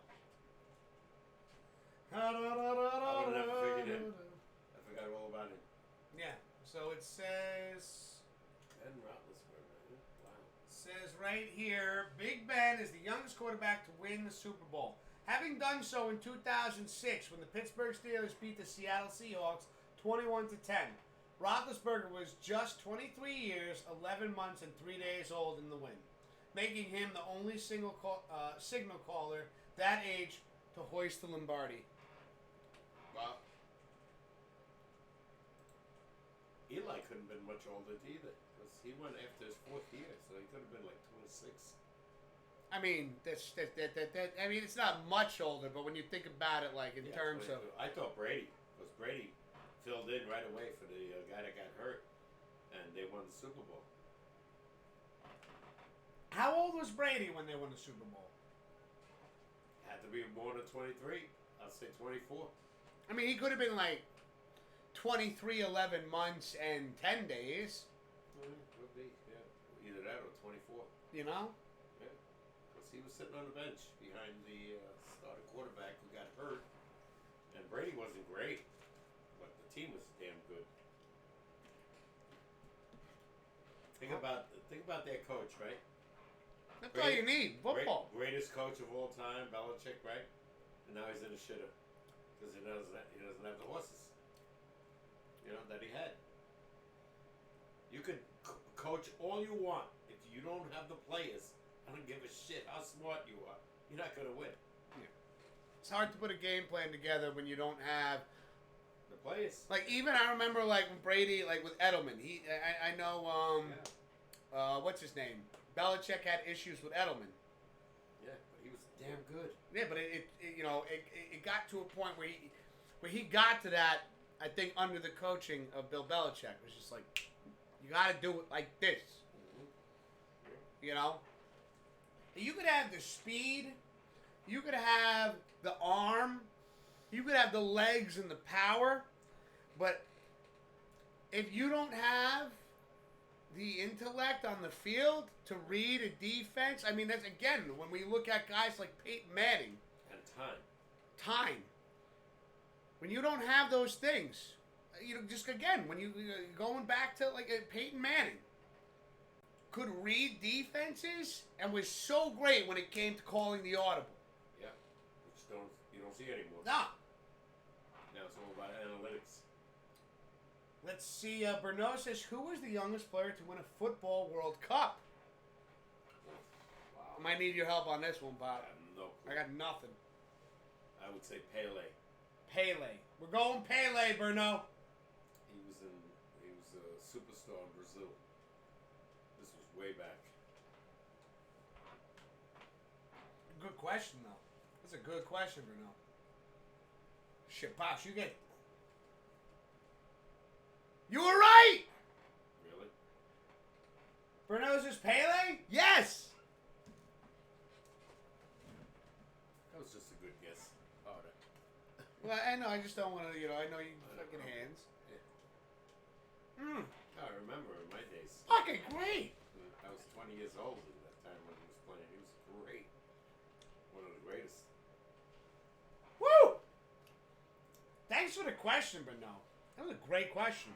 I would have never figured it. I forgot all about him. Yeah, so it says... Ben Roethlisberger. Wow. Says right here, Big Ben is the youngest quarterback to win the Super Bowl. Having done so in 2006 when the Pittsburgh Steelers beat the Seattle Seahawks 21-10. Roethlisberger was just 23 years, 11 months, and 3 days old in the win, making him the only signal caller that age to hoist the Lombardi. Wow. Eli couldn't have been much older either, because he went after his 4th year, so he could have been like 26. I mean, I mean, it's not much older, but when you think about it, like in terms of, I thought Brady, because Brady filled in right away for the guy that got hurt, and they won the Super Bowl. how old was Brady when they won the Super Bowl? Had to be more than 23. I'll say 24. I mean, he could have been like 23, 11 months, and 10 days. Would be, yeah. Either that or 24. You know? Yeah. Because he was sitting on the bench behind the starting quarterback who got hurt. And Brady wasn't great, but the team was damn good. Think about their coach, right? That's all you need. Football. Greatest coach of all time, Belichick, right? And now he's in a shitter because he doesn't have the horses. You know that he had. You could coach all you want if you don't have the players. I don't give a shit how smart you are. You're not gonna win. Yeah. It's hard to put a game plan together when you don't have The players. like. Even I remember like when Brady, like with Edelman. I know. What's his name? Belichick had issues with Edelman. Yeah, but he was damn good. Yeah, but it got to a point where he got to that. I think under the coaching of Bill Belichick, it was just like, you got to do it like this. You know, you could have the speed, you could have the arm, you could have the legs and the power, but if you don't have the intellect on the field to read a defense, I mean, that's again when we look at guys like Peyton Manning. And Time. When you don't have those things, you know, just again, when you going back to like Peyton Manning, could read defenses and was so great when it came to calling the audible. Yeah, which you don't see anymore. Nah. Now it's all about analytics. Let's see. Berno says, who was the youngest player to win a football World Cup? Wow. I might need your help on this one, Bob. I have no clue. I got nothing. I would say Pele. Pele. We're going Pele, Berno. He was a superstar in Brazil. This was way back. Good question, though. That's a good question, Berno. Shit, Pops, you get... You were right! Really? Berno's is Pele? Yes! That was just a good guess. All right. Well, I know, I just don't want to, I know you fucking hands. Yeah. I remember in my days. Fucking great! I was 20 years old at that time when he was playing. He was great. One of the greatest. Woo! Thanks for the question, Berno. That was a great question.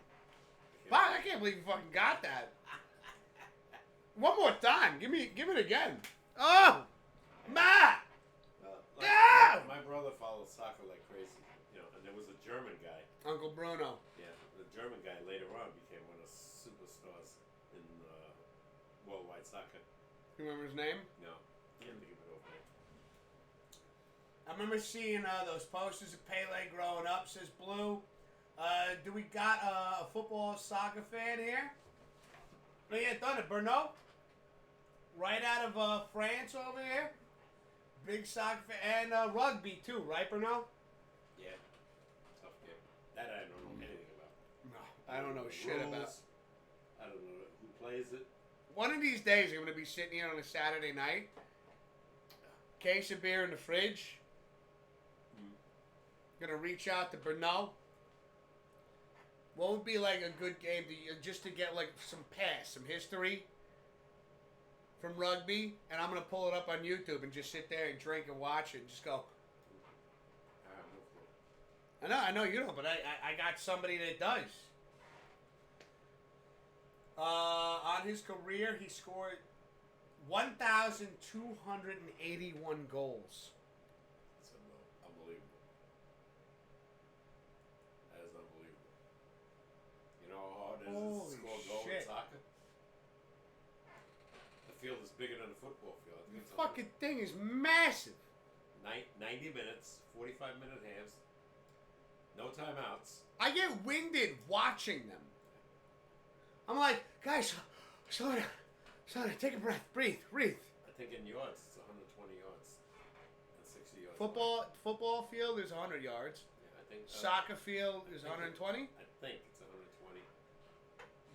Fuck, I can't believe you fucking got that. One more time. Give it again. Oh! Matt! My brother followed soccer like crazy. You know, and there was a German guy. Uncle Bruno. Yeah, the German guy later on became one of the superstars in worldwide soccer. You remember his name? No, can't think of it over there. remember seeing those posters of Pele growing up. Says blue. Do we got a football soccer fan here? Oh, yeah, done it. Bernot. Right out of France over here. Big soccer fan. And rugby, too, right, Bernot? Yeah. Tough game. That I don't know anything about. No, I don't know shit Rules. about. I don't know who plays it. One of these days, I'm going to be sitting here on a Saturday night. Case of beer in the fridge. Going to reach out to Bernot. What would be like a good game just to get like some some history from rugby, and I'm gonna pull it up on YouTube and just sit there and drink and watch it and just go. I know you don't, but I got somebody that does. On his career, he scored 1,281 goals. That's unbelievable. That is unbelievable. You know how hard it is to Holy score a goal in shit. soccer? The field is bigger than a football field. I think The it's fucking thing is massive. 90 minutes, 45-minute halves, no timeouts. I get winded watching them. I'm like, guys, slow down, take a breath, breathe. I think in yards, it's 120 yards and 60 yards. Football field is 100 yards. Yeah, I think. Soccer field is 120. I think it's 120.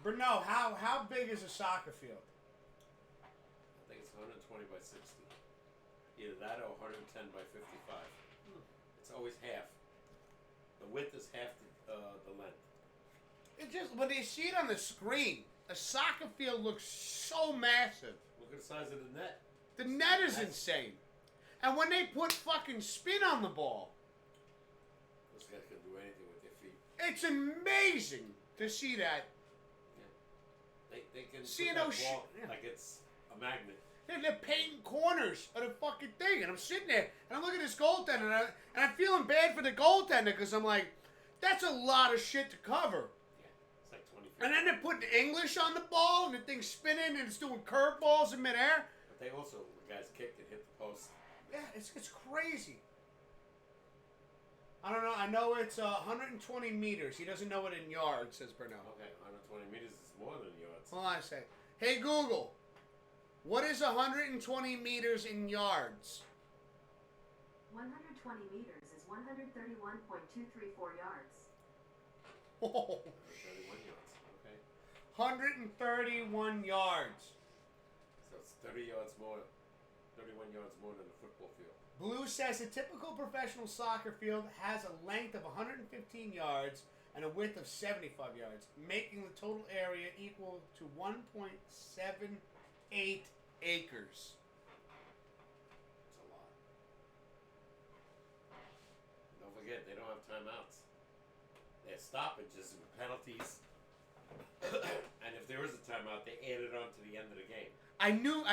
Bernot, how big is a soccer field? I think it's 120 by 60. Either that or 110 by 55. It's always half. The width is half the length. It just when you see it on the screen, a soccer field looks so massive. Look at the size of the net. The net is insane. And when they put fucking spin on the ball, Those guys can do anything with their feet. it's amazing to see that. They can See, put no that shit, ball yeah. like it's a magnet. They're painting corners of the fucking thing, and I'm sitting there and I'm looking at this goaltender, and I'm feeling bad for the goaltender because I'm like, that's a lot of shit to cover. Yeah, it's like 20 feet. And then they're putting English on the ball, and the thing's spinning, and it's doing curveballs in midair. But they also, the guys kick and hit the post. Yeah, it's crazy. I don't know. I know it's 120 meters. He doesn't know it in yards, says Bernal. Okay, 120 meters is more than yards. Hold on a second. Hey, Google. What is 120 meters in yards? 120 meters is 131.234 yards. Oh, 31 yards. Okay. 131 yards. So it's 30 yards more, 31 yards more than a football field. Blue says a typical professional soccer field has a length of 115 yards and a width of 75 yards, making the total area equal to 1.78 acres. It's a lot. Don't forget, they don't have timeouts. They have stoppages and penalties. And if there is a timeout, they add it on to the end of the game. I knew,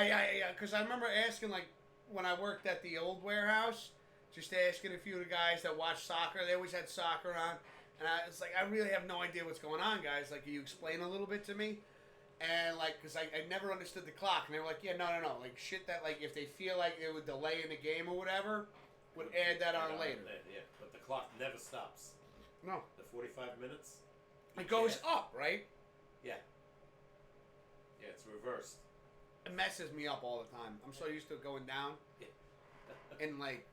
because I remember asking, like, when I worked at the old warehouse, just asking a few of the guys that watch soccer. They always had soccer on. And I was like, I really have no idea what's going on, guys. Like, can you explain a little bit to me? And, like, because I never understood the clock. And they were like, yeah, no. Like, shit that, like, if they feel like it would delay in the game or whatever, would add that on later. Yeah, but the clock never stops. No. The 45 minutes. It goes Yeah. up, right? Yeah. Yeah, it's reversed. It messes me up all the time. I'm so used to it going down Yeah. in, like,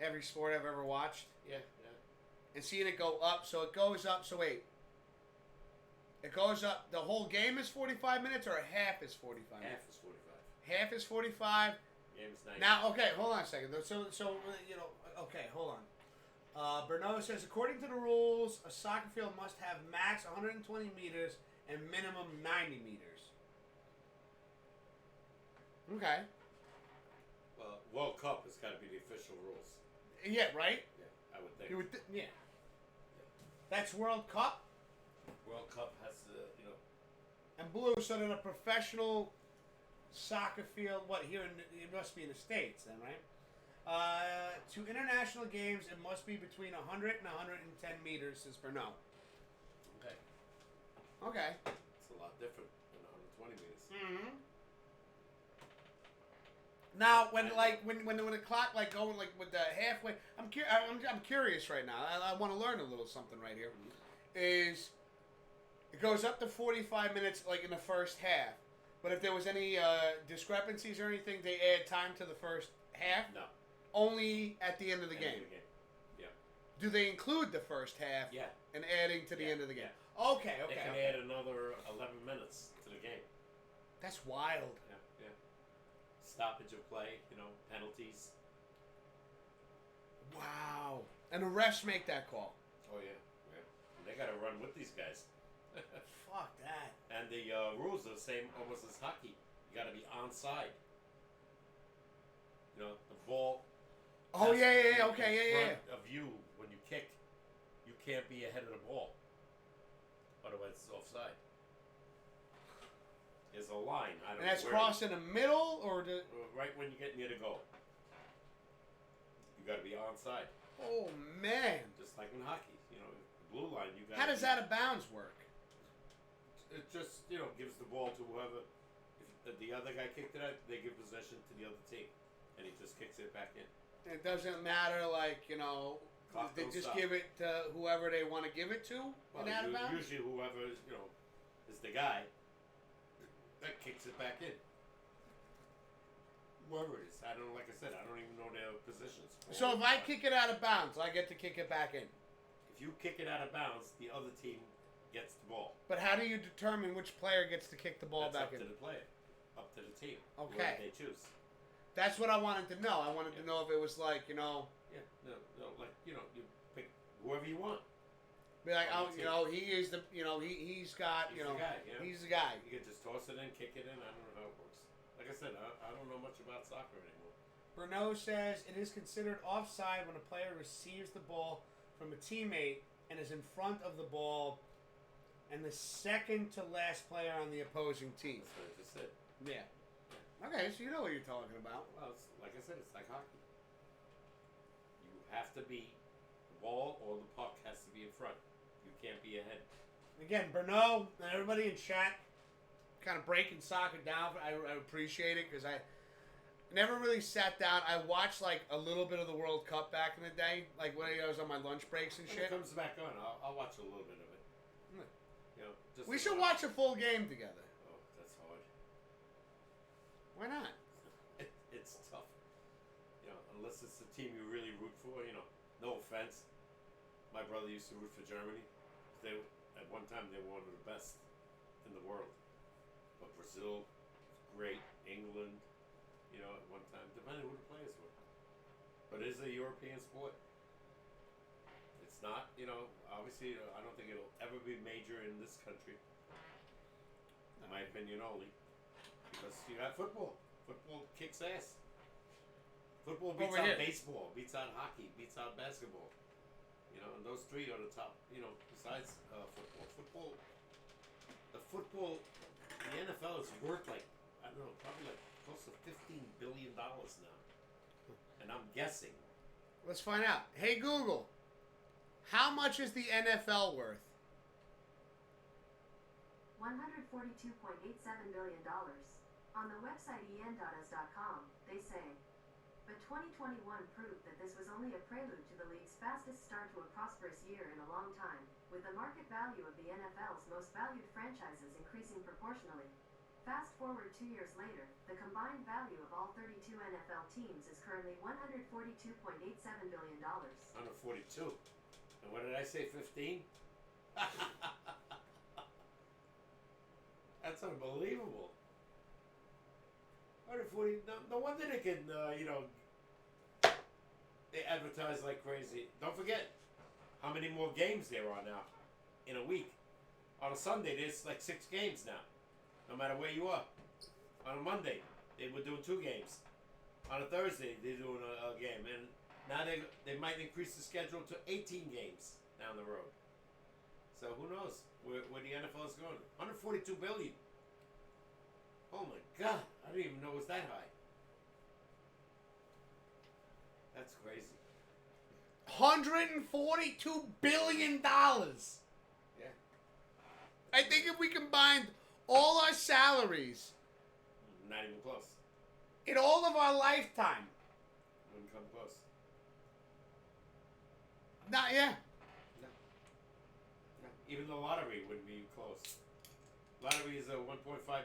every sport I've ever watched. Yeah. And seeing it go up, so it goes up, so wait. It goes up, the whole game is 45 minutes, or a half is 45 minutes? Half is 45. Half is 45. Game is 90. Now, okay, hold on a second. So you know, okay, hold on. Bernot says, according to the rules, a soccer field must have max 120 meters and minimum 90 meters. Okay. World Cup has got to be the official rules. Yeah, right? Yeah, I would think. You would yeah. That's World Cup? World Cup has to, And blue, so then a professional soccer field, it must be in the States then, right? To international games, it must be between 100 and 110 meters, says Bernal. Okay. Okay. It's a lot different than 120 meters. Mm-hmm. Now, when the clock like going like with the halfway, I'm curious right now. I want to learn a little something right here. Is it goes up to 45 minutes like in the first half, but if there was any discrepancies or anything, they add time to the first half. No. Only at the end of the game. Yeah. Do they include the first half? Yeah. And adding to the end of the game. Yeah. Okay. They can add another 11 minutes to the game. That's wild. Yeah. Stoppage of play, penalties. Wow. And the refs make that call. Oh yeah. They got to run with these guys. Fuck that. And the rules are the same almost as hockey. You got to be onside. The ball. Oh has to be yeah. Okay, in yeah. front of you when you kick. You can't be ahead of the ball. Otherwise, it's offside. There's a line. I don't And that's know where crossed in the middle or the. right when you get near the goal. You got to be onside. Oh man. Just like in hockey, blue line. You got. How does that a bounds work? It just gives the ball to whoever. If the other guy kicked it out, they give possession to the other team, and he just kicks it back in. It doesn't matter, like Clock they don't just stop. give it to whoever they want to give it to. Well, in out of bounds? usually whoever is the guy that kicks it back in. Whoever it is, I don't. Like I said, I don't even know their positions. So if I kick it out of bounds, I get to kick it back in. If you kick it out of bounds, the other team gets the ball. But how do you determine which player gets to kick the ball That's back up in? to the player, up to the team. Okay. Whoever they choose. That's what I wanted to know. I wanted to know if it was like Yeah, no, like you pick whoever you want. be like, On oh, the team. he is the, he's got, He's the guy. he's the guy. You can just toss it in, kick it in. I don't know how it works. Like I said, I don't know much about soccer anymore. Bruno says it is considered offside when a player receives the ball from a teammate and is in front of the ball and the second to last player on the opposing team. That's what I just said. Yeah. Okay, so you know what you're talking about. Well, it's, like I said, it's like hockey. You have to be the ball or the puck has to be in front. You can't be ahead. Again, Bruno and everybody in chat kind of breaking soccer down. I appreciate it because I never really sat down. I watched like a little bit of the World Cup back in the day, like when I was on my lunch breaks and When shit. it comes back on, I'll watch a little bit of it. Just We should watch a full game together. Oh, that's hard. Why not? It's tough. Unless it's the team you really root for. No offense. My brother used to root for Germany. At one time they were one of the best in the world. But Brazil, great. England, at one time, depending who the players were. But it is a European sport. It's not, obviously, I don't think it'll ever be major in this country. In my opinion only. Because you got football. Football kicks ass. Football beats Over out here. baseball, beats out hockey, beats out basketball. And those three are the top, besides football. The NFL is worth like, I don't know, probably like close to $15 billion now. And I'm guessing. Let's find out. Hey Google, how much is the NFL worth? $142.87 billion. On the website en.us.com, they say, but 2021 proved that this was only a prelude to the league's fastest start to a prosperous year in a long time, with the market value of the NFL's most valued franchises increasing proportionally. Fast forward 2 years later, the combined value of all 32 NFL teams is currently $142.87 billion. 142. And what did I say, 15? That's unbelievable. 140. No wonder they can, they advertise like crazy. Don't forget how many more games there are now in a week. On a Sunday, there's like 6 games now, no matter where you are. On a Monday, they were doing 2 games. On a Thursday, they're doing a game. And now they might increase the schedule to 18 games down the road. So who knows where the NFL is going. 142 billion. Oh my God, I didn't even know it was that high. That's crazy. $142 billion. Yeah. I think if we combined all our salaries, Not even close. In all of our lifetime. Wouldn't come close. Not yeah. No. Even the lottery wouldn't be close. Lottery is a 1.5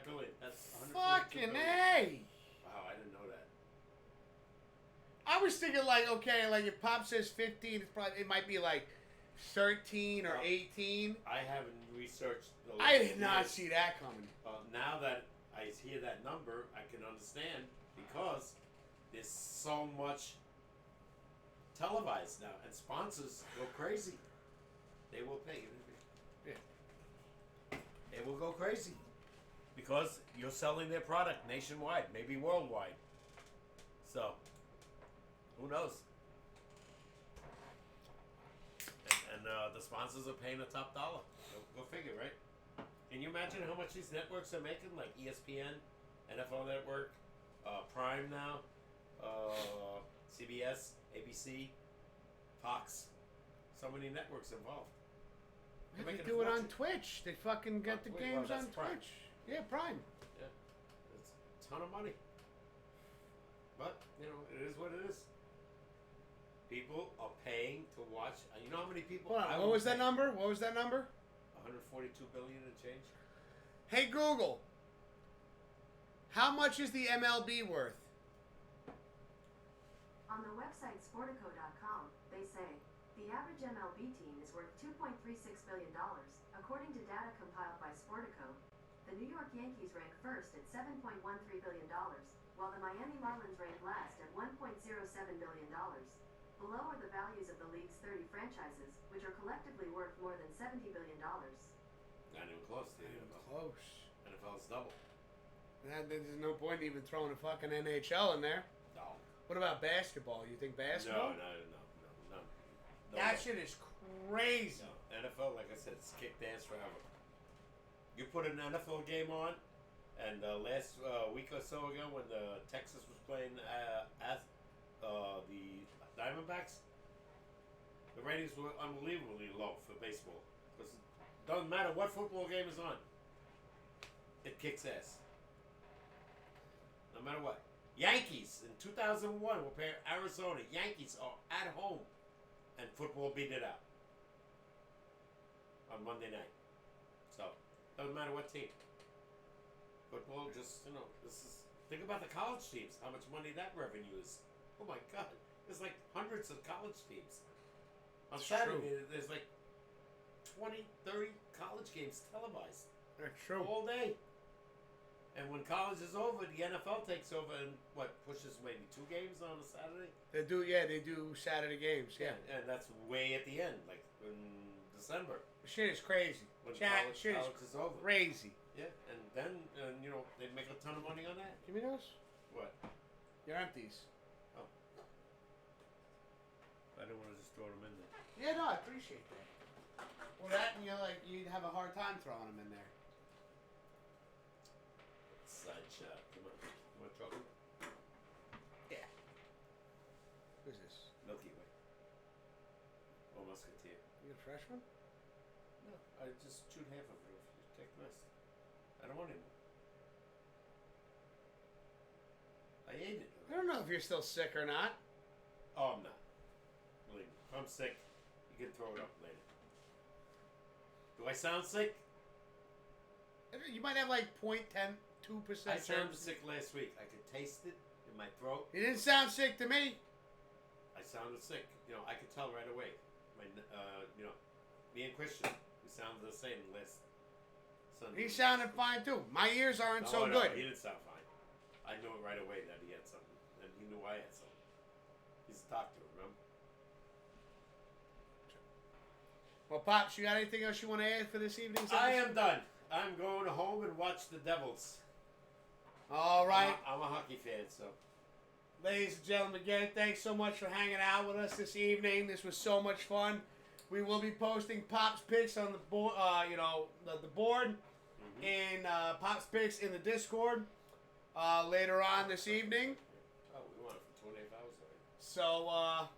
billion. That's 142 Fucking billion. A. Wow, I didn't know that. I was thinking like, okay, like if Pop says 15, it might be like 13 or 18. I haven't researched the I did not see that coming. Now that I hear that number, I can understand because there's so much televised now, and sponsors go crazy. They will pay. Yeah. They will go crazy because you're selling their product nationwide, maybe worldwide. So, who knows? And the sponsors are paying the top dollar. Go figure, right? Can you imagine how much these networks are making? Like ESPN, NFL Network, Prime now, CBS, ABC, Fox. So many networks involved. They're They making do a it on fortune. Twitch. They fucking get the Twitch. games Well, on that's Prime. Twitch. Yeah, Prime. Yeah, it's a ton of money. But you know, it is what it is. People are paying to watch. You know how many people? Hold on, what was that number? What was that number? 142 billion and change. Hey Google, how much is the MLB worth? On the website Sportico.com, they say the average MLB team is worth $2.36 billion, according to data compiled by Sportico. The New York Yankees rank first at $7.13 billion, while the Miami Marlins rank last at $1.07 billion. Below are the values of the league's 30 franchises, which are collectively worth more than $70 billion. Not even close to the NFL. Close. NFL's double. There's no point even throwing a fucking NHL in there. No. What about basketball? You think basketball? No. That shit is crazy. No. NFL, like I said, it's kick dance forever. You put an NFL game on, and last week or so ago when Texas was playing at the Diamondbacks, the ratings were unbelievably low for baseball. Because it doesn't matter what football game is on, it kicks ass. No matter what. Yankees in 2001 were playing Arizona. Yankees are at home, and football beat it out on Monday night. So doesn't matter what team. Football just this is. Think about the college teams. How much money that revenue is. Oh my God. There's like hundreds of college teams. On Saturday, there's like 20, 30 college games televised. That's true. All day. And when college is over, the NFL takes over and pushes maybe 2 games on a Saturday? They do Saturday games, yeah. And that's way at the end, like in December. Shit is crazy. When Chat, college shit is over. crazy. Yeah, and then, they make a ton of money on that. Give me those. What? Your empties. Oh. I didn't want to just throw them in there. Yeah, no, I appreciate that. Well, that and you'd have a hard time throwing them in there. Side shot. Come on. You want chocolate? Yeah. Who's this? Milky Way. Or Musketeer. You a freshman? No, I just chewed half of it. You take the rest. I don't want any more. I ate it. I don't know if you're still sick or not. Oh, I'm not. Believe me. If I'm sick, you can throw it up later. Do I sound sick? You might have like 0.2%. I sounded sick last week. I could taste it in my throat. You didn't sound sick to me. I sounded sick. I could tell right away. Me and Christian, we sounded the same last Sunday. He sounded fine too. My ears aren't so No, good. he didn't sound fine. I knew it right away that he had something, and he knew I had something. He's a doctor, remember? Well, Pops, you got anything else you want to add for this evening's I episode? am done. I'm going home and watch the Devils. All right. I'm a hockey fan, so. Ladies and gentlemen, again, thanks so much for hanging out with us this evening. This was so much fun. We will be posting Pop's picks on the board, the board, and Pop's picks in the Discord later on this evening. Oh, we won it for 28 hours already.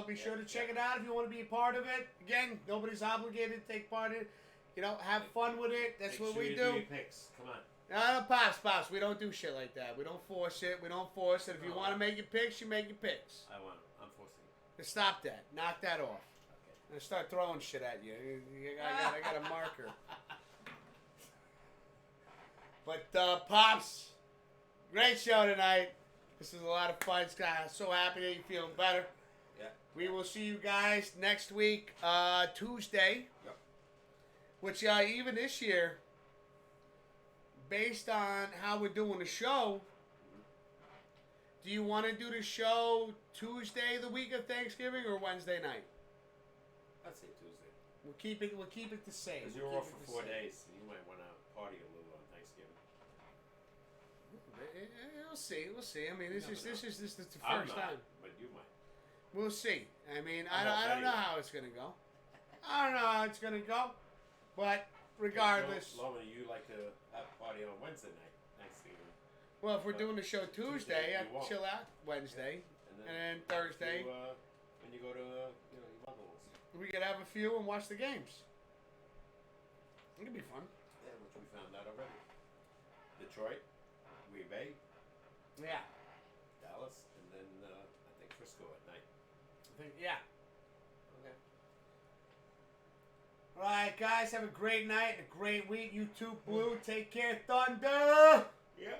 So, be sure to check it out if you want to be a part of it. Again, nobody's obligated to take part in it. Have fun with it. That's Make what sure we you do. your picks. Come on. No, Pops. We don't do shit like that. We don't force it. If you want to make your picks, you make your picks. I'm forcing it. Just stop that. Knock that off. Okay. I'm gonna start throwing shit at you. I got a marker. But Pops, great show tonight. This is a lot of fun. So happy that you're feeling better. Yeah. We will see you guys next week, Tuesday. Yep. Which even this year, based on how we're doing the show, do you want to do the show Tuesday, the week of Thanksgiving, or Wednesday night? I'd say Tuesday. We'll keep it the same. Because you're off for 4 days, so you might want to party a little on Thanksgiving. We'll see. I mean, this is the I'm first not, time. but you might. We'll see. I mean, I'm I don't know anyway. how it's gonna go. But regardless, Loman, you like to have a party on Wednesday night, Thanksgiving. well, if we're doing the show Tuesday, I you won't. chill out Wednesday, and then Thursday when you go to your mother-in-law's. we could have a few and watch the games. It could be fun. Yeah, which we found out already. Detroit, Green Bay, Yeah. Dallas, and then I think Frisco at night. Yeah. Okay. All right, guys, have a great night, a great week. You too, Blue. Take care, Thunder. Yeah.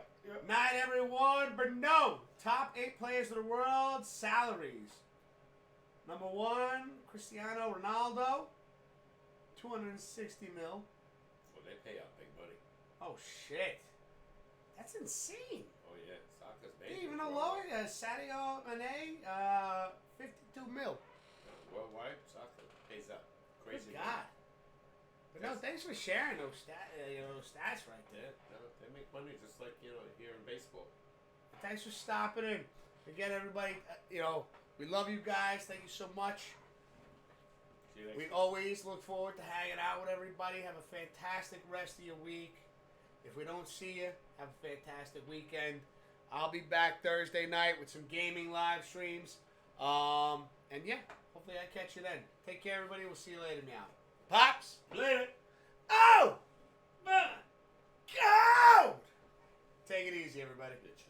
Night, everyone. But no, top 8 players of the world, salaries. Number 1, Cristiano Ronaldo, $260 million. Well, they pay out big money. Oh shit, that's insane. Oh yeah, soccer's major. Even a lower, Sadio Mane, $52 million. Worldwide, soccer pays out crazy. Good God. But no, thanks for sharing those stats right there. No, they make money just like here in baseball. Thanks for stopping in. Again, everybody, we love you guys. Thank you so much. See you next We week. always look forward to hanging out with everybody. Have a fantastic rest of your week. If we don't see you, have a fantastic weekend. I'll be back Thursday night with some gaming live streams. And yeah, hopefully I catch you then. Take care, everybody. We'll see you later, meow. Pops! Later. Oh! My God! Take it easy, everybody. Bitch.